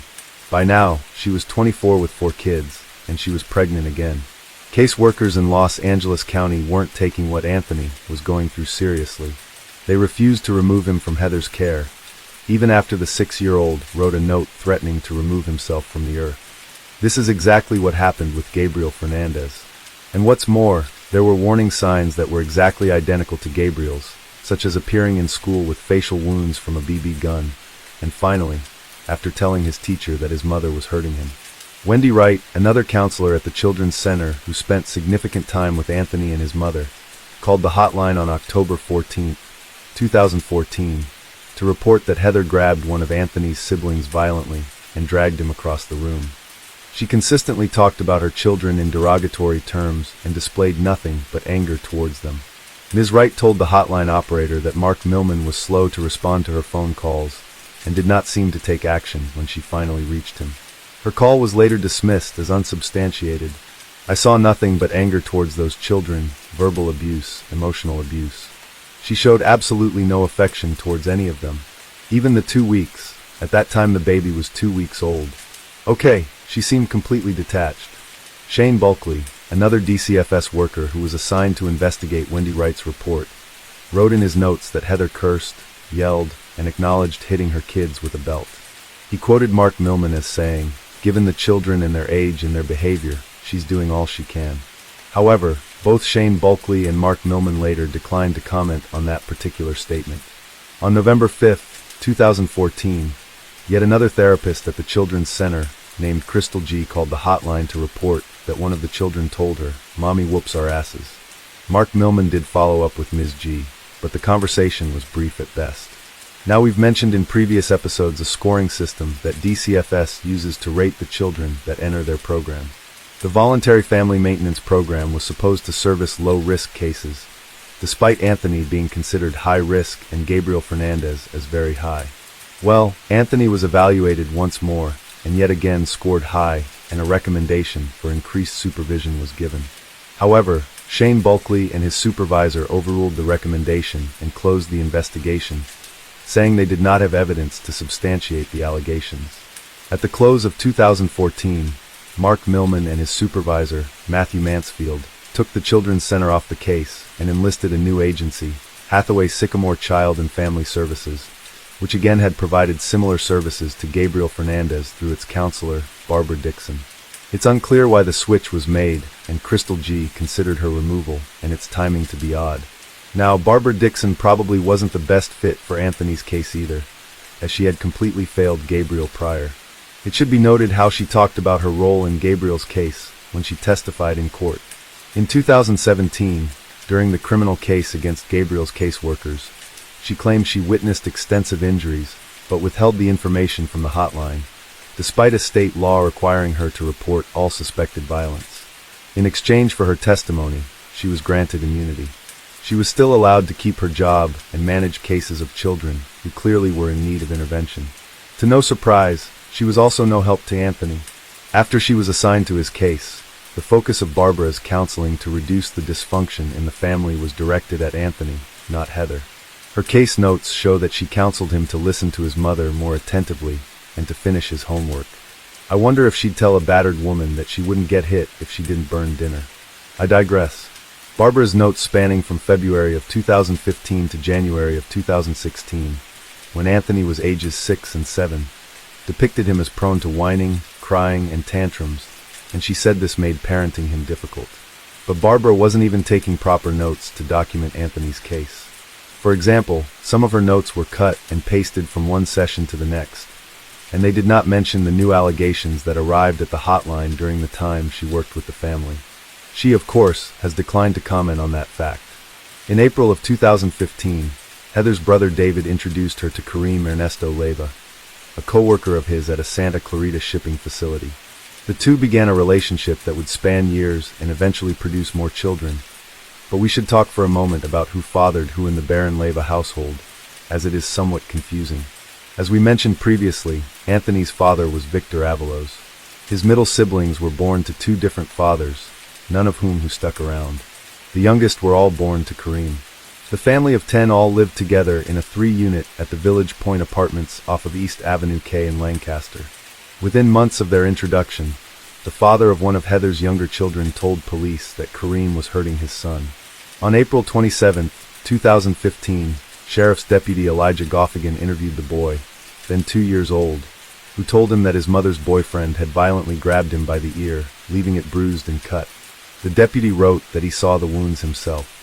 [SPEAKER 1] By now, she was 24 with 4 kids, and she was pregnant again. Caseworkers in Los Angeles County weren't taking what Anthony was going through seriously. They refused to remove him from Heather's care, even after the 6-year-old wrote a note threatening to remove himself from the earth. This is exactly what happened with Gabriel Fernandez. And what's more, there were warning signs that were exactly identical to Gabriel's, such as appearing in school with facial wounds from a BB gun, and finally, after telling his teacher that his mother was hurting him. Wendy Wright, another counselor at the Children's Center who spent significant time with Anthony and his mother, called the hotline on October 14, 2014, to report that Heather grabbed one of Anthony's siblings violently and dragged him across the room. She consistently talked about her children in derogatory terms and displayed nothing but anger towards them. Ms. Wright told the hotline operator that Mark Millman was slow to respond to her phone calls and did not seem to take action when she finally reached him. Her call was later dismissed as unsubstantiated. I saw nothing but anger towards those children, verbal abuse, emotional abuse. She showed absolutely no affection towards any of them. Even the 2 weeks. At that time the baby was 2 weeks old. Okay, she seemed completely detached. Shane Bulkley, another DCFS worker who was assigned to investigate Wendy Wright's report, wrote in his notes that Heather cursed, yelled, and acknowledged hitting her kids with a belt. He quoted Mark Millman as saying, "Given the children and their age and their behavior, she's doing all she can." However, both Shane Bulkley and Mark Millman later declined to comment on that particular statement. On November 5, 2014, yet another therapist at the Children's Center, named Crystal G, called the hotline to report that one of the children told her, "Mommy whoops our asses." Mark Millman did follow up with Ms. G, but the conversation was brief at best. Now, we've mentioned in previous episodes a scoring system that DCFS uses to rate the children that enter their program. The Voluntary Family Maintenance Program was supposed to service low-risk cases, despite Anthony being considered high-risk and Gabriel Fernandez as very high. Well, Anthony was evaluated once more, and yet again scored high, and a recommendation for increased supervision was given. However, Shane Bulkley and his supervisor overruled the recommendation and closed the investigation, saying they did not have evidence to substantiate the allegations. At the close of 2014, Mark Millman and his supervisor, Matthew Mansfield, took the Children's Center off the case and enlisted a new agency, Hathaway Sycamore Child and Family Services, which again had provided similar services to Gabriel Fernandez through its counselor, Barbara Dixon. It's unclear why the switch was made, and Crystal G considered her removal and its timing to be odd. Now, Barbara Dixon probably wasn't the best fit for Anthony's case either, as she had completely failed Gabriel prior. It should be noted how she talked about her role in Gabriel's case when she testified in court. In 2017, during the criminal case against Gabriel's caseworkers, she claimed she witnessed extensive injuries, but withheld the information from the hotline, despite a state law requiring her to report all suspected violence. In exchange for her testimony, she was granted immunity. She was still allowed to keep her job and manage cases of children who clearly were in need of intervention. To no surprise, she was also no help to Anthony. After she was assigned to his case, the focus of Barbara's counseling to reduce the dysfunction in the family was directed at Anthony, not Heather. Her case notes show that she counseled him to listen to his mother more attentively and to finish his homework. I wonder if she'd tell a battered woman that she wouldn't get hit if she didn't burn dinner. I digress. Barbara's notes spanning from February of 2015 to January of 2016, when Anthony was ages 6 and 7, depicted him as prone to whining, crying, and tantrums, and she said this made parenting him difficult. But Barbara wasn't even taking proper notes to document Anthony's case. For example, some of her notes were cut and pasted from one session to the next, and they did not mention the new allegations that arrived at the hotline during the time she worked with the family. She, of course, has declined to comment on that fact. In April of 2015, Heather's brother David introduced her to Kareem Ernesto Leyva, a co-worker of his at a Santa Clarita shipping facility. The two began a relationship that would span years and eventually produce more children. But we should talk for a moment about who fathered who in the Baron Leyva household, as it is somewhat confusing. As we mentioned previously, Anthony's father was Victor Avalos. His middle siblings were born to two different fathers, none of whom stuck around. The youngest were all born to Kareem. The family of 10 all lived together in a 3-unit at the Village Point Apartments off of East Avenue K in Lancaster. Within months of their introduction, the father of one of Heather's younger children told police that Kareem was hurting his son. On April 27, 2015, Sheriff's Deputy Elijah Goffigan interviewed the boy, then 2 years old, who told him that his mother's boyfriend had violently grabbed him by the ear, leaving it bruised and cut. The deputy wrote that he saw the wounds himself.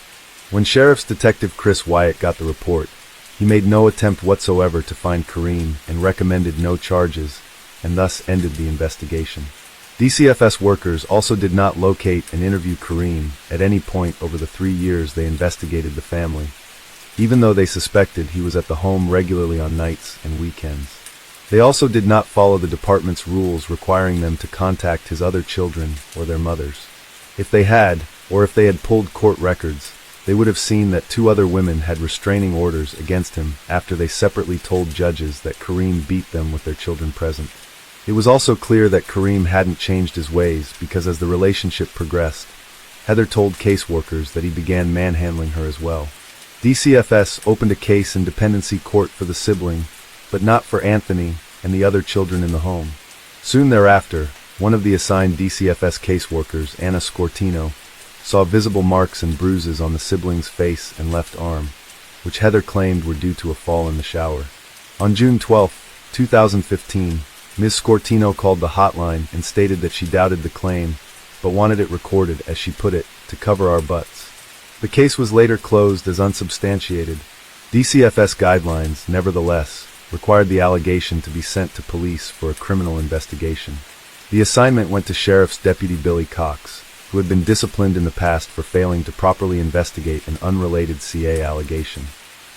[SPEAKER 1] When Sheriff's Detective Chris Wyatt got the report, he made no attempt whatsoever to find Kareem and recommended no charges, and thus ended the investigation. DCFS workers also did not locate and interview Kareem at any point over the 3 years they investigated the family, even though they suspected he was at the home regularly on nights and weekends. They also did not follow the department's rules requiring them to contact his other children or their mothers. If they had, or if they had pulled court records, they would have seen that 2 other women had restraining orders against him after they separately told judges that Kareem beat them with their children present. It was also clear that Kareem hadn't changed his ways because as the relationship progressed, Heather told caseworkers that he began manhandling her as well. DCFS opened a case in dependency court for the sibling, but not for Anthony and the other children in the home. Soon thereafter, one of the assigned DCFS caseworkers, Anna Scortino, saw visible marks and bruises on the sibling's face and left arm, which Heather claimed were due to a fall in the shower. On June 12, 2015, Ms. Scortino called the hotline and stated that she doubted the claim, but wanted it recorded, as she put it, to cover our butts. The case was later closed as unsubstantiated. DCFS guidelines, nevertheless, required the allegation to be sent to police for a criminal investigation. The assignment went to Sheriff's Deputy Billy Cox, who had been disciplined in the past for failing to properly investigate an unrelated CA allegation.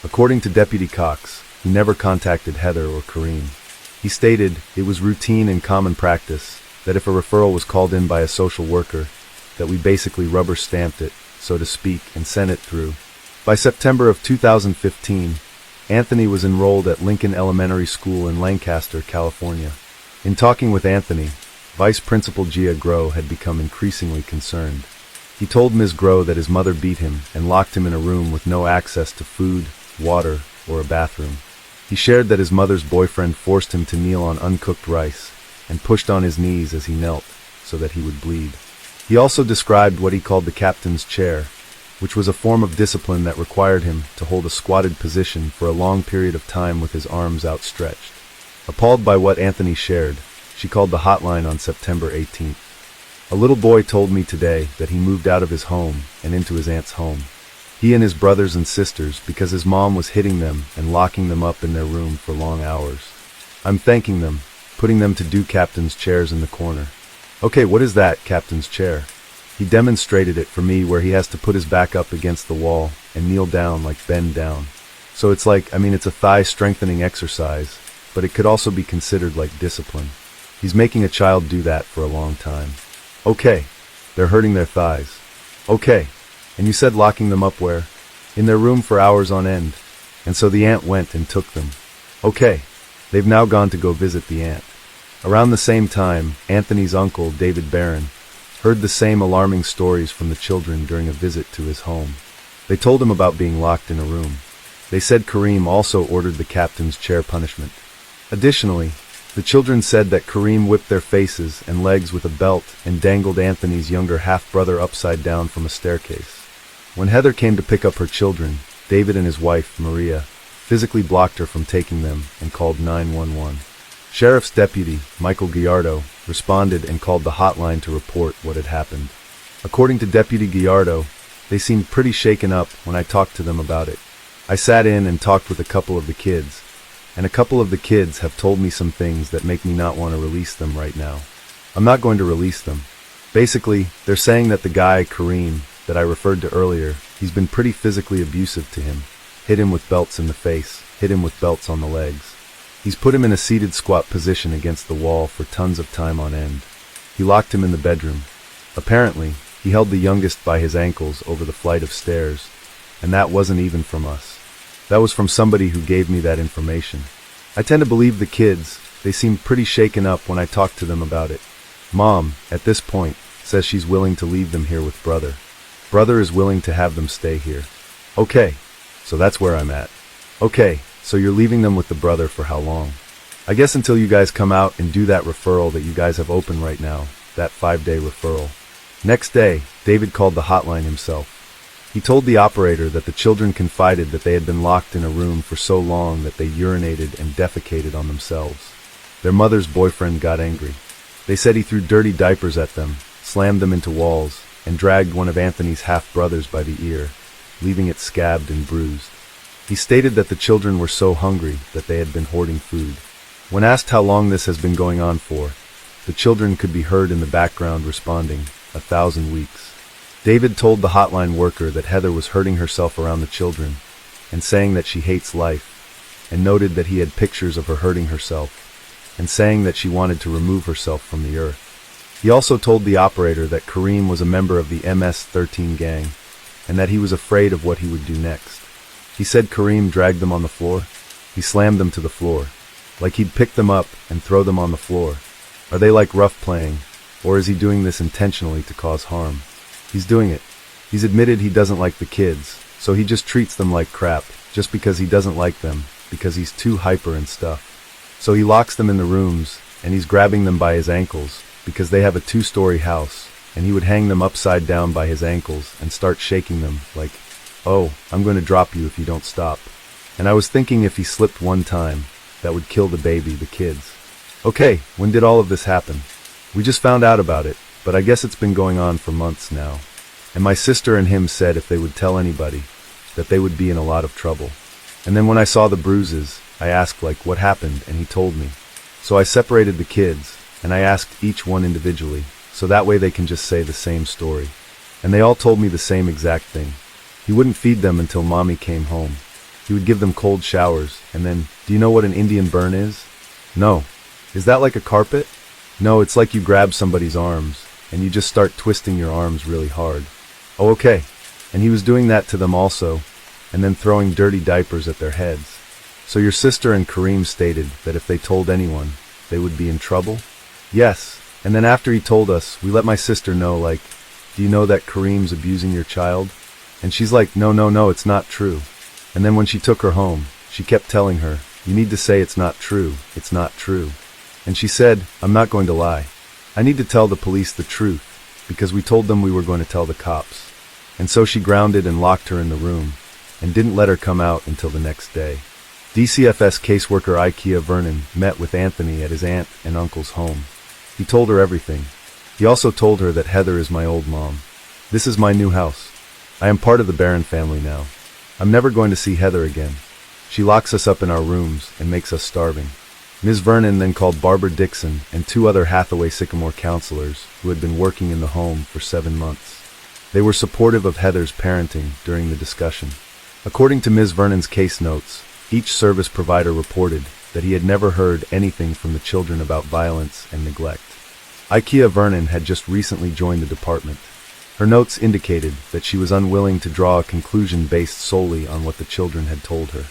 [SPEAKER 1] According to Deputy Cox, he never contacted Heather or Kareem. He stated it was routine and common practice that if a referral was called in by a social worker, that we basically rubber-stamped it, so to speak, and sent it through. By September of 2015, Anthony was enrolled at Lincoln Elementary School in Lancaster, California. In talking with Anthony, Vice Principal Gia Groh had become increasingly concerned. He told Ms. Groh that his mother beat him and locked him in a room with no access to food, water, or a bathroom. He shared that his mother's boyfriend forced him to kneel on uncooked rice and pushed on his knees as he knelt so that he would bleed. He also described what he called the captain's chair, which was a form of discipline that required him to hold a squatted position for a long period of time with his arms outstretched. Appalled by what Anthony shared, she called the hotline on September 18th. A little boy told me today that he moved out of his home and into his aunt's home. He and his brothers and sisters because his mom was hitting them and locking them up in their room for long hours. I'm thanking them, putting them to do captain's chairs in the corner. Okay, what is that, captain's chair? He demonstrated it for me where he has to put his back up against the wall and kneel down like bend down. So it's like, it's a thigh strengthening exercise, but it could also be considered like discipline. He's making a child do that for a long time. Okay, they're hurting their thighs. Okay, and you said locking them up where? in their room for hours on end, and so the aunt went and took them. Okay, they've now gone to go visit the aunt. Around the same time, Anthony's uncle, David Barron, heard the same alarming stories from the children during a visit to his home. They told him about being locked in a room. They said Kareem also ordered the captain's chair punishment. Additionally, the children said that Kareem whipped their faces and legs with a belt and dangled Anthony's younger half-brother upside down from a staircase. When Heather came to pick up her children, David and his wife, Maria, physically blocked her from taking them and called 911. Sheriff's deputy, Michael Gallardo, responded and called the hotline to report what had happened. According to Deputy Gallardo, they seemed pretty shaken up when I talked to them about it. I sat in and talked with a couple of the kids, and a couple of the kids have told me some things that make me not want to release them right now. I'm not going to release them. Basically, they're saying that the guy, Kareem, that I referred to earlier, he's been pretty physically abusive to him. Hit him with belts in the face, hit him with belts on the legs. He's put him in a seated squat position against the wall for tons of time on end. He locked him in the bedroom. Apparently, he held the youngest by his ankles over the flight of stairs, and that wasn't even from us. That was from somebody who gave me that information. I tend to believe the kids. They seemed pretty shaken up when I talked to them about it. Mom, at this point, says she's willing to leave them here with brother. Brother is willing to have them stay here. Okay, so that's where I'm at. Okay, so you're leaving them with the brother for how long? I guess until you guys come out and do that referral that you guys have open right now, that 5-day referral. Next day, David called the hotline himself. He told the operator that the children confided that they had been locked in a room for so long that they urinated and defecated on themselves. Their mother's boyfriend got angry. They said he threw dirty diapers at them, slammed them into walls, and dragged one of Anthony's half-brothers by the ear, leaving it scabbed and bruised. He stated that the children were so hungry that they had been hoarding food. When asked how long this has been going on for, the children could be heard in the background responding, 1,000 weeks. David told the hotline worker that Heather was hurting herself around the children and saying that she hates life, and noted that he had pictures of her hurting herself and saying that she wanted to remove herself from the earth. He also told the operator that Kareem was a member of the MS-13 gang and that he was afraid of what he would do next. He said Kareem dragged them on the floor. He slammed them to the floor, like he'd pick them up and throw them on the floor. Are they like rough playing, or is he doing this intentionally to cause harm? He's doing it. He's admitted he doesn't like the kids, so he just treats them like crap, just because he doesn't like them, because he's too hyper and stuff. So he locks them in the rooms, and he's grabbing them by his ankles, because they have a 2-story house, and he would hang them upside down by his ankles and start shaking them, like, oh, I'm going to drop you if you don't stop. And I was thinking if he slipped one time, that would kill the baby, the kids. Okay, when did all of this happen? We just found out about it, but I guess it's been going on for months now. And my sister and him said if they would tell anybody, that they would be in a lot of trouble. And then when I saw the bruises, I asked like what happened, and he told me. So I separated the kids, and I asked each one individually, so that way they can just say the same story. And they all told me the same exact thing. He wouldn't feed them until mommy came home. He would give them cold showers, and then, do you know what an Indian burn is? No. Is that like a carpet? No, it's like you grab somebody's arms, and you just start twisting your arms really hard. Oh, okay. And he was doing that to them also, and then throwing dirty diapers at their heads. So your sister and Kareem stated that if they told anyone, they would be in trouble? Yes. And then after he told us, we let my sister know, like, do you know that Kareem's abusing your child? And she's like, no, it's not true. And then when she took her home, she kept telling her, you need to say it's not true, it's not true. And she said, I'm not going to lie. I need to tell the police the truth, because we told them we were going to tell the cops. And so she grounded and locked her in the room, and didn't let her come out until the next day. DCFS caseworker Ikea Vernon met with Anthony at his aunt and uncle's home. He told her everything. He also told her that Heather is my old mom. This is my new house. I am part of the Barron family now. I'm never going to see Heather again. She locks us up in our rooms and makes us starving. Ms. Vernon then called Barbara Dixon and 2 other Hathaway Sycamore counselors who had been working in the home for 7 months. They were supportive of Heather's parenting during the discussion. According to Ms. Vernon's case notes, each service provider reported that he had never heard anything from the children about violence and neglect. Ikea Vernon had just recently joined the department. Her notes indicated that she was unwilling to draw a conclusion based solely on what the children had told her.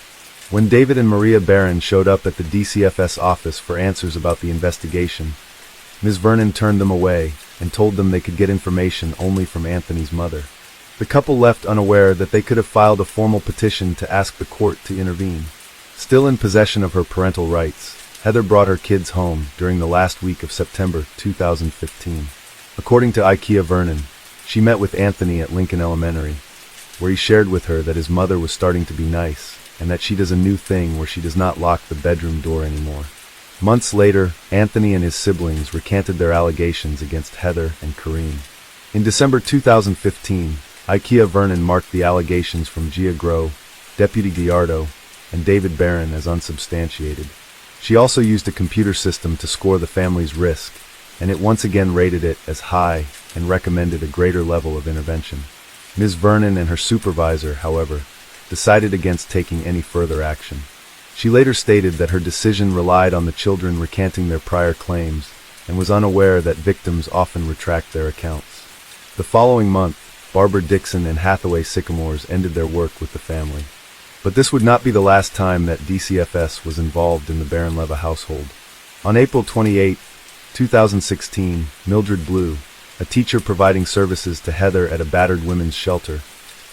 [SPEAKER 1] When David and Maria Barron showed up at the DCFS office for answers about the investigation, Ms. Vernon turned them away and told them they could get information only from Anthony's mother. The couple left unaware that they could have filed a formal petition to ask the court to intervene. Still in possession of her parental rights, Heather brought her kids home during the last week of September 2015. According to Ikea Vernon, she met with Anthony at Lincoln Elementary, where he shared with her that his mother was starting to be nice, and that she does a new thing where she does not lock the bedroom door anymore. Months later, Anthony and his siblings recanted their allegations against Heather and Kareem. In December 2015, Ikea Vernon marked the allegations from Gia Groh, Deputy Gallardo, and David Barron as unsubstantiated. She also used a computer system to score the family's risk, and it once again rated it as high and recommended a greater level of intervention. Ms. Vernon and her supervisor, however, decided against taking any further action. She later stated that her decision relied on the children recanting their prior claims and was unaware that victims often retract their accounts. The following month, Barbara Dixon and Hathaway Sycamores ended their work with the family. But this would not be the last time that DCFS was involved in the Barron-Leva household. On April 28, 2016, Mildred Blue, a teacher providing services to Heather at a battered women's shelter,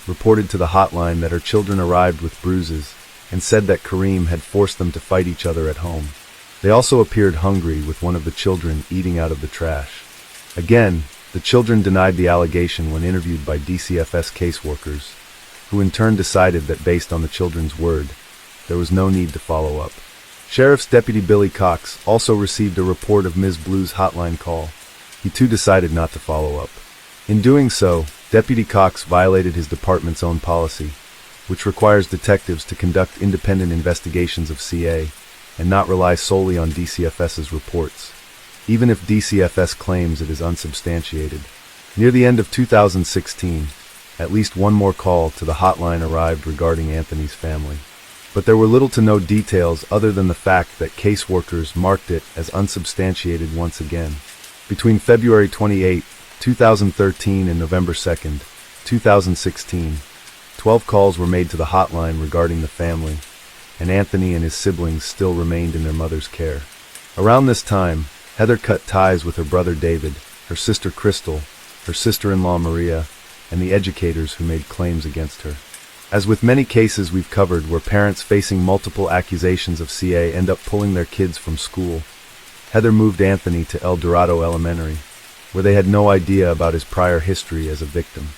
[SPEAKER 1] reported to the hotline that her children arrived with bruises and said that Kareem had forced them to fight each other at home. They also appeared hungry, with one of the children eating out of the trash. Again, the children denied the allegation when interviewed by DCFS caseworkers, who in turn decided that based on the children's word, there was no need to follow up. Sheriff's Deputy Billy Cox also received a report of Ms. Blue's hotline call. He too decided not to follow up. In doing so, Deputy Cox violated his department's own policy, which requires detectives to conduct independent investigations of CA and not rely solely on DCFS's reports, even if DCFS claims it is unsubstantiated. Near the end of 2016, at least one more call to the hotline arrived regarding Anthony's family. But there were little to no details other than the fact that caseworkers marked it as unsubstantiated once again. Between February 28, 2013 and November 2, 2016, 12 calls were made to the hotline regarding the family, and Anthony and his siblings still remained in their mother's care. Around this time, Heather cut ties with her brother David, her sister Crystal, her sister-in-law Maria, and the educators who made claims against her. As with many cases we've covered where parents facing multiple accusations of CA end up pulling their kids from school, Heather moved Anthony to El Dorado Elementary, where they had no idea about his prior history as a victim.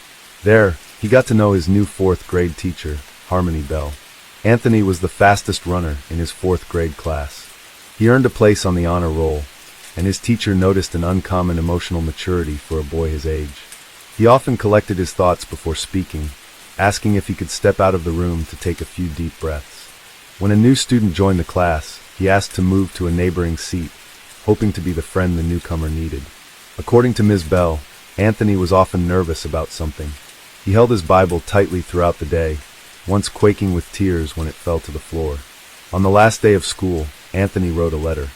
[SPEAKER 1] There, he got to know his new 4th grade teacher, Harmony Bell. Anthony was the fastest runner in his 4th grade class. He earned a place on the honor roll, and his teacher noticed an uncommon emotional maturity for a boy his age. He often collected his thoughts before speaking, asking if he could step out of the room to take a few deep breaths. When a new student joined the class, he asked to move to a neighboring seat, hoping to be the friend the newcomer needed. According to Ms. Bell, Anthony was often nervous about something. He held his Bible tightly throughout the day, once quaking with tears when it fell to the floor. On the last day of school, Anthony wrote a letter.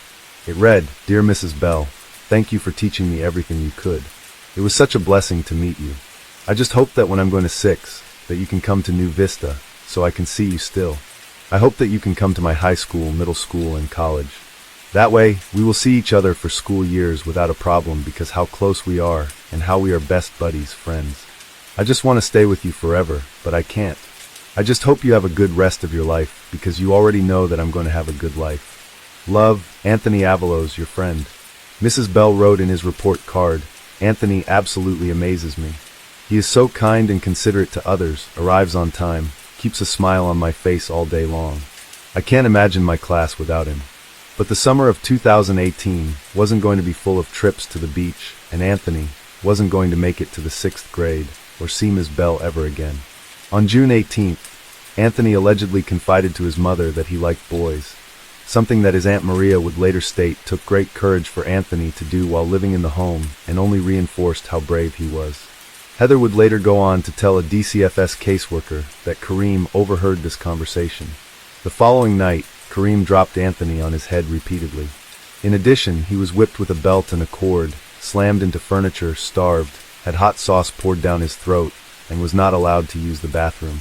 [SPEAKER 1] It read, "Dear Mrs. Bell, thank you for teaching me everything you could. It was such a blessing to meet you. I just hope that when I'm going to 6, that you can come to New Vista, so I can see you still. I hope that you can come to my high school, middle school, and college. That way, we will see each other for school years without a problem because how close we are and how we are best buddies, friends. I just want to stay with you forever, but I can't. I just hope you have a good rest of your life because you already know that I'm going to have a good life. Love, Anthony Avalos, your friend." Mrs. Bell wrote in his report card, "Anthony absolutely amazes me. He is so kind and considerate to others, arrives on time, keeps a smile on my face all day long. I can't imagine my class without him." But the summer of 2018 wasn't going to be full of trips to the beach, and Anthony wasn't going to make it to the 6th grade or see Ms. Bell ever again. On June 18th, Anthony allegedly confided to his mother that he liked boys, something that his Aunt Maria would later state took great courage for Anthony to do while living in the home and only reinforced how brave he was. Heather would later go on to tell a DCFS caseworker that Kareem overheard this conversation. The following night, Kareem dropped Anthony on his head repeatedly. In addition, he was whipped with a belt and a cord, slammed into furniture, starved, had hot sauce poured down his throat, and was not allowed to use the bathroom.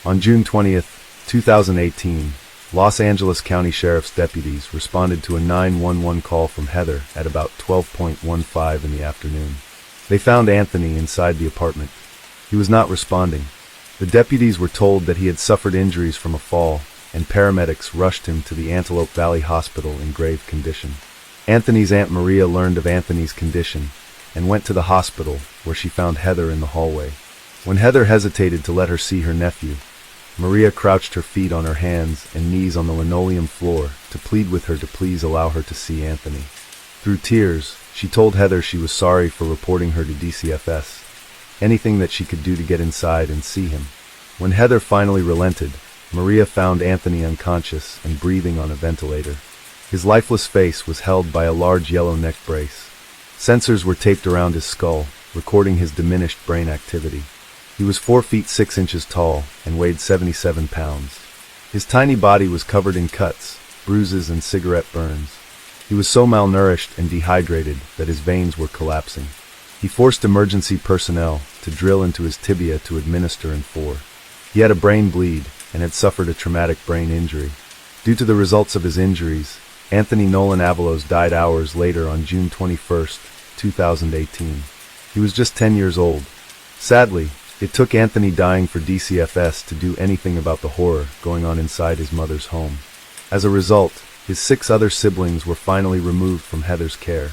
[SPEAKER 1] On June 20th, 2018, Los Angeles County Sheriff's deputies responded to a 911 call from Heather at about 12:15 in the afternoon. They found Anthony inside the apartment. He was not responding. The deputies were told that he had suffered injuries from a fall, and paramedics rushed him to the Antelope Valley Hospital in grave condition. Anthony's Aunt Maria learned of Anthony's condition and went to the hospital, where she found Heather in the hallway. When Heather hesitated to let her see her nephew, Maria crouched her feet on her hands and knees on the linoleum floor to plead with her to please allow her to see Anthony. Through tears, she told Heather she was sorry for reporting her to DCFS, anything that she could do to get inside and see him. When Heather finally relented, Maria found Anthony unconscious and breathing on a ventilator. His lifeless face was held by a large yellow neck brace. Sensors were taped around his skull, recording his diminished brain activity. He was 4 feet 6 inches tall and weighed 77 pounds. His tiny body was covered in cuts, bruises, and cigarette burns. He was so malnourished and dehydrated that his veins were collapsing. He forced emergency personnel to drill into his tibia to administer N4. He had a brain bleed and had suffered a traumatic brain injury. Due to the results of his injuries, Anthony Nolan Avalos died hours later on June 21, 2018. He was just 10 years old. Sadly, it took Anthony dying for DCFS to do anything about the horror going on inside his mother's home. As a result, his 6 other siblings were finally removed from Heather's care.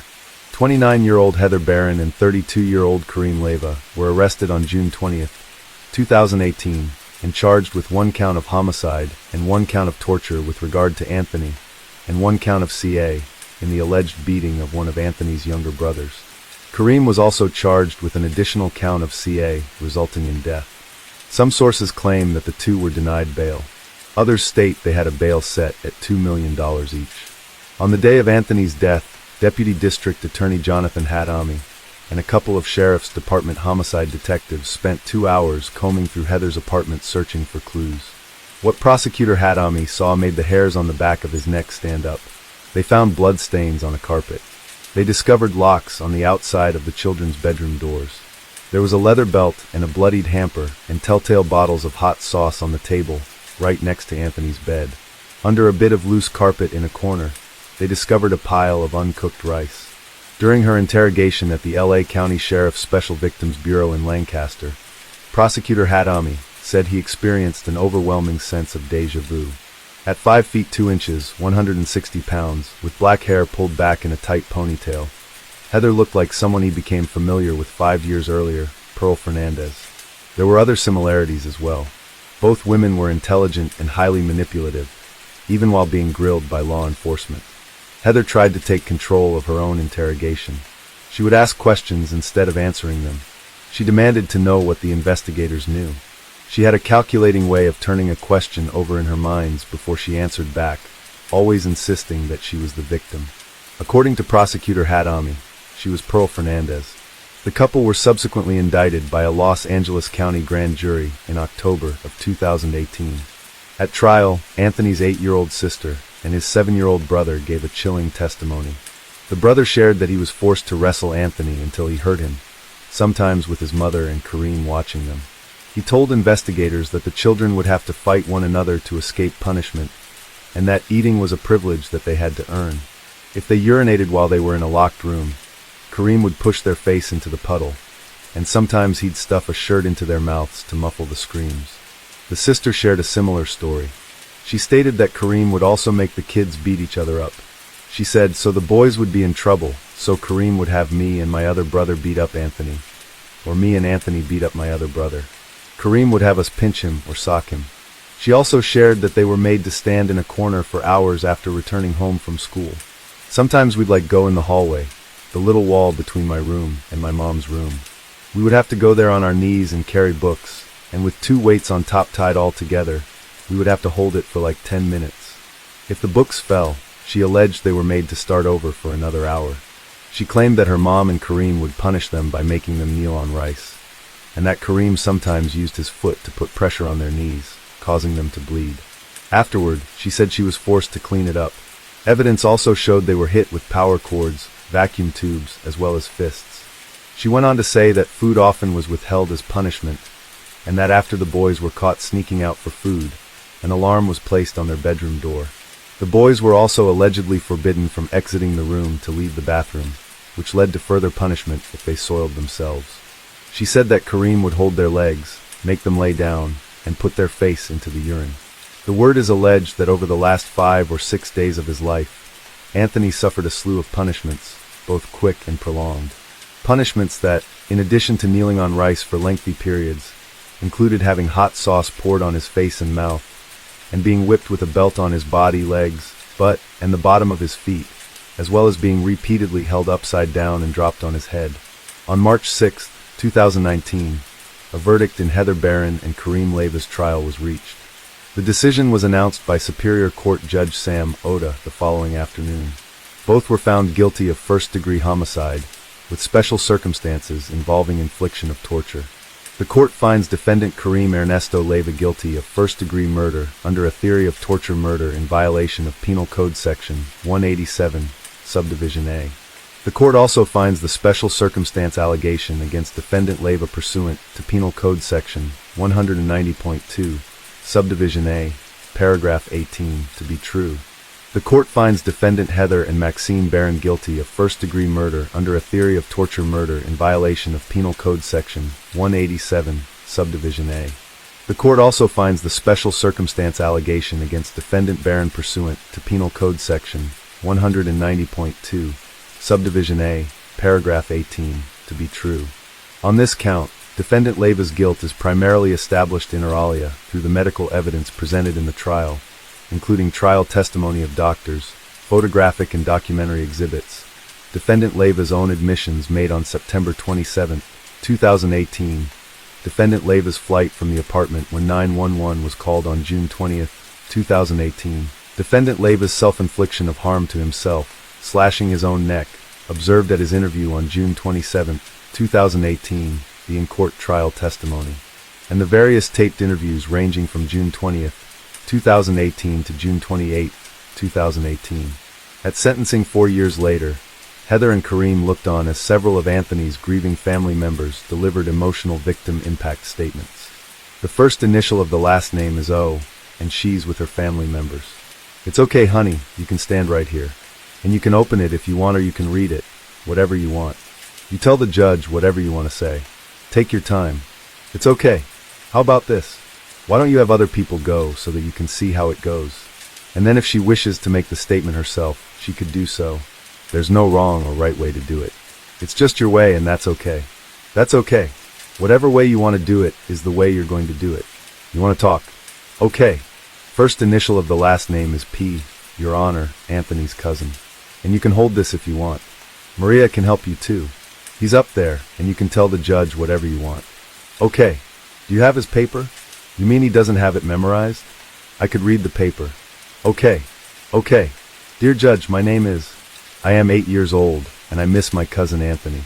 [SPEAKER 1] 29-year-old Heather Barron and 32-year-old Kareem Leyva were arrested on June 20, 2018, and charged with 1 count of homicide and 1 count of torture with regard to Anthony, and 1 count of CA in the alleged beating of one of Anthony's younger brothers. Kareem was also charged with an additional count of CA, resulting in death. Some sources claim that the two were denied bail. Others state they had a bail set at $2 million each. On the day of Anthony's death, Deputy District Attorney Jonathan Hadami and a couple of Sheriff's Department homicide detectives spent 2 hours combing through Heather's apartment searching for clues. What Prosecutor Hadami saw made the hairs on the back of his neck stand up. They found blood stains on a carpet. They discovered locks on the outside of the children's bedroom doors. There was a leather belt and a bloodied hamper and telltale bottles of hot sauce on the table, right next to Anthony's bed. Under a bit of loose carpet in a corner, they discovered a pile of uncooked rice. During her interrogation at the LA County Sheriff's Special Victims Bureau in Lancaster, Prosecutor Hadami said he experienced an overwhelming sense of déjà vu. At 5 feet 2 inches, 160 pounds, with black hair pulled back in a tight ponytail, Heather looked like someone he became familiar with 5 years earlier, Pearl Fernandez. There were other similarities as well. Both women were intelligent and highly manipulative, even while being grilled by law enforcement. Heather tried to take control of her own interrogation. She would ask questions instead of answering them. She demanded to know what the investigators knew. She had a calculating way of turning a question over in her mind before she answered back, always insisting that she was the victim. According to Prosecutor Hadami, she was Pearl Fernandez. The couple were subsequently indicted by a Los Angeles County grand jury in October of 2018. At trial, Anthony's 8-year-old sister and his 7-year-old brother gave a chilling testimony. The brother shared that he was forced to wrestle Anthony until he hurt him, sometimes with his mother and Kareem watching them. He told investigators that the children would have to fight one another to escape punishment, and that eating was a privilege that they had to earn. If they urinated while they were in a locked room, Kareem would push their face into the puddle, and sometimes he'd stuff a shirt into their mouths to muffle the screams. The sister shared a similar story. She stated that Kareem would also make the kids beat each other up. She said, so the boys would be in trouble, so Kareem would have me and my other brother beat up Anthony, or me and Anthony beat up my other brother. Kareem would have us pinch him or sock him. She also shared that they were made to stand in a corner for hours after returning home from school. Sometimes we'd go in the hallway, the little wall between my room and my mom's room. We would have to go there on our knees and carry books, and with 2 weights on top tied all together, we would have to hold it for 10 minutes. If the books fell, she alleged they were made to start over for another hour. She claimed that her mom and Kareem would punish them by making them kneel on rice, and that Kareem sometimes used his foot to put pressure on their knees, causing them to bleed. Afterward, she said she was forced to clean it up. Evidence also showed they were hit with power cords, vacuum tubes, as well as fists. She went on to say that food often was withheld as punishment, and that after the boys were caught sneaking out for food, an alarm was placed on their bedroom door. The boys were also allegedly forbidden from exiting the room to leave the bathroom, which led to further punishment if they soiled themselves. She said that Kareem would hold their legs, make them lay down, and put their face into the urine. The word is alleged that over the last 5 or 6 days of his life, Anthony suffered a slew of punishments, both quick and prolonged. Punishments that, in addition to kneeling on rice for lengthy periods, included having hot sauce poured on his face and mouth, and being whipped with a belt on his body, legs, butt, and the bottom of his feet, as well as being repeatedly held upside down and dropped on his head. On March 6, 2019, a verdict in Heather Barron and Kareem Leiva's trial was reached. The decision was announced by Superior Court Judge Sam Oda the following afternoon. Both were found guilty of first-degree homicide, with special circumstances involving infliction of torture. The court finds defendant Kareem Ernesto Leiva guilty of first-degree murder under a theory of torture murder in violation of Penal Code Section 187, Subdivision A. The court also finds the special circumstance allegation against defendant Leiva pursuant to Penal Code Section 190.2, Subdivision A, Paragraph 18, to be true. The court finds defendant Heather and Maxine Barron guilty of first-degree murder under a theory of torture murder in violation of Penal Code Section 187, Subdivision A. The court also finds the special circumstance allegation against defendant Barron pursuant to Penal Code Section 190.2, Subdivision A, Paragraph 18, to be true. On this count, defendant Leiva's guilt is primarily established inter alia through the medical evidence presented in the trial, including trial testimony of doctors, photographic and documentary exhibits, defendant Leiva's own admissions made on September 27, 2018, defendant Leiva's flight from the apartment when 911 was called on June 20, 2018, defendant Leiva's self-infliction of harm to himself, slashing his own neck, observed at his interview on June 27, 2018, the in-court trial testimony, and the various taped interviews ranging from June 20, 2018 to June 28, 2018. At sentencing 4 years later, Heather and Kareem looked on as several of Anthony's grieving family members delivered emotional victim impact statements. The first initial of the last name is O, and she's with her family members. "It's okay, honey, you can stand right here. And you can open it if you want or you can read it, whatever you want. You tell the judge whatever you want to say. Take your time. It's okay. How about this? Why don't you have other people go so that you can see how it goes? And then if she wishes to make the statement herself, she could do so. There's no wrong or right way to do it. It's just your way and that's okay. That's okay. Whatever way you want to do it is the way you're going to do it. You want to talk? Okay. First initial of the last name is P, Your Honor, Anthony's cousin. And you can hold this if you want. Maria can help you too. He's up there, and you can tell the judge whatever you want. Okay. Do you have his paper? You mean he doesn't have it memorized? I could read the paper. Okay. Okay. Dear Judge, my name is... I am 8 years old, and I miss my cousin Anthony.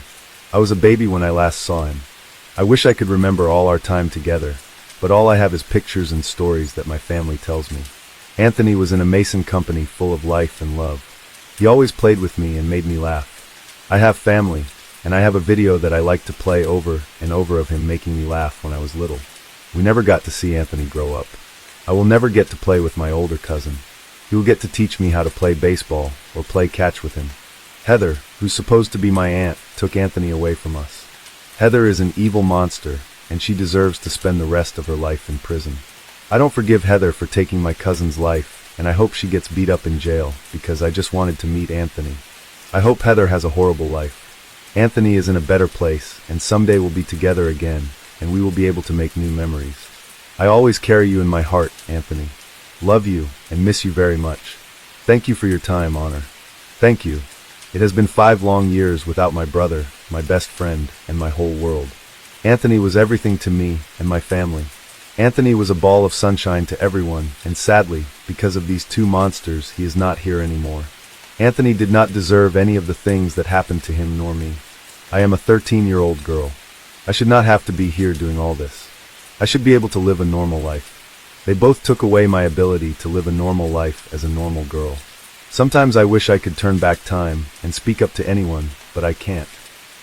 [SPEAKER 1] I was a baby when I last saw him. I wish I could remember all our time together, but all I have is pictures and stories that my family tells me. Anthony was in a Mason company full of life and love. He always played with me and made me laugh. I have family, and I have a video that I like to play over and over of him making me laugh when I was little. We never got to see Anthony grow up. I will never get to play with my older cousin. He will get to teach me how to play baseball or play catch with him. Heather, who's supposed to be my aunt, took Anthony away from us. Heather is an evil monster, and she deserves to spend the rest of her life in prison. I don't forgive Heather for taking my cousin's life, and I hope she gets beat up in jail because I just wanted to meet Anthony. I hope Heather has a horrible life. Anthony is in a better place, and someday we'll be together again, and we will be able to make new memories. I always carry you in my heart, Anthony. Love you, and miss you very much. Thank you for your time, Honor. Thank you. It has been 5 long years without my brother, my best friend, and my whole world. Anthony was everything to me and my family. Anthony was a ball of sunshine to everyone, and sadly, because of these 2 monsters, he is not here anymore. Anthony did not deserve any of the things that happened to him nor me. I am a 13-year-old girl. I should not have to be here doing all this. I should be able to live a normal life. They both took away my ability to live a normal life as a normal girl. Sometimes I wish I could turn back time and speak up to anyone, but I can't.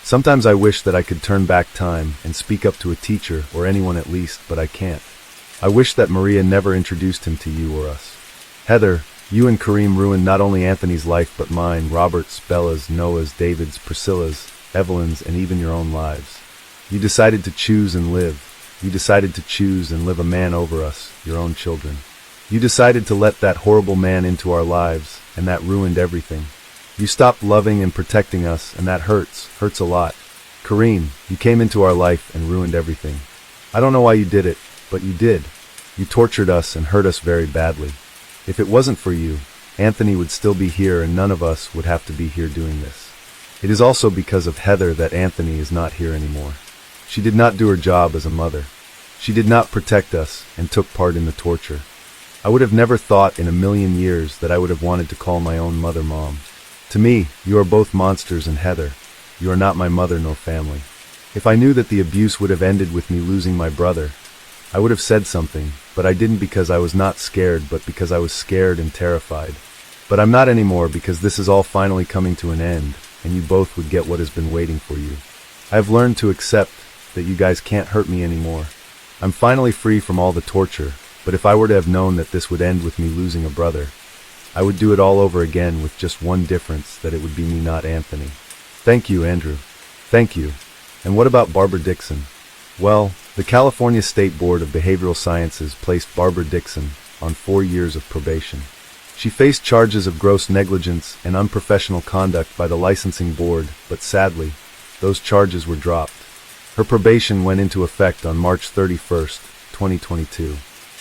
[SPEAKER 1] Sometimes I wish that I could turn back time and speak up to a teacher or anyone at least, but I can't. I wish that Maria never introduced him to you or us. Heather, you and Kareem ruined not only Anthony's life but mine, Robert's, Bella's, Noah's, David's, Priscilla's, Evelyn's, and even your own lives. You decided to choose and live. You decided to choose and live a man over us, your own children. You decided to let that horrible man into our lives, and that ruined everything. You stopped loving and protecting us, and that hurts a lot. Kareem, you came into our life and ruined everything. I don't know why you did it, but you did. You tortured us and hurt us very badly. If it wasn't for you, Anthony would still be here and none of us would have to be here doing this. It is also because of Heather that Anthony is not here anymore. She did not do her job as a mother. She did not protect us and took part in the torture. I would have never thought in a million years that I would have wanted to call my own mother Mom. To me, you are both monsters, and Heather, you are not my mother nor family. If I knew that the abuse would have ended with me losing my brother, I would have said something, but I didn't because I was not scared, but because I was scared and terrified. But I'm not anymore because this is all finally coming to an end, and you both would get what has been waiting for you. I have learned to accept that you guys can't hurt me anymore. I'm finally free from all the torture, but if I were to have known that this would end with me losing a brother, I would do it all over again with just one difference, that it would be me, not Anthony. Thank you, Andrew. Thank you. And what about Barbara Dixon? Well, the California State Board of Behavioral Sciences placed Barbara Dixon on 4 years of probation. She faced charges of gross negligence and unprofessional conduct by the licensing board, but sadly, those charges were dropped. Her probation went into effect on March 31st, 2022.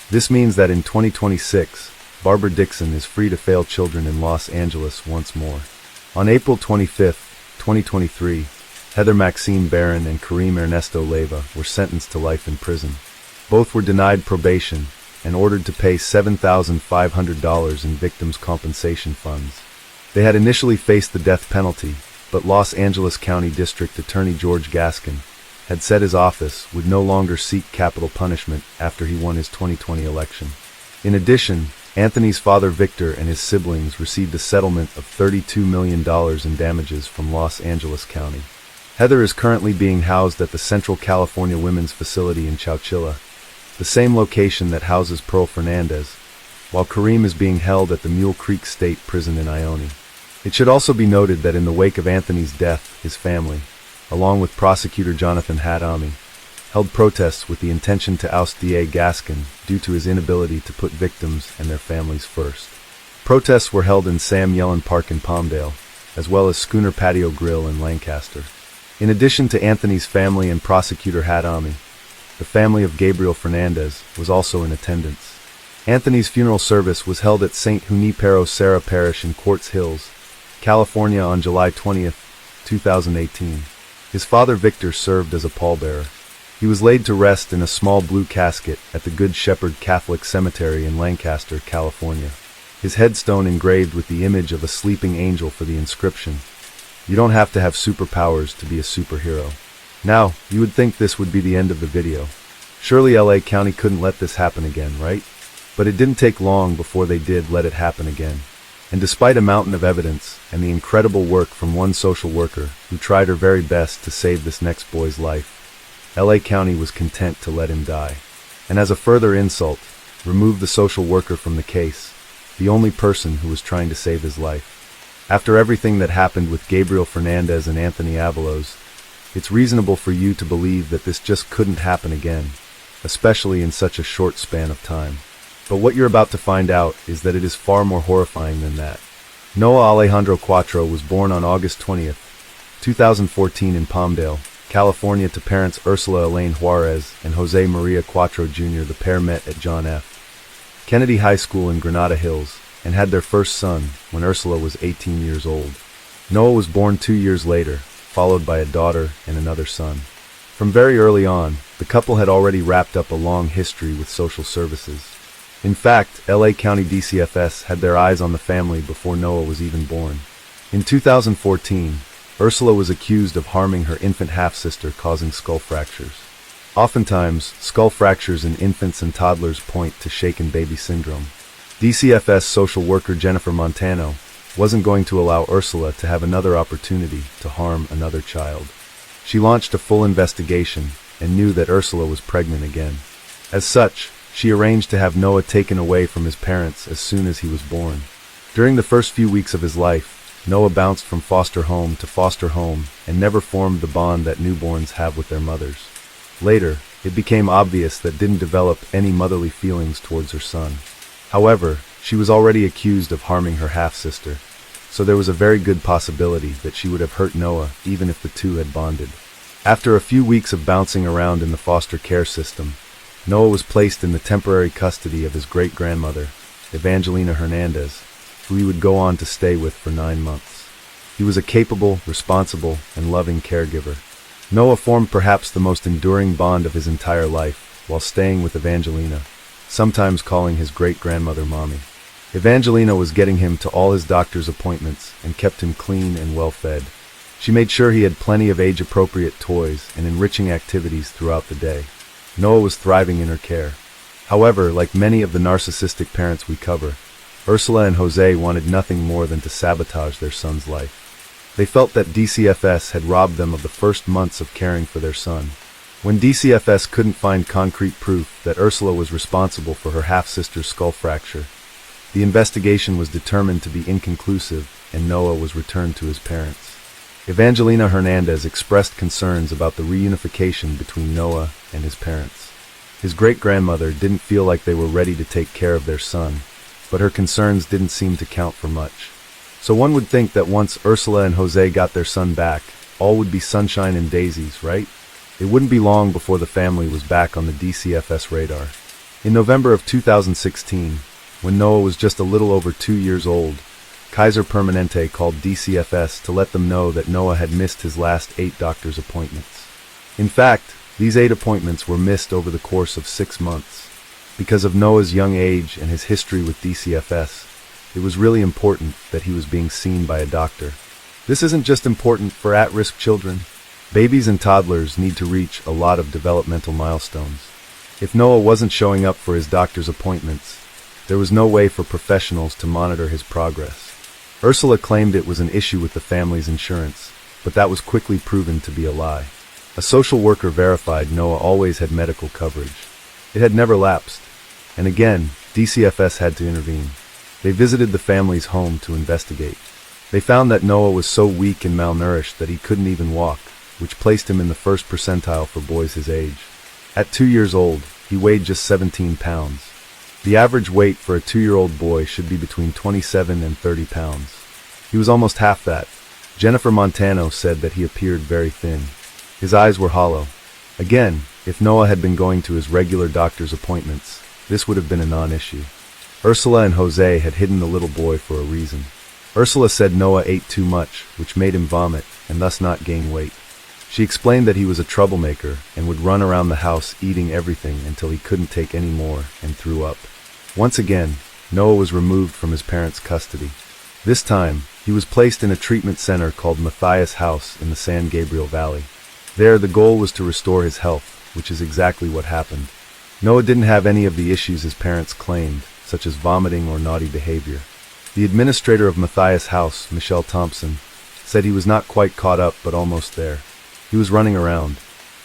[SPEAKER 1] This means that in 2026, Barbara Dixon is free to fail children in Los Angeles once more. On April 25th, 2023, Heather Maxine Barron and Kareem Ernesto Leyva were sentenced to life in prison. Both were denied probation and ordered to pay $7,500 in victims' compensation funds. They had initially faced the death penalty, but Los Angeles County District Attorney George Gaskin had said his office would no longer seek capital punishment after he won his 2020 election. In addition, Anthony's father Victor and his siblings received a settlement of $32 million in damages from Los Angeles County. Heather is currently being housed at the Central California Women's Facility in Chowchilla, the same location that houses Pearl Fernandez, while Kareem is being held at the Mule Creek State Prison in Ione. It should also be noted that in the wake of Anthony's death, his family, along with prosecutor Jonathan Hadami, held protests with the intention to oust DA Gaskin due to his inability to put victims and their families first. Protests were held in Sam Yellen Park in Palmdale, as well as Schooner Patio Grill in Lancaster. In addition to Anthony's family and prosecutor Hadami, the family of Gabriel Fernandez was also in attendance. Anthony's funeral service was held at St. Junipero Serra Parish in Quartz Hills, California on July 20th, 2018. His father Victor served as a pallbearer. He was laid to rest in a small blue casket at the Good Shepherd Catholic Cemetery in Lancaster, California. His headstone engraved with the image of a sleeping angel for the inscription, "You don't have to have superpowers to be a superhero." Now, you would think this would be the end of the video. Surely LA County couldn't let this happen again, right? But it didn't take long before they did let it happen again. And despite a mountain of evidence and the incredible work from one social worker who tried her very best to save this next boy's life, LA County was content to let him die. And as a further insult, removed the social worker from the case, the only person who was trying to save his life. After everything that happened with Gabriel Fernandez and Anthony Avalos, it's reasonable for you to believe that this just couldn't happen again, especially in such a short span of time. But what you're about to find out is that it is far more horrifying than that. Noah Alejandro Cuatro was born on August 20th, 2014 in Palmdale, California to parents Ursula Elaine Juarez and Jose Maria Cuatro Jr. The pair met at John F. Kennedy High School in Granada Hills and had their first son when Ursula was 18 years old. Noah was born 2 years later, followed by a daughter and another son. From very early on, the couple had already wrapped up a long history with social services. In fact, LA County DCFS had their eyes on the family before Noah was even born. In 2014, Ursula was accused of harming her infant half-sister, causing skull fractures. Oftentimes, skull fractures in infants and toddlers point to shaken baby syndrome. DCFS social worker Jennifer Montano wasn't going to allow Ursula to have another opportunity to harm another child. She launched a full investigation and knew that Ursula was pregnant again. As such, she arranged to have Noah taken away from his parents as soon as he was born. During the first few weeks of his life, Noah bounced from foster home to foster home and never formed the bond that newborns have with their mothers. Later, it became obvious that didn't develop any motherly feelings towards her son. However, she was already accused of harming her half-sister, so there was a very good possibility that she would have hurt Noah even if the two had bonded. After a few weeks of bouncing around in the foster care system, Noah was placed in the temporary custody of his great-grandmother, Evangelina Hernandez, who he would go on to stay with for 9 months. He was a capable, responsible, and loving caregiver. Noah formed perhaps the most enduring bond of his entire life while staying with Evangelina, sometimes calling his great-grandmother Mommy. Evangelina was getting him to all his doctor's appointments and kept him clean and well-fed. She made sure he had plenty of age-appropriate toys and enriching activities throughout the day. Noah was thriving in her care. However, like many of the narcissistic parents we cover, Ursula and Jose wanted nothing more than to sabotage their son's life. They felt that DCFS had robbed them of the first months of caring for their son. When DCFS couldn't find concrete proof that Ursula was responsible for her half-sister's skull fracture, the investigation was determined to be inconclusive and Noah was returned to his parents. Evangelina Hernandez expressed concerns about the reunification between Noah and his parents. His great-grandmother didn't feel like they were ready to take care of their son, but her concerns didn't seem to count for much. So one would think that once Ursula and Jose got their son back, all would be sunshine and daisies, right? It wouldn't be long before the family was back on the DCFS radar. In November of 2016, when Noah was just a little over 2 years old, Kaiser Permanente called DCFS to let them know that Noah had missed his last 8 doctor's appointments. In fact, these 8 appointments were missed over the course of 6 months. Because of Noah's young age and his history with DCFS, it was really important that he was being seen by a doctor. This isn't just important for at-risk children. Babies and toddlers need to reach a lot of developmental milestones. If Noah wasn't showing up for his doctor's appointments, there was no way for professionals to monitor his progress. Ursula claimed it was an issue with the family's insurance, but that was quickly proven to be a lie. A social worker verified Noah always had medical coverage. It had never lapsed. And again, DCFS had to intervene. They visited the family's home to investigate. They found that Noah was so weak and malnourished that he couldn't even walk, which placed him in the first percentile for boys his age. At 2 years old, he weighed just 17 pounds. The average weight for a 2-year-old boy should be between 27 and 30 pounds. He was almost half that. Jennifer Montano said that he appeared very thin. His eyes were hollow. Again, if Noah had been going to his regular doctor's appointments, this would have been a non-issue. Ursula and Jose had hidden the little boy for a reason. Ursula said Noah ate too much, which made him vomit and thus not gain weight. She explained that he was a troublemaker and would run around the house eating everything until he couldn't take any more and threw up. Once again, Noah was removed from his parents' custody. This time, he was placed in a treatment center called Matthias House in the San Gabriel Valley. There, the goal was to restore his health, which is exactly what happened. Noah didn't have any of the issues his parents claimed, such as vomiting or naughty behavior. The administrator of Matthias House, Michelle Thompson, said he was not quite caught up but almost there. He was running around.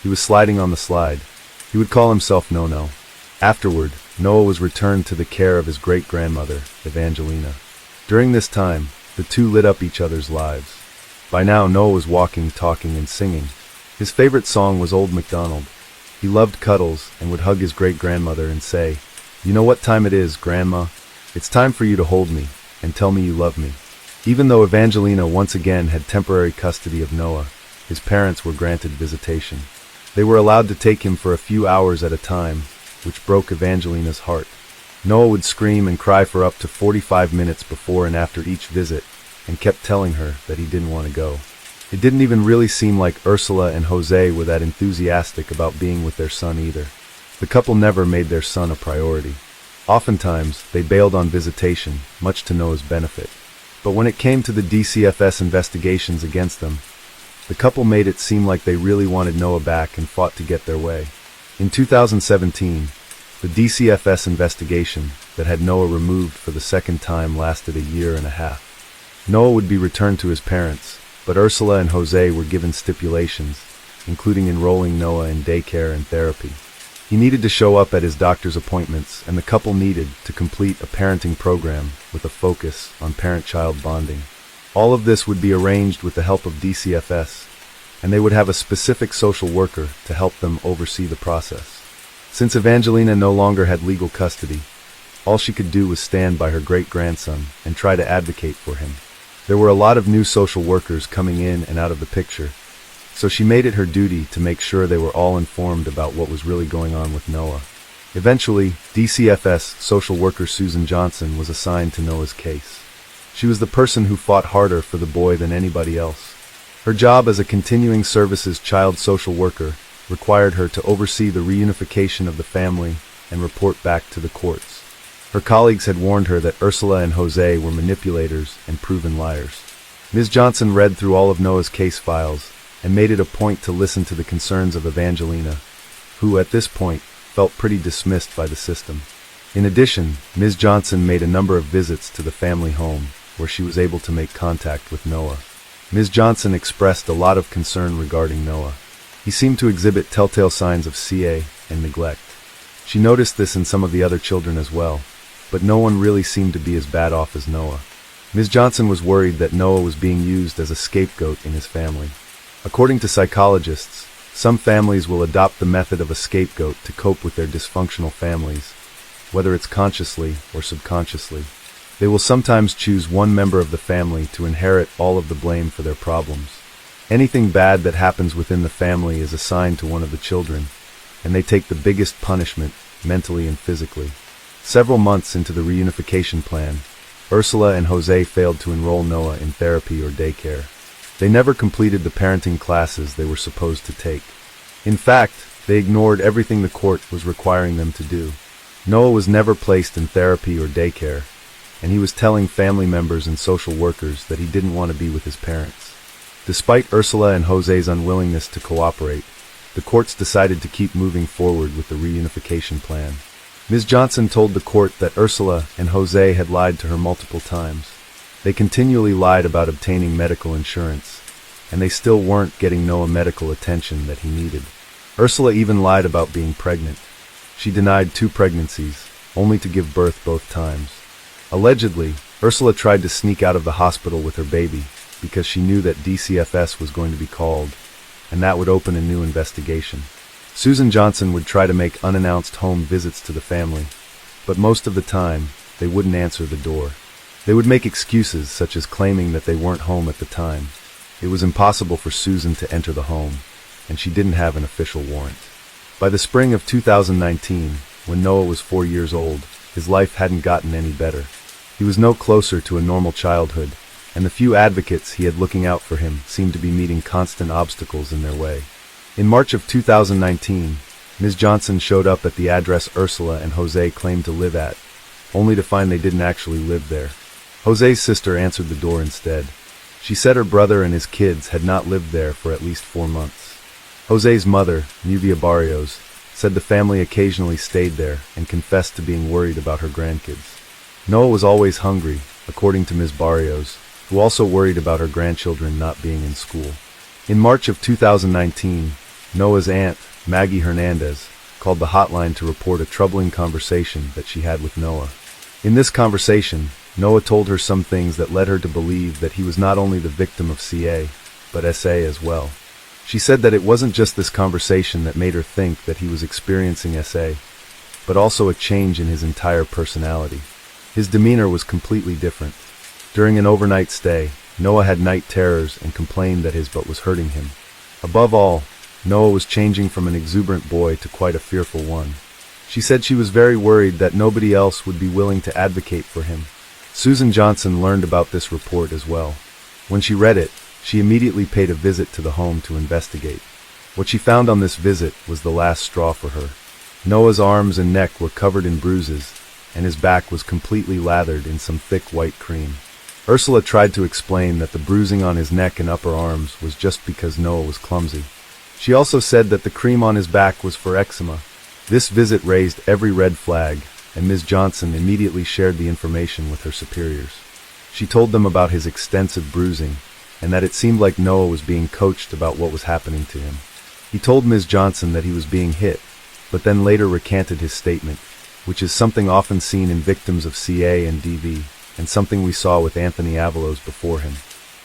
[SPEAKER 1] He was sliding on the slide. He would call himself No-No. Afterward, Noah was returned to the care of his great-grandmother, Evangelina. During this time, the two lit up each other's lives. By now, Noah was walking, talking, and singing. His favorite song was Old MacDonald. He loved cuddles and would hug his great-grandmother and say, "You know what time it is, Grandma? It's time for you to hold me and tell me you love me." Even though Evangelina once again had temporary custody of Noah, his parents were granted visitation. They were allowed to take him for a few hours at a time, which broke Evangelina's heart. Noah would scream and cry for up to 45 minutes before and after each visit, and kept telling her that he didn't want to go. It didn't even really seem like Ursula and Jose were that enthusiastic about being with their son either. The couple never made their son a priority. Oftentimes, they bailed on visitation, much to Noah's benefit. But when it came to the DCFS investigations against them, the couple made it seem like they really wanted Noah back and fought to get their way. In 2017, the DCFS investigation that had Noah removed for the second time lasted a year and a half. Noah would be returned to his parents, but Ursula and Jose were given stipulations including enrolling Noah in daycare and therapy. He needed to show up at his doctor's appointments, and the couple needed to complete a parenting program with a focus on parent-child bonding. All of this would be arranged with the help of DCFS, and they would have a specific social worker to help them oversee the process. Since Evangelina no longer had legal custody, all she could do was stand by her great-grandson and try to advocate for him. There were a lot of new social workers coming in and out of the picture, so she made it her duty to make sure they were all informed about what was really going on with Noah. Eventually, DCFS social worker Susan Johnson was assigned to Noah's case. She was the person who fought harder for the boy than anybody else. Her job as a continuing services child social worker required her to oversee the reunification of the family and report back to the courts. Her colleagues had warned her that Ursula and Jose were manipulators and proven liars. Ms. Johnson read through all of Noah's case files and made it a point to listen to the concerns of Evangelina, who at this point felt pretty dismissed by the system. In addition, Ms. Johnson made a number of visits to the family home, where she was able to make contact with Noah. Ms. Johnson expressed a lot of concern regarding Noah. He seemed to exhibit telltale signs of CA and neglect. She noticed this in some of the other children as well, but no one really seemed to be as bad off as Noah. Ms. Johnson was worried that Noah was being used as a scapegoat in his family. According to psychologists, some families will adopt the method of a scapegoat to cope with their dysfunctional families, whether it's consciously or subconsciously. They will sometimes choose one member of the family to inherit all of the blame for their problems. Anything bad that happens within the family is assigned to one of the children, and they take the biggest punishment, mentally and physically. Several months into the reunification plan, Ursula and Jose failed to enroll Noah in therapy or daycare. They never completed the parenting classes they were supposed to take. In fact, they ignored everything the court was requiring them to do. Noah was never placed in therapy or daycare, and he was telling family members and social workers that he didn't want to be with his parents. Despite Ursula and Jose's unwillingness to cooperate, the courts decided to keep moving forward with the reunification plan. Ms. Johnson told the court that Ursula and Jose had lied to her multiple times. They continually lied about obtaining medical insurance, and they still weren't getting Noah medical attention that he needed. Ursula even lied about being pregnant. She denied 2 pregnancies, only to give birth both times. Allegedly, Ursula tried to sneak out of the hospital with her baby because she knew that DCFS was going to be called, and that would open a new investigation. Susan Johnson would try to make unannounced home visits to the family, but most of the time, they wouldn't answer the door. They would make excuses such as claiming that they weren't home at the time. It was impossible for Susan to enter the home, and she didn't have an official warrant. By the spring of 2019, when Noah was 4 years old, his life hadn't gotten any better. He was no closer to a normal childhood, and the few advocates he had looking out for him seemed to be meeting constant obstacles in their way. In March of 2019, Ms. Johnson showed up at the address Ursula and Jose claimed to live at, only to find they didn't actually live there. Jose's sister answered the door instead. She said her brother and his kids had not lived there for at least 4 months. Jose's mother, Nubia Barrios, said the family occasionally stayed there and confessed to being worried about her grandkids. Noah was always hungry, according to Ms. Barrios, who also worried about her grandchildren not being in school. In March of 2019, Noah's aunt, Maggie Hernandez, called the hotline to report a troubling conversation that she had with Noah. In this conversation, Noah told her some things that led her to believe that he was not only the victim of CA, but SA as well. She said that it wasn't just this conversation that made her think that he was experiencing SA, but also a change in his entire personality. His demeanor was completely different. During an overnight stay, Noah had night terrors and complained that his butt was hurting him. Above all, Noah was changing from an exuberant boy to quite a fearful one. She said she was very worried that nobody else would be willing to advocate for him. Susan Johnson learned about this report as well. When she read it, she immediately paid a visit to the home to investigate. What she found on this visit was the last straw for her. Noah's arms and neck were covered in bruises, and his back was completely lathered in some thick white cream. Ursula tried to explain that the bruising on his neck and upper arms was just because Noah was clumsy. She also said that the cream on his back was for eczema. This visit raised every red flag, and Ms. Johnson immediately shared the information with her superiors. She told them about his extensive bruising, and that it seemed like Noah was being coached about what was happening to him. He told Ms. Johnson that he was being hit, but then later recanted his statement, which is something often seen in victims of CA and DV, and something we saw with Anthony Avalos before him.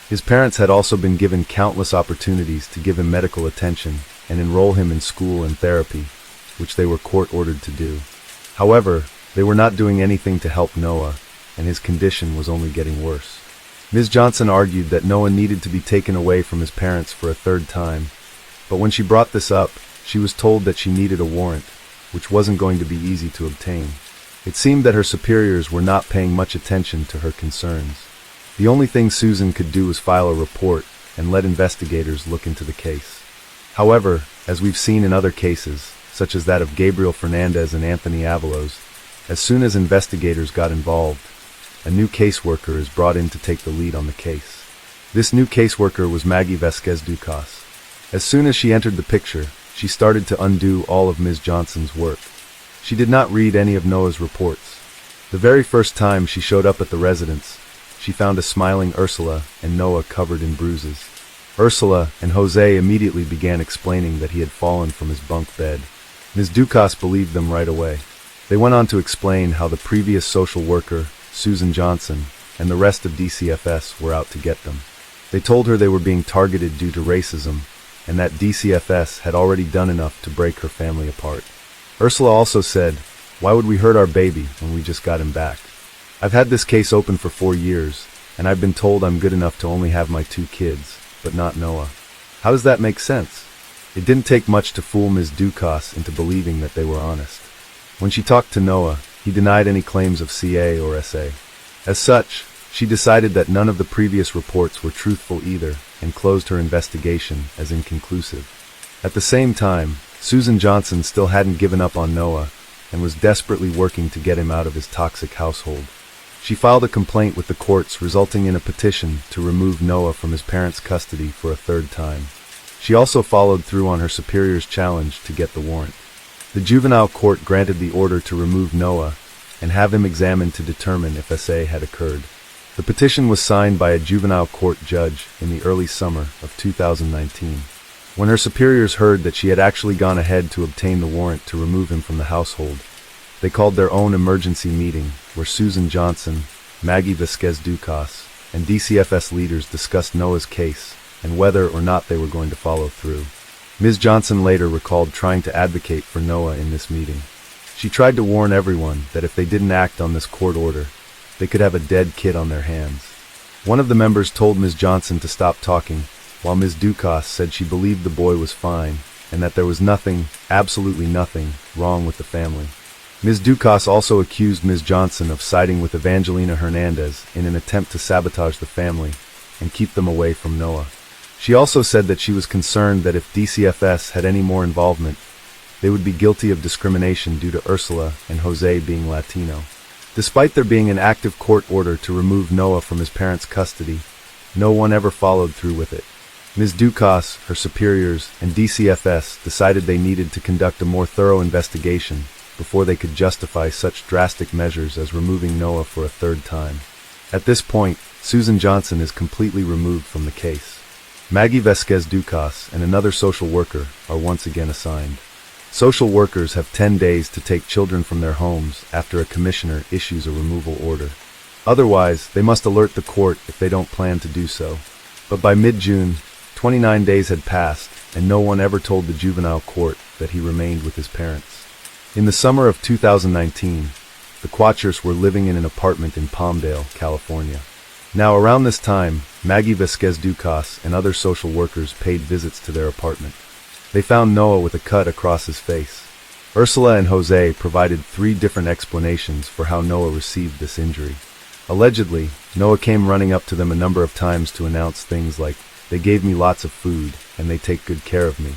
[SPEAKER 1] His parents had also been given countless opportunities to give him medical attention and enroll him in school and therapy, which they were court-ordered to do. However, they were not doing anything to help Noah, and his condition was only getting worse. Ms. Johnson argued that Noah needed to be taken away from his parents for a third time, but when she brought this up, she was told that she needed a warrant, which wasn't going to be easy to obtain. It seemed that her superiors were not paying much attention to her concerns. The only thing Susan could do was file a report and let investigators look into the case. However, as we've seen in other cases, such as that of Gabriel Fernandez and Anthony Avalos, as soon as investigators got involved, a new caseworker is brought in to take the lead on the case. This new caseworker was Maggie Vasquez Ducas. As soon as she entered the picture, she started to undo all of Ms. Johnson's work. She did not read any of Noah's reports. The very first time she showed up at the residence, she found a smiling Ursula and Noah covered in bruises. Ursula and Jose immediately began explaining that he had fallen from his bunk bed. Ms. Ducas believed them right away. They went on to explain how the previous social worker, Susan Johnson, and the rest of DCFS were out to get them. They told her they were being targeted due to racism, and that DCFS had already done enough to break her family apart. Ursula also said, "Why would we hurt our baby when we just got him back? I've had this case open for 4 years, and I've been told I'm good enough to only have my 2 kids, but not Noah. How does that make sense?" It didn't take much to fool Ms. Ducas into believing that they were honest. When she talked to Noah, he denied any claims of CA or SA. As such, she decided that none of the previous reports were truthful either, and closed her investigation as inconclusive. At the same time, Susan Johnson still hadn't given up on Noah, and was desperately working to get him out of his toxic household. She filed a complaint with the courts, resulting in a petition to remove Noah from his parents' custody for a third time. She also followed through on her superior's challenge to get the warrant. The juvenile court granted the order to remove Noah and have him examined to determine if SA had occurred. The petition was signed by a juvenile court judge in the early summer of 2019. When her superiors heard that she had actually gone ahead to obtain the warrant to remove him from the household, they called their own emergency meeting where Susan Johnson, Maggie Vasquez Ducas, and DCFS leaders discussed Noah's case and whether or not they were going to follow through. Ms. Johnson later recalled trying to advocate for Noah in this meeting. She tried to warn everyone that if they didn't act on this court order, they could have a dead kid on their hands. One of the members told Ms. Johnson to stop talking, while Ms. Ducas said she believed the boy was fine and that there was nothing, absolutely nothing, wrong with the family. Ms. Ducas also accused Ms. Johnson of siding with Evangelina Hernandez in an attempt to sabotage the family and keep them away from Noah. She also said that she was concerned that if DCFS had any more involvement, they would be guilty of discrimination due to Ursula and Jose being Latino. Despite there being an active court order to remove Noah from his parents' custody, no one ever followed through with it. Ms. Ducas, her superiors, and DCFS decided they needed to conduct a more thorough investigation before they could justify such drastic measures as removing Noah for a third time. At this point, Susan Johnson is completely removed from the case. Maggie Vasquez Ducas and another social worker are once again assigned. Social workers have 10 days to take children from their homes after a commissioner issues a removal order. Otherwise, they must alert the court if they don't plan to do so. But by mid-June, 29 days had passed, and no one ever told the juvenile court that he remained with his parents. In the summer of 2019, the Quachers were living in an apartment in Palmdale, California. Now, around this time, Maggie Vasquez Ducas and other social workers paid visits to their apartment. They found Noah with a cut across his face. Ursula and Jose provided 3 different explanations for how Noah received this injury. Allegedly, Noah came running up to them a number of times to announce things like, "They gave me lots of food, and they take good care of me."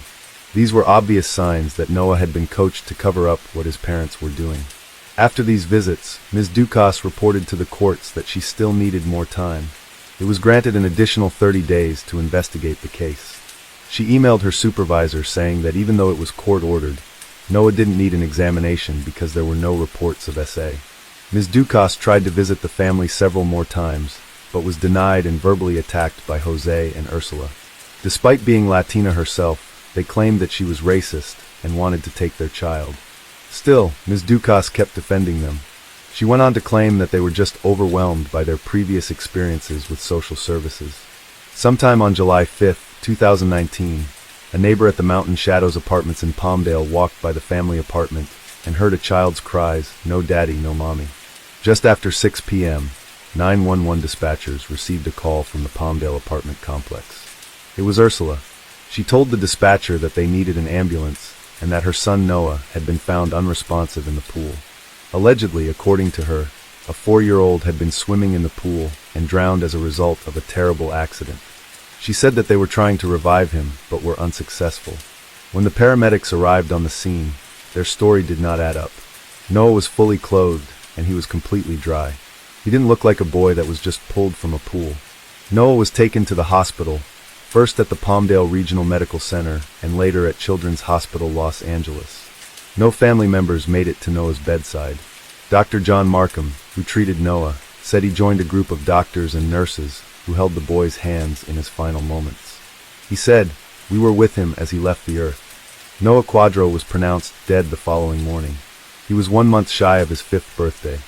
[SPEAKER 1] These were obvious signs that Noah had been coached to cover up what his parents were doing. After these visits, Ms. Ducas reported to the courts that she still needed more time. It was granted an additional 30 days to investigate the case. She emailed her supervisor saying that even though it was court-ordered, Noah didn't need an examination because there were no reports of SA. Ms. Ducas tried to visit the family several more times, but was denied and verbally attacked by Jose and Ursula. Despite being Latina herself, They claimed that she was racist and wanted to take their child. Still, Ms. Dukas kept defending them. She went on to claim that they were just overwhelmed by their previous experiences with social services. Sometime on July 5, 2019, a neighbor at the Mountain Shadows Apartments in Palmdale walked by the family apartment and heard a child's cries, "No daddy, no mommy." Just after 6 p.m., 911 dispatchers received a call from the Palmdale apartment complex. It was Ursula. She told the dispatcher that they needed an ambulance and that her son Noah had been found unresponsive in the pool. Allegedly, according to her, a 4-year-old had been swimming in the pool and drowned as a result of a terrible accident. She said that they were trying to revive him, but were unsuccessful. When the paramedics arrived on the scene, their story did not add up. Noah was fully clothed, and he was completely dry. He didn't look like a boy that was just pulled from a pool. Noah was taken to the hospital, first at the Palmdale Regional Medical Center and later at Children's Hospital Los Angeles. No family members made it to Noah's bedside. Dr. John Markham, who treated Noah, said he joined a group of doctors and nurses who held the boy's hands in his final moments. He said, "We were with him as he left the earth." Noah Quadro was pronounced dead the following morning. He was 1 month shy of his 5th birthday.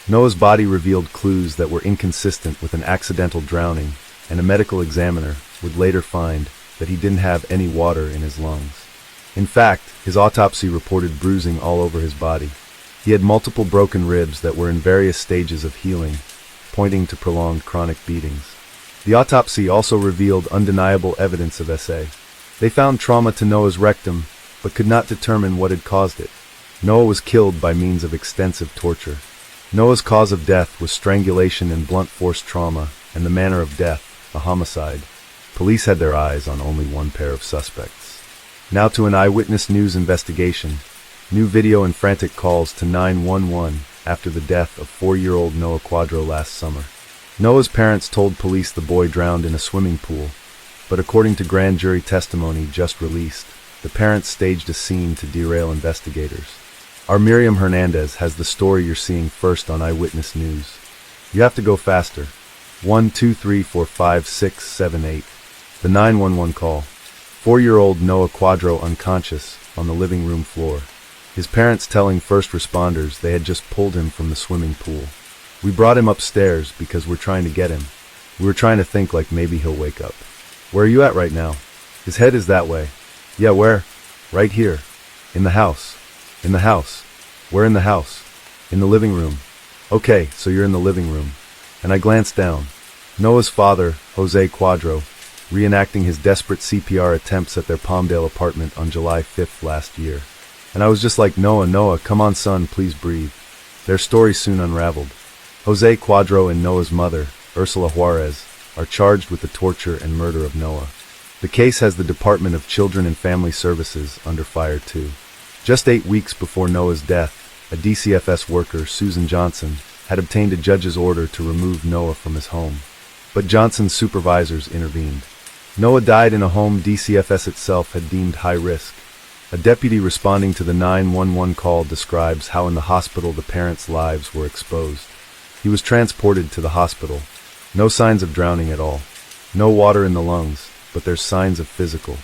[SPEAKER 1] Noah's body revealed clues that were inconsistent with an accidental drowning, and a medical examiner would later find that he didn't have any water in his lungs. In fact, his autopsy reported bruising all over his body. He had multiple broken ribs that were in various stages of healing, pointing to prolonged chronic beatings. The autopsy also revealed undeniable evidence of SA. They found trauma to Noah's rectum, but could not determine what had caused it. Noah was killed by means of extensive torture. Noah's cause of death was strangulation and blunt force trauma, and the manner of death, a homicide. Police had their eyes on only one pair of suspects. Now to an eyewitness news investigation. New video and frantic calls to 911 after the death of 4-year-old Noah Quadro last summer. Noah's parents told police the boy drowned in a swimming pool, but according to grand jury testimony just released, the parents staged a scene to derail investigators. Our Miriam Hernandez has the story you're seeing first on Eyewitness News. You have to go faster. 1, 2, 3, 4, 5, 6, 7, 8. The 911 call. 4-year-old Noah Quadro unconscious on the living room floor. His parents telling first responders they had just pulled him from the swimming pool. "We brought him upstairs because we're trying to get him. We were trying to think like maybe he'll wake up." "Where are you at right now?" "His head is that way." "Yeah, where?" "Right here. In the house." "In the house? Where in the house?" "In the living room." "Okay, so you're in the living room." And I glanced down. Noah's father, Jose Quadro, reenacting his desperate CPR attempts at their Palmdale apartment on July 5th last year. And I was just like, Noah, come on son, please breathe." Their story soon unraveled. Jose Quadro and Noah's mother, Ursula Juarez, are charged with the torture and murder of Noah. The case has the Department of Children and Family Services under fire too. Just 8 weeks before Noah's death, a DCFS worker, Susan Johnson, had obtained a judge's order to remove Noah from his home. But Johnson's supervisors intervened. Noah died in a home DCFS itself had deemed high risk. A deputy responding to the 911 call describes how in the hospital the parents' lives were exposed. He was transported to the hospital. No signs of drowning at all. No water in the lungs, but there's signs of physical.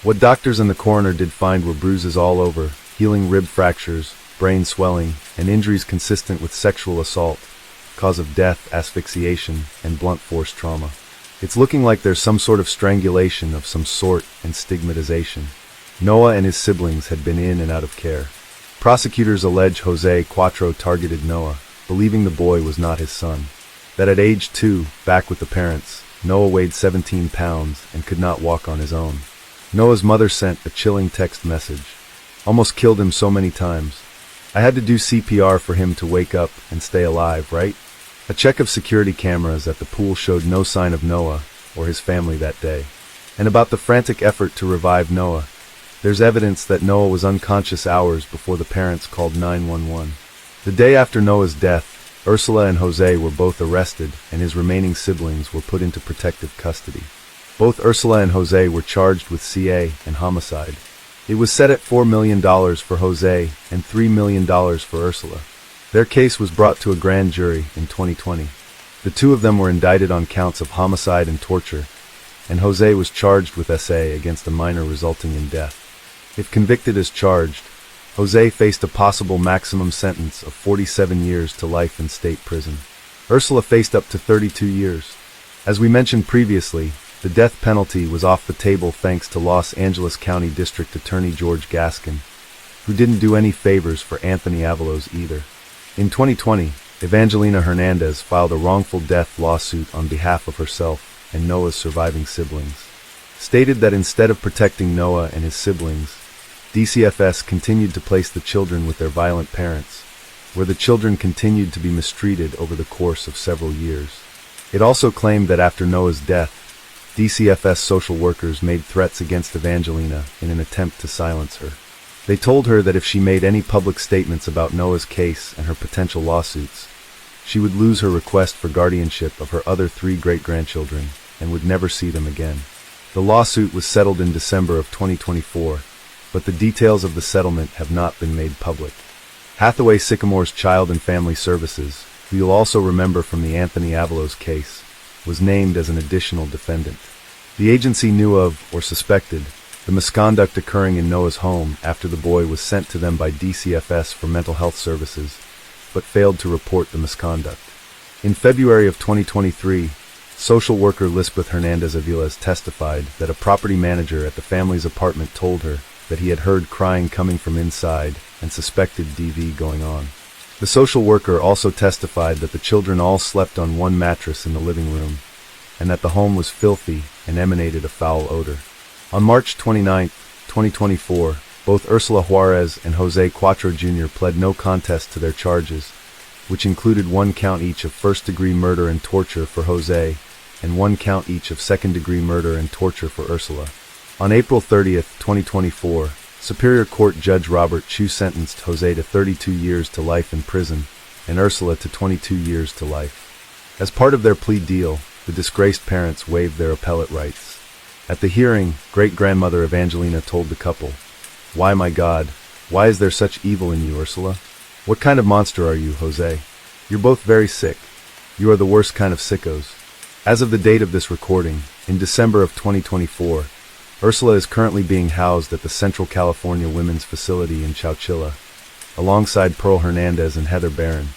[SPEAKER 1] What doctors and the coroner did find were bruises all over, healing rib fractures, brain swelling, and injuries consistent with sexual assault, cause of death, asphyxiation, and blunt force trauma. It's looking like there's some sort of strangulation of some sort and stigmatization. Noah and his siblings had been in and out of care. Prosecutors allege Jose Quatro targeted Noah, believing the boy was not his son. That at age 2, back with the parents, Noah weighed 17 pounds and could not walk on his own. Noah's mother sent a chilling text message. "Almost killed him so many times. I had to do CPR for him to wake up and stay alive, right?" A check of security cameras at the pool showed no sign of Noah or his family that day. And about the frantic effort to revive Noah, there's evidence that Noah was unconscious hours before the parents called 911. The day after Noah's death, Ursula and Jose were both arrested and his remaining siblings were put into protective custody. Both Ursula and Jose were charged with CA and homicide. It was set at $4 million for Jose and $3 million for Ursula. Their case was brought to a grand jury in 2020. The two of them were indicted on counts of homicide and torture, and Jose was charged with SA against a minor resulting in death. If convicted as charged, Jose faced a possible maximum sentence of 47 years to life in state prison. Ursula faced up to 32 years. As we mentioned previously, the death penalty was off the table thanks to Los Angeles County District Attorney George Gaskin, who didn't do any favors for Anthony Avalos either. In 2020, Evangelina Hernandez filed a wrongful death lawsuit on behalf of herself and Noah's surviving siblings. Stated that instead of protecting Noah and his siblings, DCFS continued to place the children with their violent parents, where the children continued to be mistreated over the course of several years. It also claimed that after Noah's death, DCFS social workers made threats against Evangelina in an attempt to silence her. They told her that if she made any public statements about Noah's case and her potential lawsuits, she would lose her request for guardianship of her other 3 great-grandchildren and would never see them again. The lawsuit was settled in December of 2024, but the details of the settlement have not been made public. Hathaway Sycamore's Child and Family Services, who you'll also remember from the Anthony Avalos case, was named as an additional defendant. The agency knew of, or suspected, the misconduct occurring in Noah's home after the boy was sent to them by DCFS for mental health services, but failed to report the misconduct. In February of 2023, social worker Lisbeth Hernandez Aviles testified that a property manager at the family's apartment told her that he had heard crying coming from inside and suspected DV going on. The social worker also testified that the children all slept on one mattress in the living room, and that the home was filthy and emanated a foul odor. On March 29, 2024, both Ursula Juarez and Jose Cuatro Jr. pled no contest to their charges, which included 1 count each of first-degree murder and torture for Jose, and 1 count each of second-degree murder and torture for Ursula. On April 30, 2024, Superior Court Judge Robert Chu sentenced Jose to 32 years to life in prison and Ursula to 22 years to life. As part of their plea deal, the disgraced parents waived their appellate rights. At the hearing, great-grandmother Evangelina told the couple, "Why, my God, why is there such evil in you, Ursula? What kind of monster are you, Jose? You're both very sick. You are the worst kind of sickos." As of the date of this recording, in December of 2024, Ursula is currently being housed at the Central California Women's Facility in Chowchilla, alongside Pearl Hernandez and Heather Barron,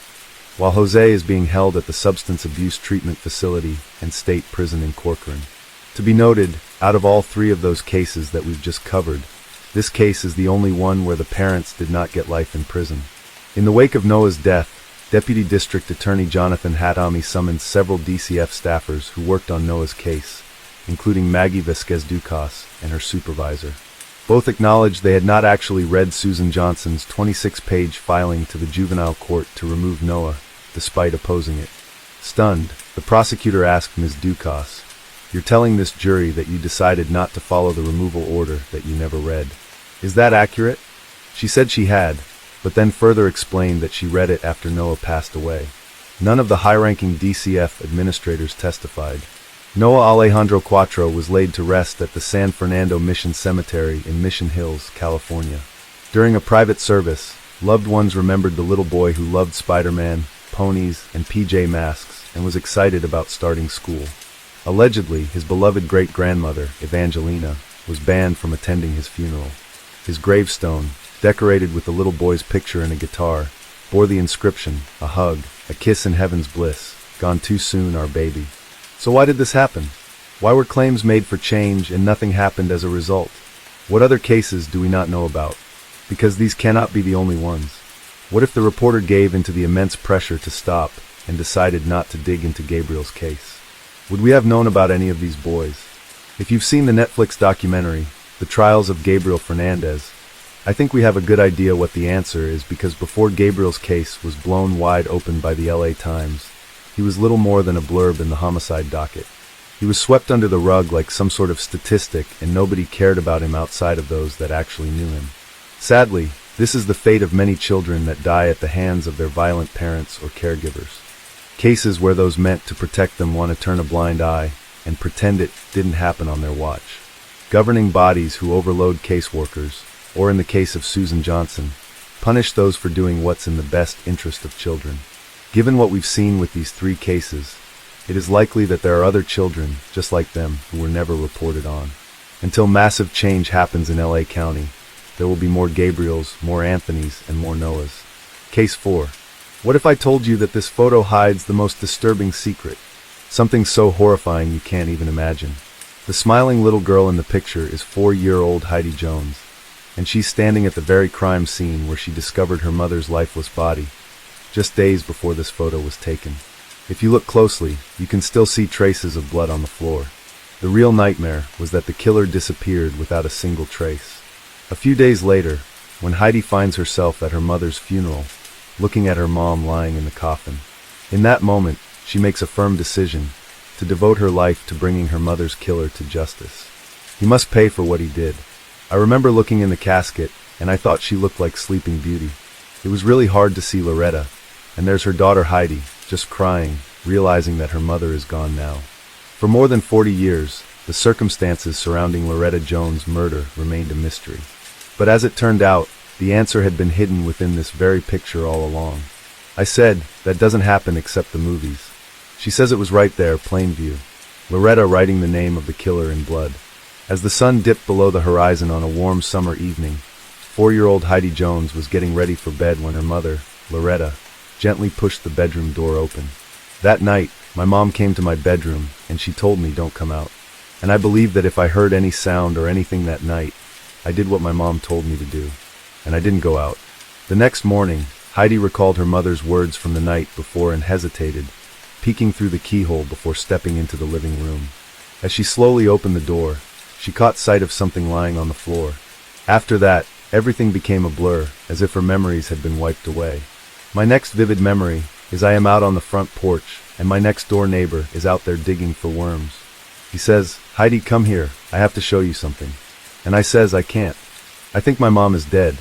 [SPEAKER 1] while Jose is being held at the Substance Abuse Treatment Facility and State Prison in Corcoran. To be noted, out of all 3 of those cases that we've just covered, this case is the only one where the parents did not get life in prison. In the wake of Noah's death, Deputy District Attorney Jonathan Hatami summoned several DCF staffers who worked on Noah's case, including Maggie Vasquez-Ducas and her supervisor. Both acknowledged they had not actually read Susan Johnson's 26-page filing to the juvenile court to remove Noah, despite opposing it. Stunned, the prosecutor asked Ms. Ducas, "You're telling this jury that you decided not to follow the removal order that you never read. Is that accurate?" She said she had, but then further explained that she read it after Noah passed away. None of the high-ranking DCF administrators testified. Noah Alejandro Cuatro was laid to rest at the San Fernando Mission Cemetery in Mission Hills, California. During a private service, loved ones remembered the little boy who loved Spider-Man, ponies, and PJ Masks and was excited about starting school. Allegedly, his beloved great-grandmother, Evangelina, was banned from attending his funeral. His gravestone, decorated with the little boy's picture and a guitar, bore the inscription, "A hug, a kiss in heaven's bliss, gone too soon, our baby." So why did this happen? Why were claims made for change and nothing happened as a result? What other cases do we not know about? Because these cannot be the only ones. What if the reporter gave into the immense pressure to stop and decided not to dig into Gabriel's case? Would we have known about any of these boys? If you've seen the Netflix documentary, The Trials of Gabriel Fernandez, I think we have a good idea what the answer is, because before Gabriel's case was blown wide open by the LA Times, he was little more than a blurb in the homicide docket. He was swept under the rug like some sort of statistic, and nobody cared about him outside of those that actually knew him. Sadly, this is the fate of many children that die at the hands of their violent parents or caregivers. Cases where those meant to protect them want to turn a blind eye and pretend it didn't happen on their watch. Governing bodies who overload caseworkers, or in the case of Susan Johnson, punish those for doing what's in the best interest of children. Given what we've seen with these 3 cases, It is likely that there are other children, just like them, who were never reported on. Until massive change happens in LA County, there will be more Gabriels, more Anthonys, and more Noahs. Case 4. What if I told you that this photo hides the most disturbing secret? Something so horrifying you can't even imagine. The smiling little girl in the picture is 4-year-old Heidi Jones, and she's standing at the very crime scene where she discovered her mother's lifeless body, just days before this photo was taken. If you look closely, you can still see traces of blood on the floor. The real nightmare was that the killer disappeared without a single trace. A few days later, when Heidi finds herself at her mother's funeral, looking at her mom lying in the coffin, in that moment, she makes a firm decision to devote her life to bringing her mother's killer to justice. He must pay for what he did. I remember looking in the casket, and I thought she looked like Sleeping Beauty. It was really hard to see Loretta, and there's her daughter Heidi, just crying, realizing that her mother is gone now. For more than 40 years, the circumstances surrounding Loretta Jones' murder remained a mystery. But as it turned out, the answer had been hidden within this very picture all along. I said, that doesn't happen except the movies. She says it was right there, plain view. Loretta writing the name of the killer in blood. As the sun dipped below the horizon on a warm summer evening, 4-year-old Heidi Jones was getting ready for bed when her mother, Loretta, gently pushed the bedroom door open. That night, my mom came to my bedroom and she told me don't come out. And I believe that if I heard any sound or anything that night, I did what my mom told me to do. And I didn't go out. The next morning, Heidi recalled her mother's words from the night before and hesitated, peeking through the keyhole before stepping into the living room. As she slowly opened the door, she caught sight of something lying on the floor. After that, everything became a blur, as if her memories had been wiped away. My next vivid memory is I am out on the front porch, and my next door neighbor is out there digging for worms. He says, "Heidi, come here, I have to show you something." And I says, "I can't. I think my mom is dead."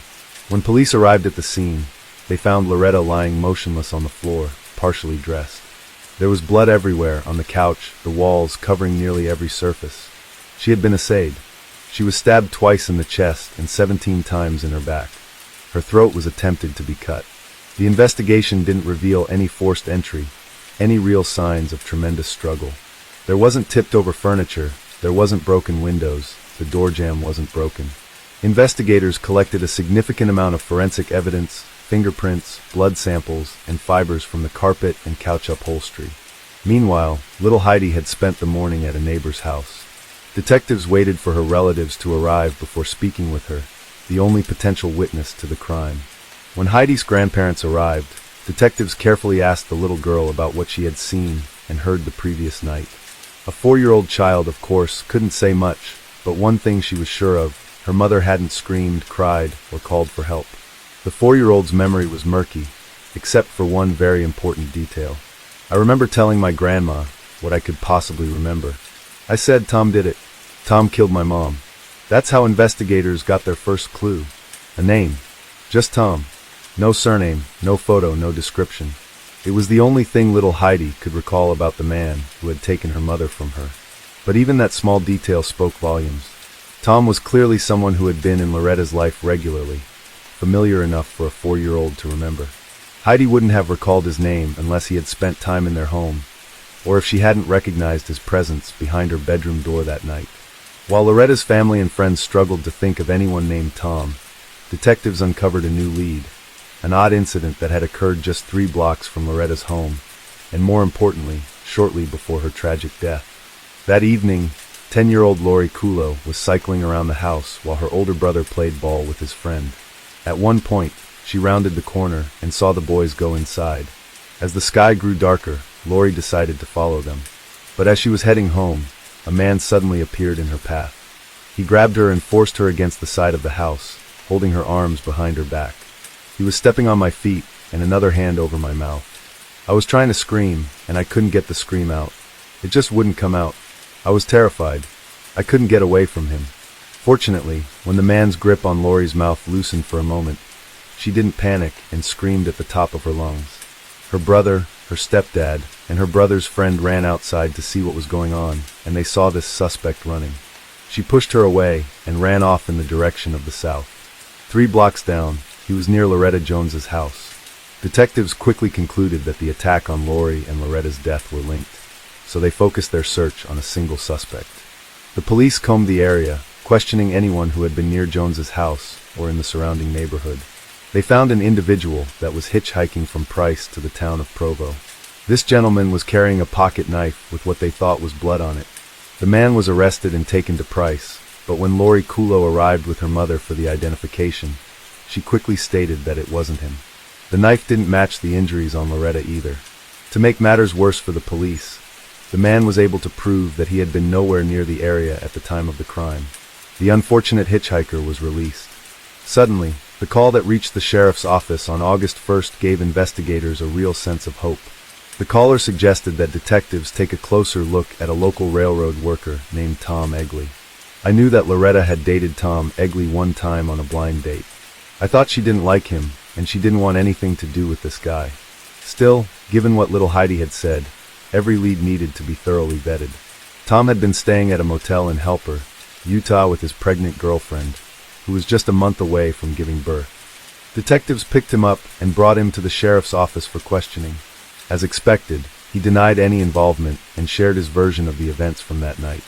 [SPEAKER 1] When police arrived at the scene, they found Loretta lying motionless on the floor, partially dressed. There was blood everywhere, on the couch, the walls, covering nearly every surface. She had been assayed. She was stabbed twice in the chest and 17 times in her back. Her throat was attempted to be cut. The investigation didn't reveal any forced entry, any real signs of tremendous struggle. There wasn't tipped-over furniture, there wasn't broken windows, the door jamb wasn't broken. Investigators collected a significant amount of forensic evidence, fingerprints, blood samples, and fibers from the carpet and couch upholstery. Meanwhile, little Heidi had spent the morning at a neighbor's house. Detectives waited for her relatives to arrive before speaking with her, the only potential witness to the crime. When Heidi's grandparents arrived, detectives carefully asked the little girl about what she had seen and heard the previous night. A 4-year-old child, of course, couldn't say much, but one thing she was sure of, her mother hadn't screamed, cried, or called for help. The 4-year-old's memory was murky, except for one very important detail. I remember telling my grandma what I could possibly remember. I said Tom did it. Tom killed my mom. That's how investigators got their first clue. A name. Just Tom. No surname, no photo, no description. It was the only thing little Heidi could recall about the man who had taken her mother from her. But even that small detail spoke volumes. Tom was clearly someone who had been in Loretta's life regularly, familiar enough for a 4-year-old to remember. Heidi wouldn't have recalled his name unless he had spent time in their home, or if she hadn't recognized his presence behind her bedroom door that night. While Loretta's family and friends struggled to think of anyone named Tom, detectives uncovered a new lead. An odd incident that had occurred just 3 blocks from Loretta's home, and more importantly, shortly before her tragic death. That evening, 10-year-old Lori Kulo was cycling around the house while her older brother played ball with his friend. At one point, she rounded the corner and saw the boys go inside. As the sky grew darker, Lori decided to follow them. But as she was heading home, a man suddenly appeared in her path. He grabbed her and forced her against the side of the house, holding her arms behind her back. He was stepping on my feet and another hand over my mouth. I was trying to scream, and I couldn't get the scream out. It just wouldn't come out. I was terrified. I couldn't get away from him. Fortunately, when the man's grip on Lori's mouth loosened for a moment, she didn't panic and screamed at the top of her lungs. Her brother, her stepdad, and her brother's friend ran outside to see what was going on, and they saw this suspect running. She pushed her away and ran off in the direction of the south. 3 blocks down, he was near Loretta Jones's house. Detectives quickly concluded that the attack on Lori and Loretta's death were linked. so they focused their search on a single suspect. The police combed the area, questioning anyone who had been near Jones's house or in the surrounding neighborhood. They found an individual that was hitchhiking from Price to the town of Provo. This gentleman was carrying a pocket knife with what they thought was blood on it. The man was arrested and taken to Price, but when Lori Kulo arrived with her mother for the identification, she quickly stated that it wasn't him. The knife didn't match the injuries on Loretta either. To make matters worse for the police, the man was able to prove that he had been nowhere near the area at the time of the crime. The unfortunate hitchhiker was released. Suddenly, the call that reached the sheriff's office on August 1st gave investigators a real sense of hope. The caller suggested that detectives take a closer look at a local railroad worker named Tom Egley. I knew that Loretta had dated Tom Egley one time on a blind date. I thought she didn't like him, and she didn't want anything to do with this guy. Still, given what little Heidi had said, every lead needed to be thoroughly vetted. Tom had been staying at a motel in Helper, Utah with his pregnant girlfriend, who was just a month away from giving birth. Detectives picked him up and brought him to the sheriff's office for questioning. As expected, he denied any involvement and shared his version of the events from that night.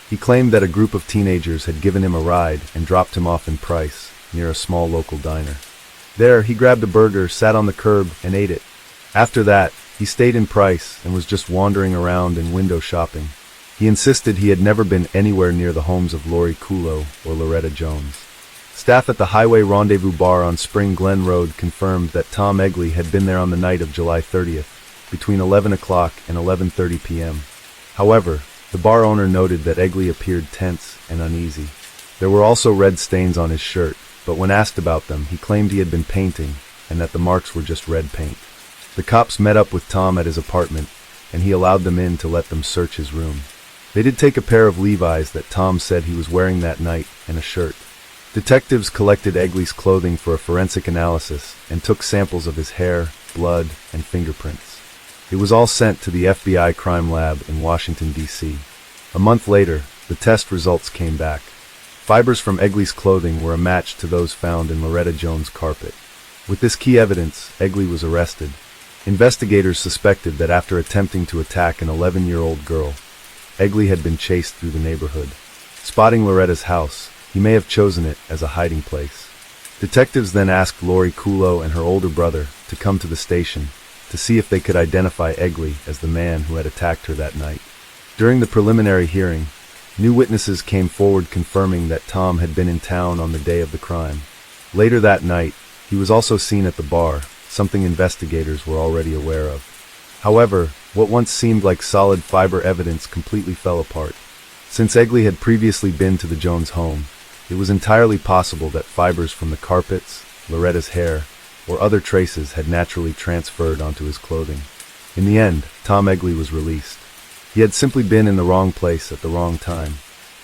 [SPEAKER 1] He claimed that a group of teenagers had given him a ride and dropped him off in Price, near a small local diner. There, he grabbed a burger, sat on the curb, and ate it. After that, he stayed in Price and was just wandering around and window shopping. He insisted he had never been anywhere near the homes of Lori Kulo or Loretta Jones. Staff at the Highway Rendezvous Bar on Spring Glen Road confirmed that Tom Egley had been there on the night of July 30th, between 11 o'clock and 11:30 p.m. However, the bar owner noted that Egley appeared tense and uneasy. There were also red stains on his shirt, but when asked about them, he claimed he had been painting and that the marks were just red paint. The cops met up with Tom at his apartment, and he allowed them in to let them search his room. They did take a pair of Levi's that Tom said he was wearing that night and a shirt. Detectives collected Egley's clothing for a forensic analysis and took samples of his hair, blood, and fingerprints. It was all sent to the FBI crime lab in Washington, D.C. A month later, the test results came back. Fibers from Egley's clothing were a match to those found in Loretta Jones' carpet. With this key evidence, Egley was arrested. Investigators suspected that after attempting to attack an 11-year-old girl, Egley had been chased through the neighborhood. Spotting Loretta's house, he may have chosen it as a hiding place. Detectives then asked Lori Kulo and her older brother to come to the station to see if they could identify Egley as the man who had attacked her that night. During the preliminary hearing, new witnesses came forward confirming that Tom had been in town on the day of the crime. Later that night, he was also seen at the bar, something investigators were already aware of. However, what once seemed like solid fiber evidence completely fell apart. Since Egley had previously been to the Jones home, it was entirely possible that fibers from the carpets, Loretta's hair, or other traces had naturally transferred onto his clothing. In the end, Tom Egley was released. He had simply been in the wrong place at the wrong time.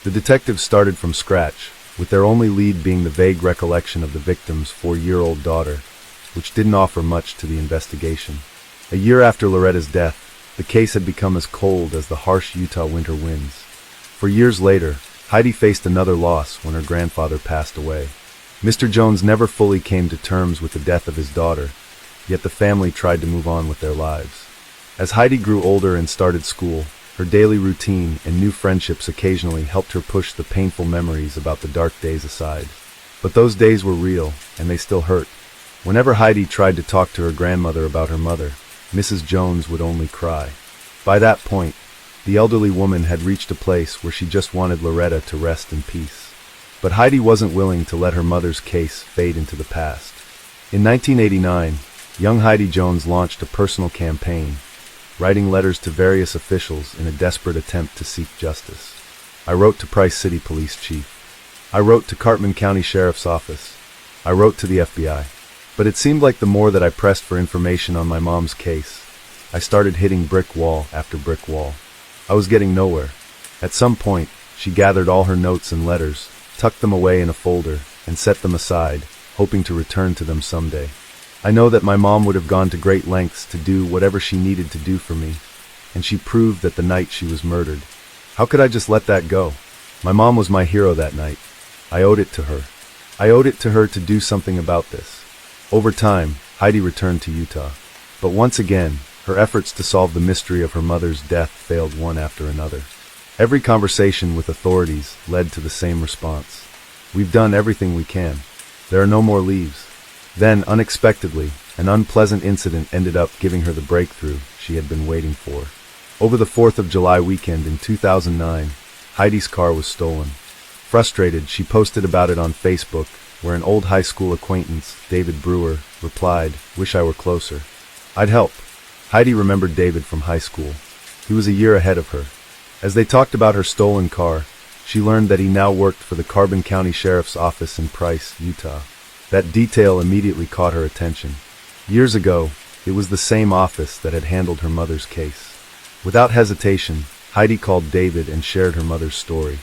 [SPEAKER 1] The detectives started from scratch, with their only lead being the vague recollection of the victim's 4-year-old daughter, which didn't offer much to the investigation. A year after Loretta's death, the case had become as cold as the harsh Utah winter winds. For years later, Heidi faced another loss when her grandfather passed away. Mr. Jones never fully came to terms with the death of his daughter, yet the family tried to move on with their lives. As Heidi grew older and started school, her daily routine and new friendships occasionally helped her push the painful memories about the dark days aside. But those days were real, and they still hurt. Whenever Heidi tried to talk to her grandmother about her mother, Mrs. Jones would only cry. By that point, the elderly woman had reached a place where she just wanted Loretta to rest in peace. But Heidi wasn't willing to let her mother's case fade into the past. In 1989, young Heidi Jones launched a personal campaign, writing letters to various officials in a desperate attempt to seek justice. I wrote to Price City Police Chief. I wrote to Cartman County Sheriff's Office. I wrote to the FBI. But it seemed like the more that I pressed for information on my mom's case, I started hitting brick wall after brick wall. I was getting nowhere. At some point, she gathered all her notes and letters, tucked them away in a folder, and set them aside, hoping to return to them someday. I know that my mom would have gone to great lengths to do whatever she needed to do for me, and she proved that the night she was murdered. How could I just let that go? My mom was my hero that night. I owed it to her. I owed it to her to do something about this. Over time, Heidi returned to Utah. But once again, Her efforts to solve the mystery of her mother's death failed one after another. Every conversation with authorities led to the same response. We've done everything we can. There are no more leaves. Then, unexpectedly, an unpleasant incident ended up giving her the breakthrough she had been waiting for. Over the 4th of July weekend in 2009, Heidi's car was stolen. Frustrated, she posted about it on Facebook, where an old high school acquaintance, David Brewer, replied, "Wish I were closer. I'd help." Heidi remembered David from high school. He was a year ahead of her. As they talked about her stolen car, she learned that he now worked for the Carbon County Sheriff's Office in Price, Utah. That detail immediately caught her attention. Years ago, it was the same office that had handled her mother's case. Without hesitation, Heidi called David and shared her mother's story.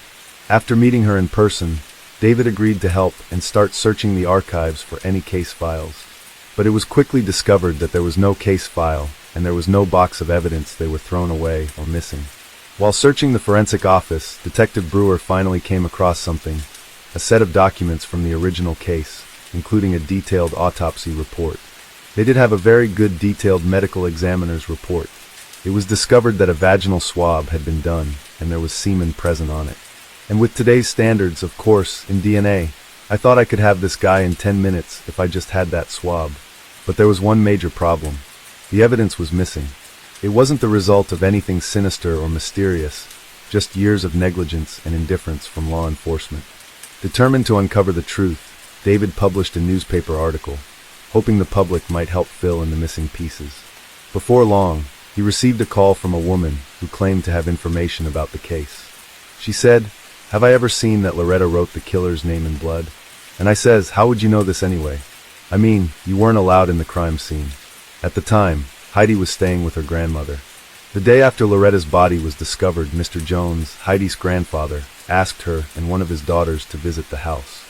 [SPEAKER 1] After meeting her in person, David agreed to help and start searching the archives for any case files. But it was quickly discovered that there was no case file, and there was no box of evidence. They were thrown away or missing. While searching the forensic office, Detective Brewer finally came across something, a set of documents from the original case, including a detailed autopsy report. They did have a very good detailed medical examiner's report. It was discovered that a vaginal swab had been done, and there was semen present on it. And with today's standards, of course, in DNA, I thought I could have this guy in 10 minutes if I just had that swab. But there was one major problem. The evidence was missing. It wasn't the result of anything sinister or mysterious, just years of negligence and indifference from law enforcement. Determined to uncover the truth, David published a newspaper article, hoping the public might help fill in the missing pieces. Before long, he received a call from a woman who claimed to have information about the case. She said, "Have I ever seen that Loretta wrote the killer's name in blood?" And I says, "How would you know this anyway? I mean, you weren't allowed in the crime scene." At the time, Heidi was staying with her grandmother. The day after Loretta's body was discovered, Mr. Jones, Heidi's grandfather, asked her and one of his daughters to visit the house.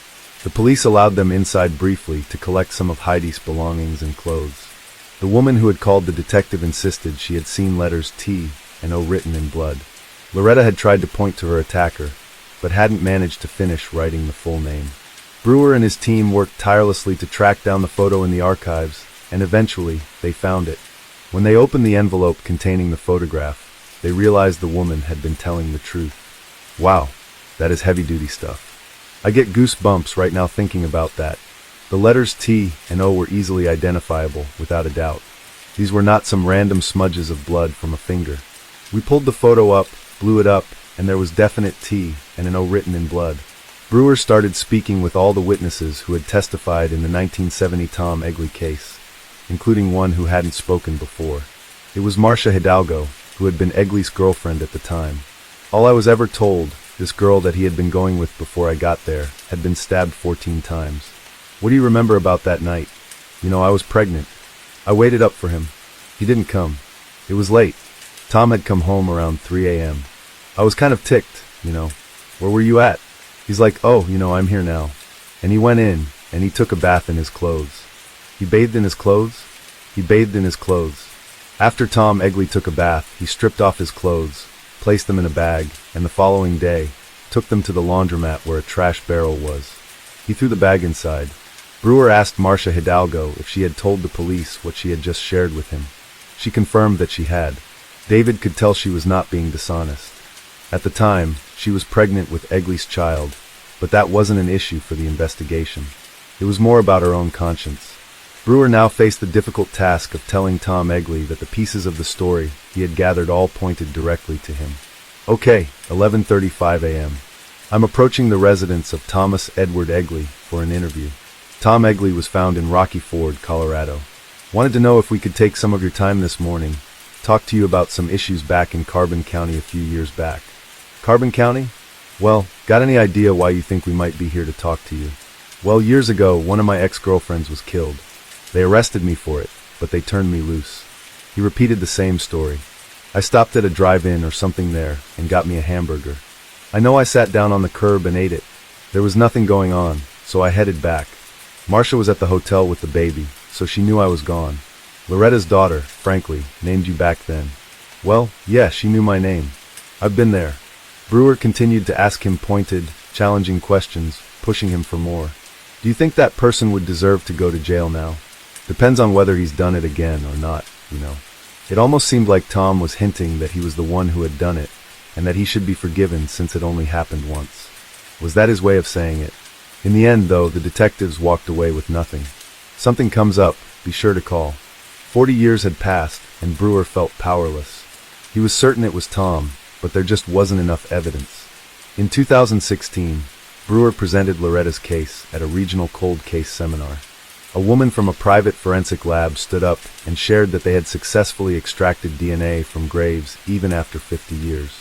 [SPEAKER 1] The police allowed them inside briefly to collect some of Heidi's belongings and clothes. The woman who had called the detective insisted she had seen letters T and O written in blood. Loretta had tried to point to her attacker, but hadn't managed to finish writing the full name. Brewer and his team worked tirelessly to track down the photo in the archives, and eventually, they found it. When they opened the envelope containing the photograph, they realized the woman had been telling the truth. Wow, that is heavy-duty stuff. I get goosebumps right now thinking about that. The letters T and O were easily identifiable, without a doubt. These were not some random smudges of blood from a finger. We pulled the photo up, blew it up, and there was definite T and an O written in blood. Brewer started speaking with all the witnesses who had testified in the 1970 Tom Egley case, including one who hadn't spoken before. It was Marcia Hidalgo, who had been Egley's girlfriend at the time. All I was ever told, this girl that he had been going with before I got there, had been stabbed 14 times. What do you remember about that night? You know, I was pregnant. I waited up for him. He didn't come. It was late. Tom had come home around 3 a.m. I was kind of ticked, you know. Where were you at? He's like, "Oh, you know, I'm here now." And he went in, and he took a bath in his clothes. He bathed in his clothes? He bathed in his clothes. After Tom Egley took a bath, he stripped off his clothes, placed them in a bag, and the following day, took them to the laundromat where a trash barrel was. He threw the bag inside. Brewer asked Marcia Hidalgo if she had told the police what she had just shared with him. She confirmed that she had. David could tell she was not being dishonest. At the time, she was pregnant with Egley's child, but that wasn't an issue for the investigation. It was more about her own conscience. Brewer now faced the difficult task of telling Tom Egley that the pieces of the story he had gathered all pointed directly to him. Okay, 11:35 a.m. I'm approaching the residence of Thomas Edward Egley for an interview. Tom Egley was found in Rocky Ford, Colorado. Wanted to know if we could take some of your time this morning, talk to you about some issues back in Carbon County a few years back. Carbon County? Well, got any idea why you think we might be here to talk to you? Well, years ago, one of my ex-girlfriends was killed. They arrested me for it, but they turned me loose. He repeated the same story. I stopped at a drive-in or something there and got me a hamburger. I know I sat down on the curb and ate it. There was nothing going on, so I headed back. Marcia was at the hotel with the baby, so she knew I was gone. Loretta's daughter, frankly, named you back then. Well, yeah, she knew my name. I've been there. Brewer continued to ask him pointed, challenging questions, pushing him for more. Do you think that person would deserve to go to jail now? Depends on whether he's done it again or not, you know. It almost seemed like Tom was hinting that he was the one who had done it, and that he should be forgiven since it only happened once. Was that his way of saying it? In the end, though, the detectives walked away with nothing. Something comes up, be sure to call. 40 years had passed, and Brewer felt powerless. He was certain it was Tom, but there just wasn't enough evidence. In 2016, Brewer presented Loretta's case at a regional cold case seminar. A woman from a private forensic lab stood up and shared that they had successfully extracted DNA from graves even after 50 years.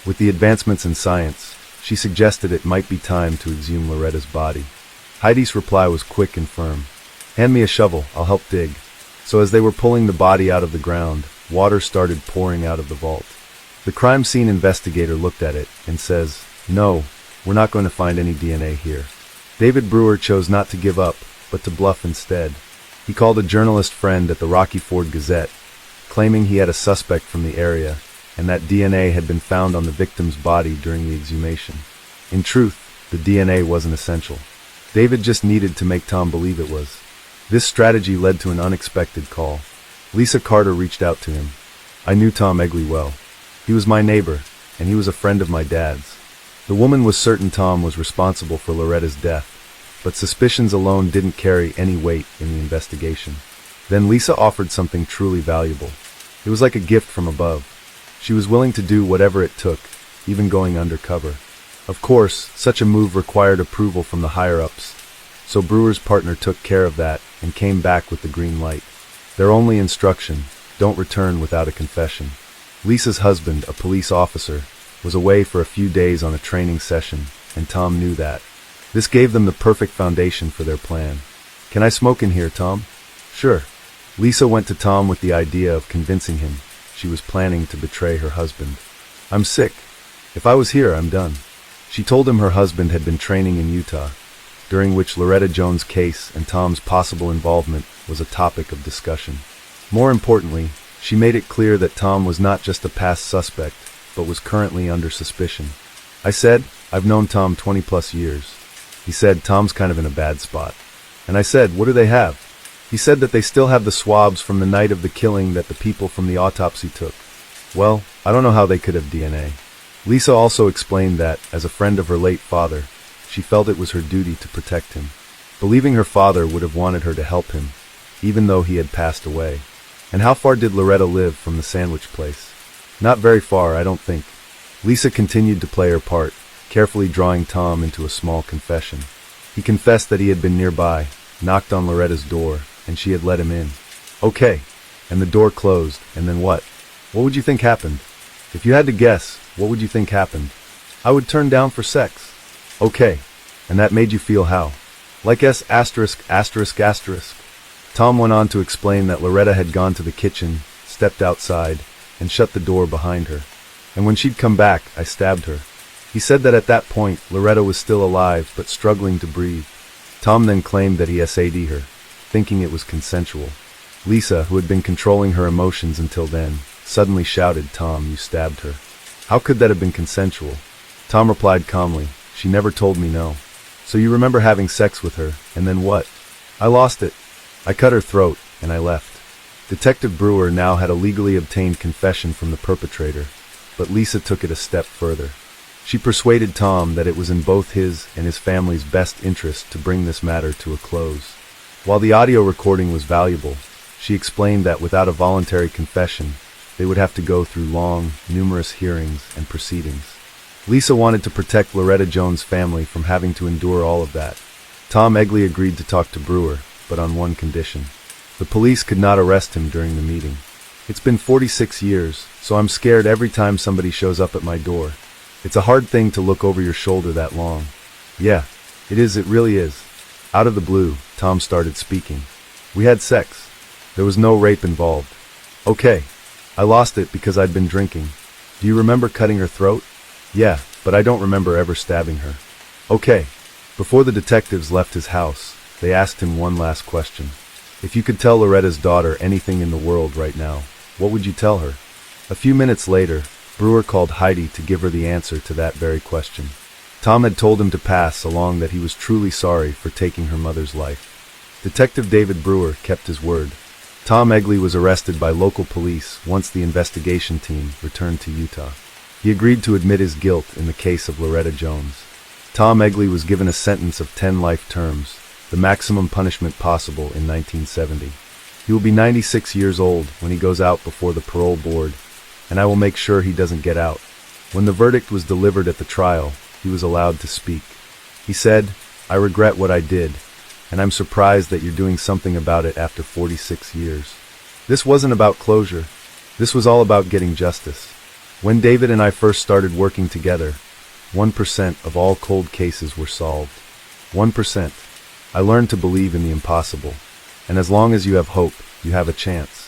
[SPEAKER 1] With the advancements in science, she suggested it might be time to exhume Loretta's body. Heidi's reply was quick and firm. "Hand me a shovel, I'll help dig." So as they were pulling the body out of the ground, water started pouring out of the vault. The crime scene investigator looked at it and says, "No, we're not going to find any DNA here." David Brewer chose not to give up, but to bluff instead. He called a journalist friend at the Rocky Ford Gazette, claiming he had a suspect from the area, and that DNA had been found on the victim's body during the exhumation. In truth, the DNA wasn't essential. David just needed to make Tom believe it was. This strategy led to an unexpected call. Lisa Carter reached out to him. "I knew Tom Egley well. He was my neighbor, and he was a friend of my dad's." The woman was certain Tom was responsible for Loretta's death, but suspicions alone didn't carry any weight in the investigation. Then Lisa offered something truly valuable. It was like a gift from above. She was willing to do whatever it took, even going undercover. Of course, such a move required approval from the higher-ups, so Brewer's partner took care of that and came back with the green light. Their only instruction: don't return without a confession. Lisa's husband, a police officer, was away for a few days on a training session, and Tom knew that. This gave them the perfect foundation for their plan. "Can I smoke in here, Tom?" "Sure." Lisa went to Tom with the idea of convincing him she was planning to betray her husband. "I'm sick. If I was here, I'm done." She told him her husband had been training in Utah, during which Loretta Jones' case and Tom's possible involvement was a topic of discussion. More importantly, she made it clear that Tom was not just a past suspect, but was currently under suspicion. "I said, I've known Tom 20+ years. He said, Tom's kind of in a bad spot. And I said, what do they have? He said that they still have the swabs from the night of the killing that the people from the autopsy took. Well, I don't know how they could have DNA. Lisa also explained that, as a friend of her late father, she felt it was her duty to protect him, believing her father would have wanted her to help him, even though he had passed away. And how far did Loretta live from the sandwich place? Not very far, I don't think. Lisa continued to play her part, carefully drawing Tom into a small confession. He confessed that he had been nearby, knocked on Loretta's door, and she had let him in. Okay, and the door closed, and then what? What would you think happened? If you had to guess, what would you think happened? I would turn down for sex. Okay, and that made you feel how? Like S*******. Tom went on to explain that Loretta had gone to the kitchen, stepped outside, and shut the door behind her. And when she'd come back, I stabbed her. He said that at that point, Loretta was still alive, but struggling to breathe. Tom then claimed that he SAD'd her, thinking it was consensual. Lisa, who had been controlling her emotions until then, suddenly shouted, "Tom, you stabbed her." How could that have been consensual? Tom replied calmly, "She never told me no." "So you remember having sex with her, and then what?" "I lost it. I cut her throat, and I left." Detective Brewer now had a legally obtained confession from the perpetrator, but Lisa took it a step further. She persuaded Tom that it was in both his and his family's best interest to bring this matter to a close. While the audio recording was valuable, she explained that without a voluntary confession, they would have to go through long, numerous hearings and proceedings. Lisa wanted to protect Loretta Jones' family from having to endure all of that. Tom Egley agreed to talk to Brewer, but on one condition. The police could not arrest him during the meeting. "It's been 46 years, so I'm scared every time somebody shows up at my door. It's a hard thing to look over your shoulder that long." "Yeah, it is, it really is." Out of the blue, Tom started speaking. "We had sex. There was no rape involved." "Okay. I lost it because I'd been drinking. Do you remember cutting her throat?" "Yeah, but I don't remember ever stabbing her." "Okay." Before the detectives left his house, they asked him one last question. "If you could tell Loretta's daughter anything in the world right now, what would you tell her?" A few minutes later, Brewer called Heidi to give her the answer to that very question. Tom had told him to pass along that he was truly sorry for taking her mother's life. Detective David Brewer kept his word. Tom Egley was arrested by local police once the investigation team returned to Utah. He agreed to admit his guilt in the case of Loretta Jones. Tom Egley was given a sentence of 10 life terms, the maximum punishment possible in 1970. He will be 96 years old when he goes out before the parole board, and I will make sure he doesn't get out. When the verdict was delivered at the trial, he was allowed to speak. He said, "I regret what I did, and I'm surprised that you're doing something about it after 46 years. This wasn't about closure. This was all about getting justice. When David and I first started working together, 1% of all cold cases were solved. 1%. I learned to believe in the impossible. And as long as you have hope, you have a chance."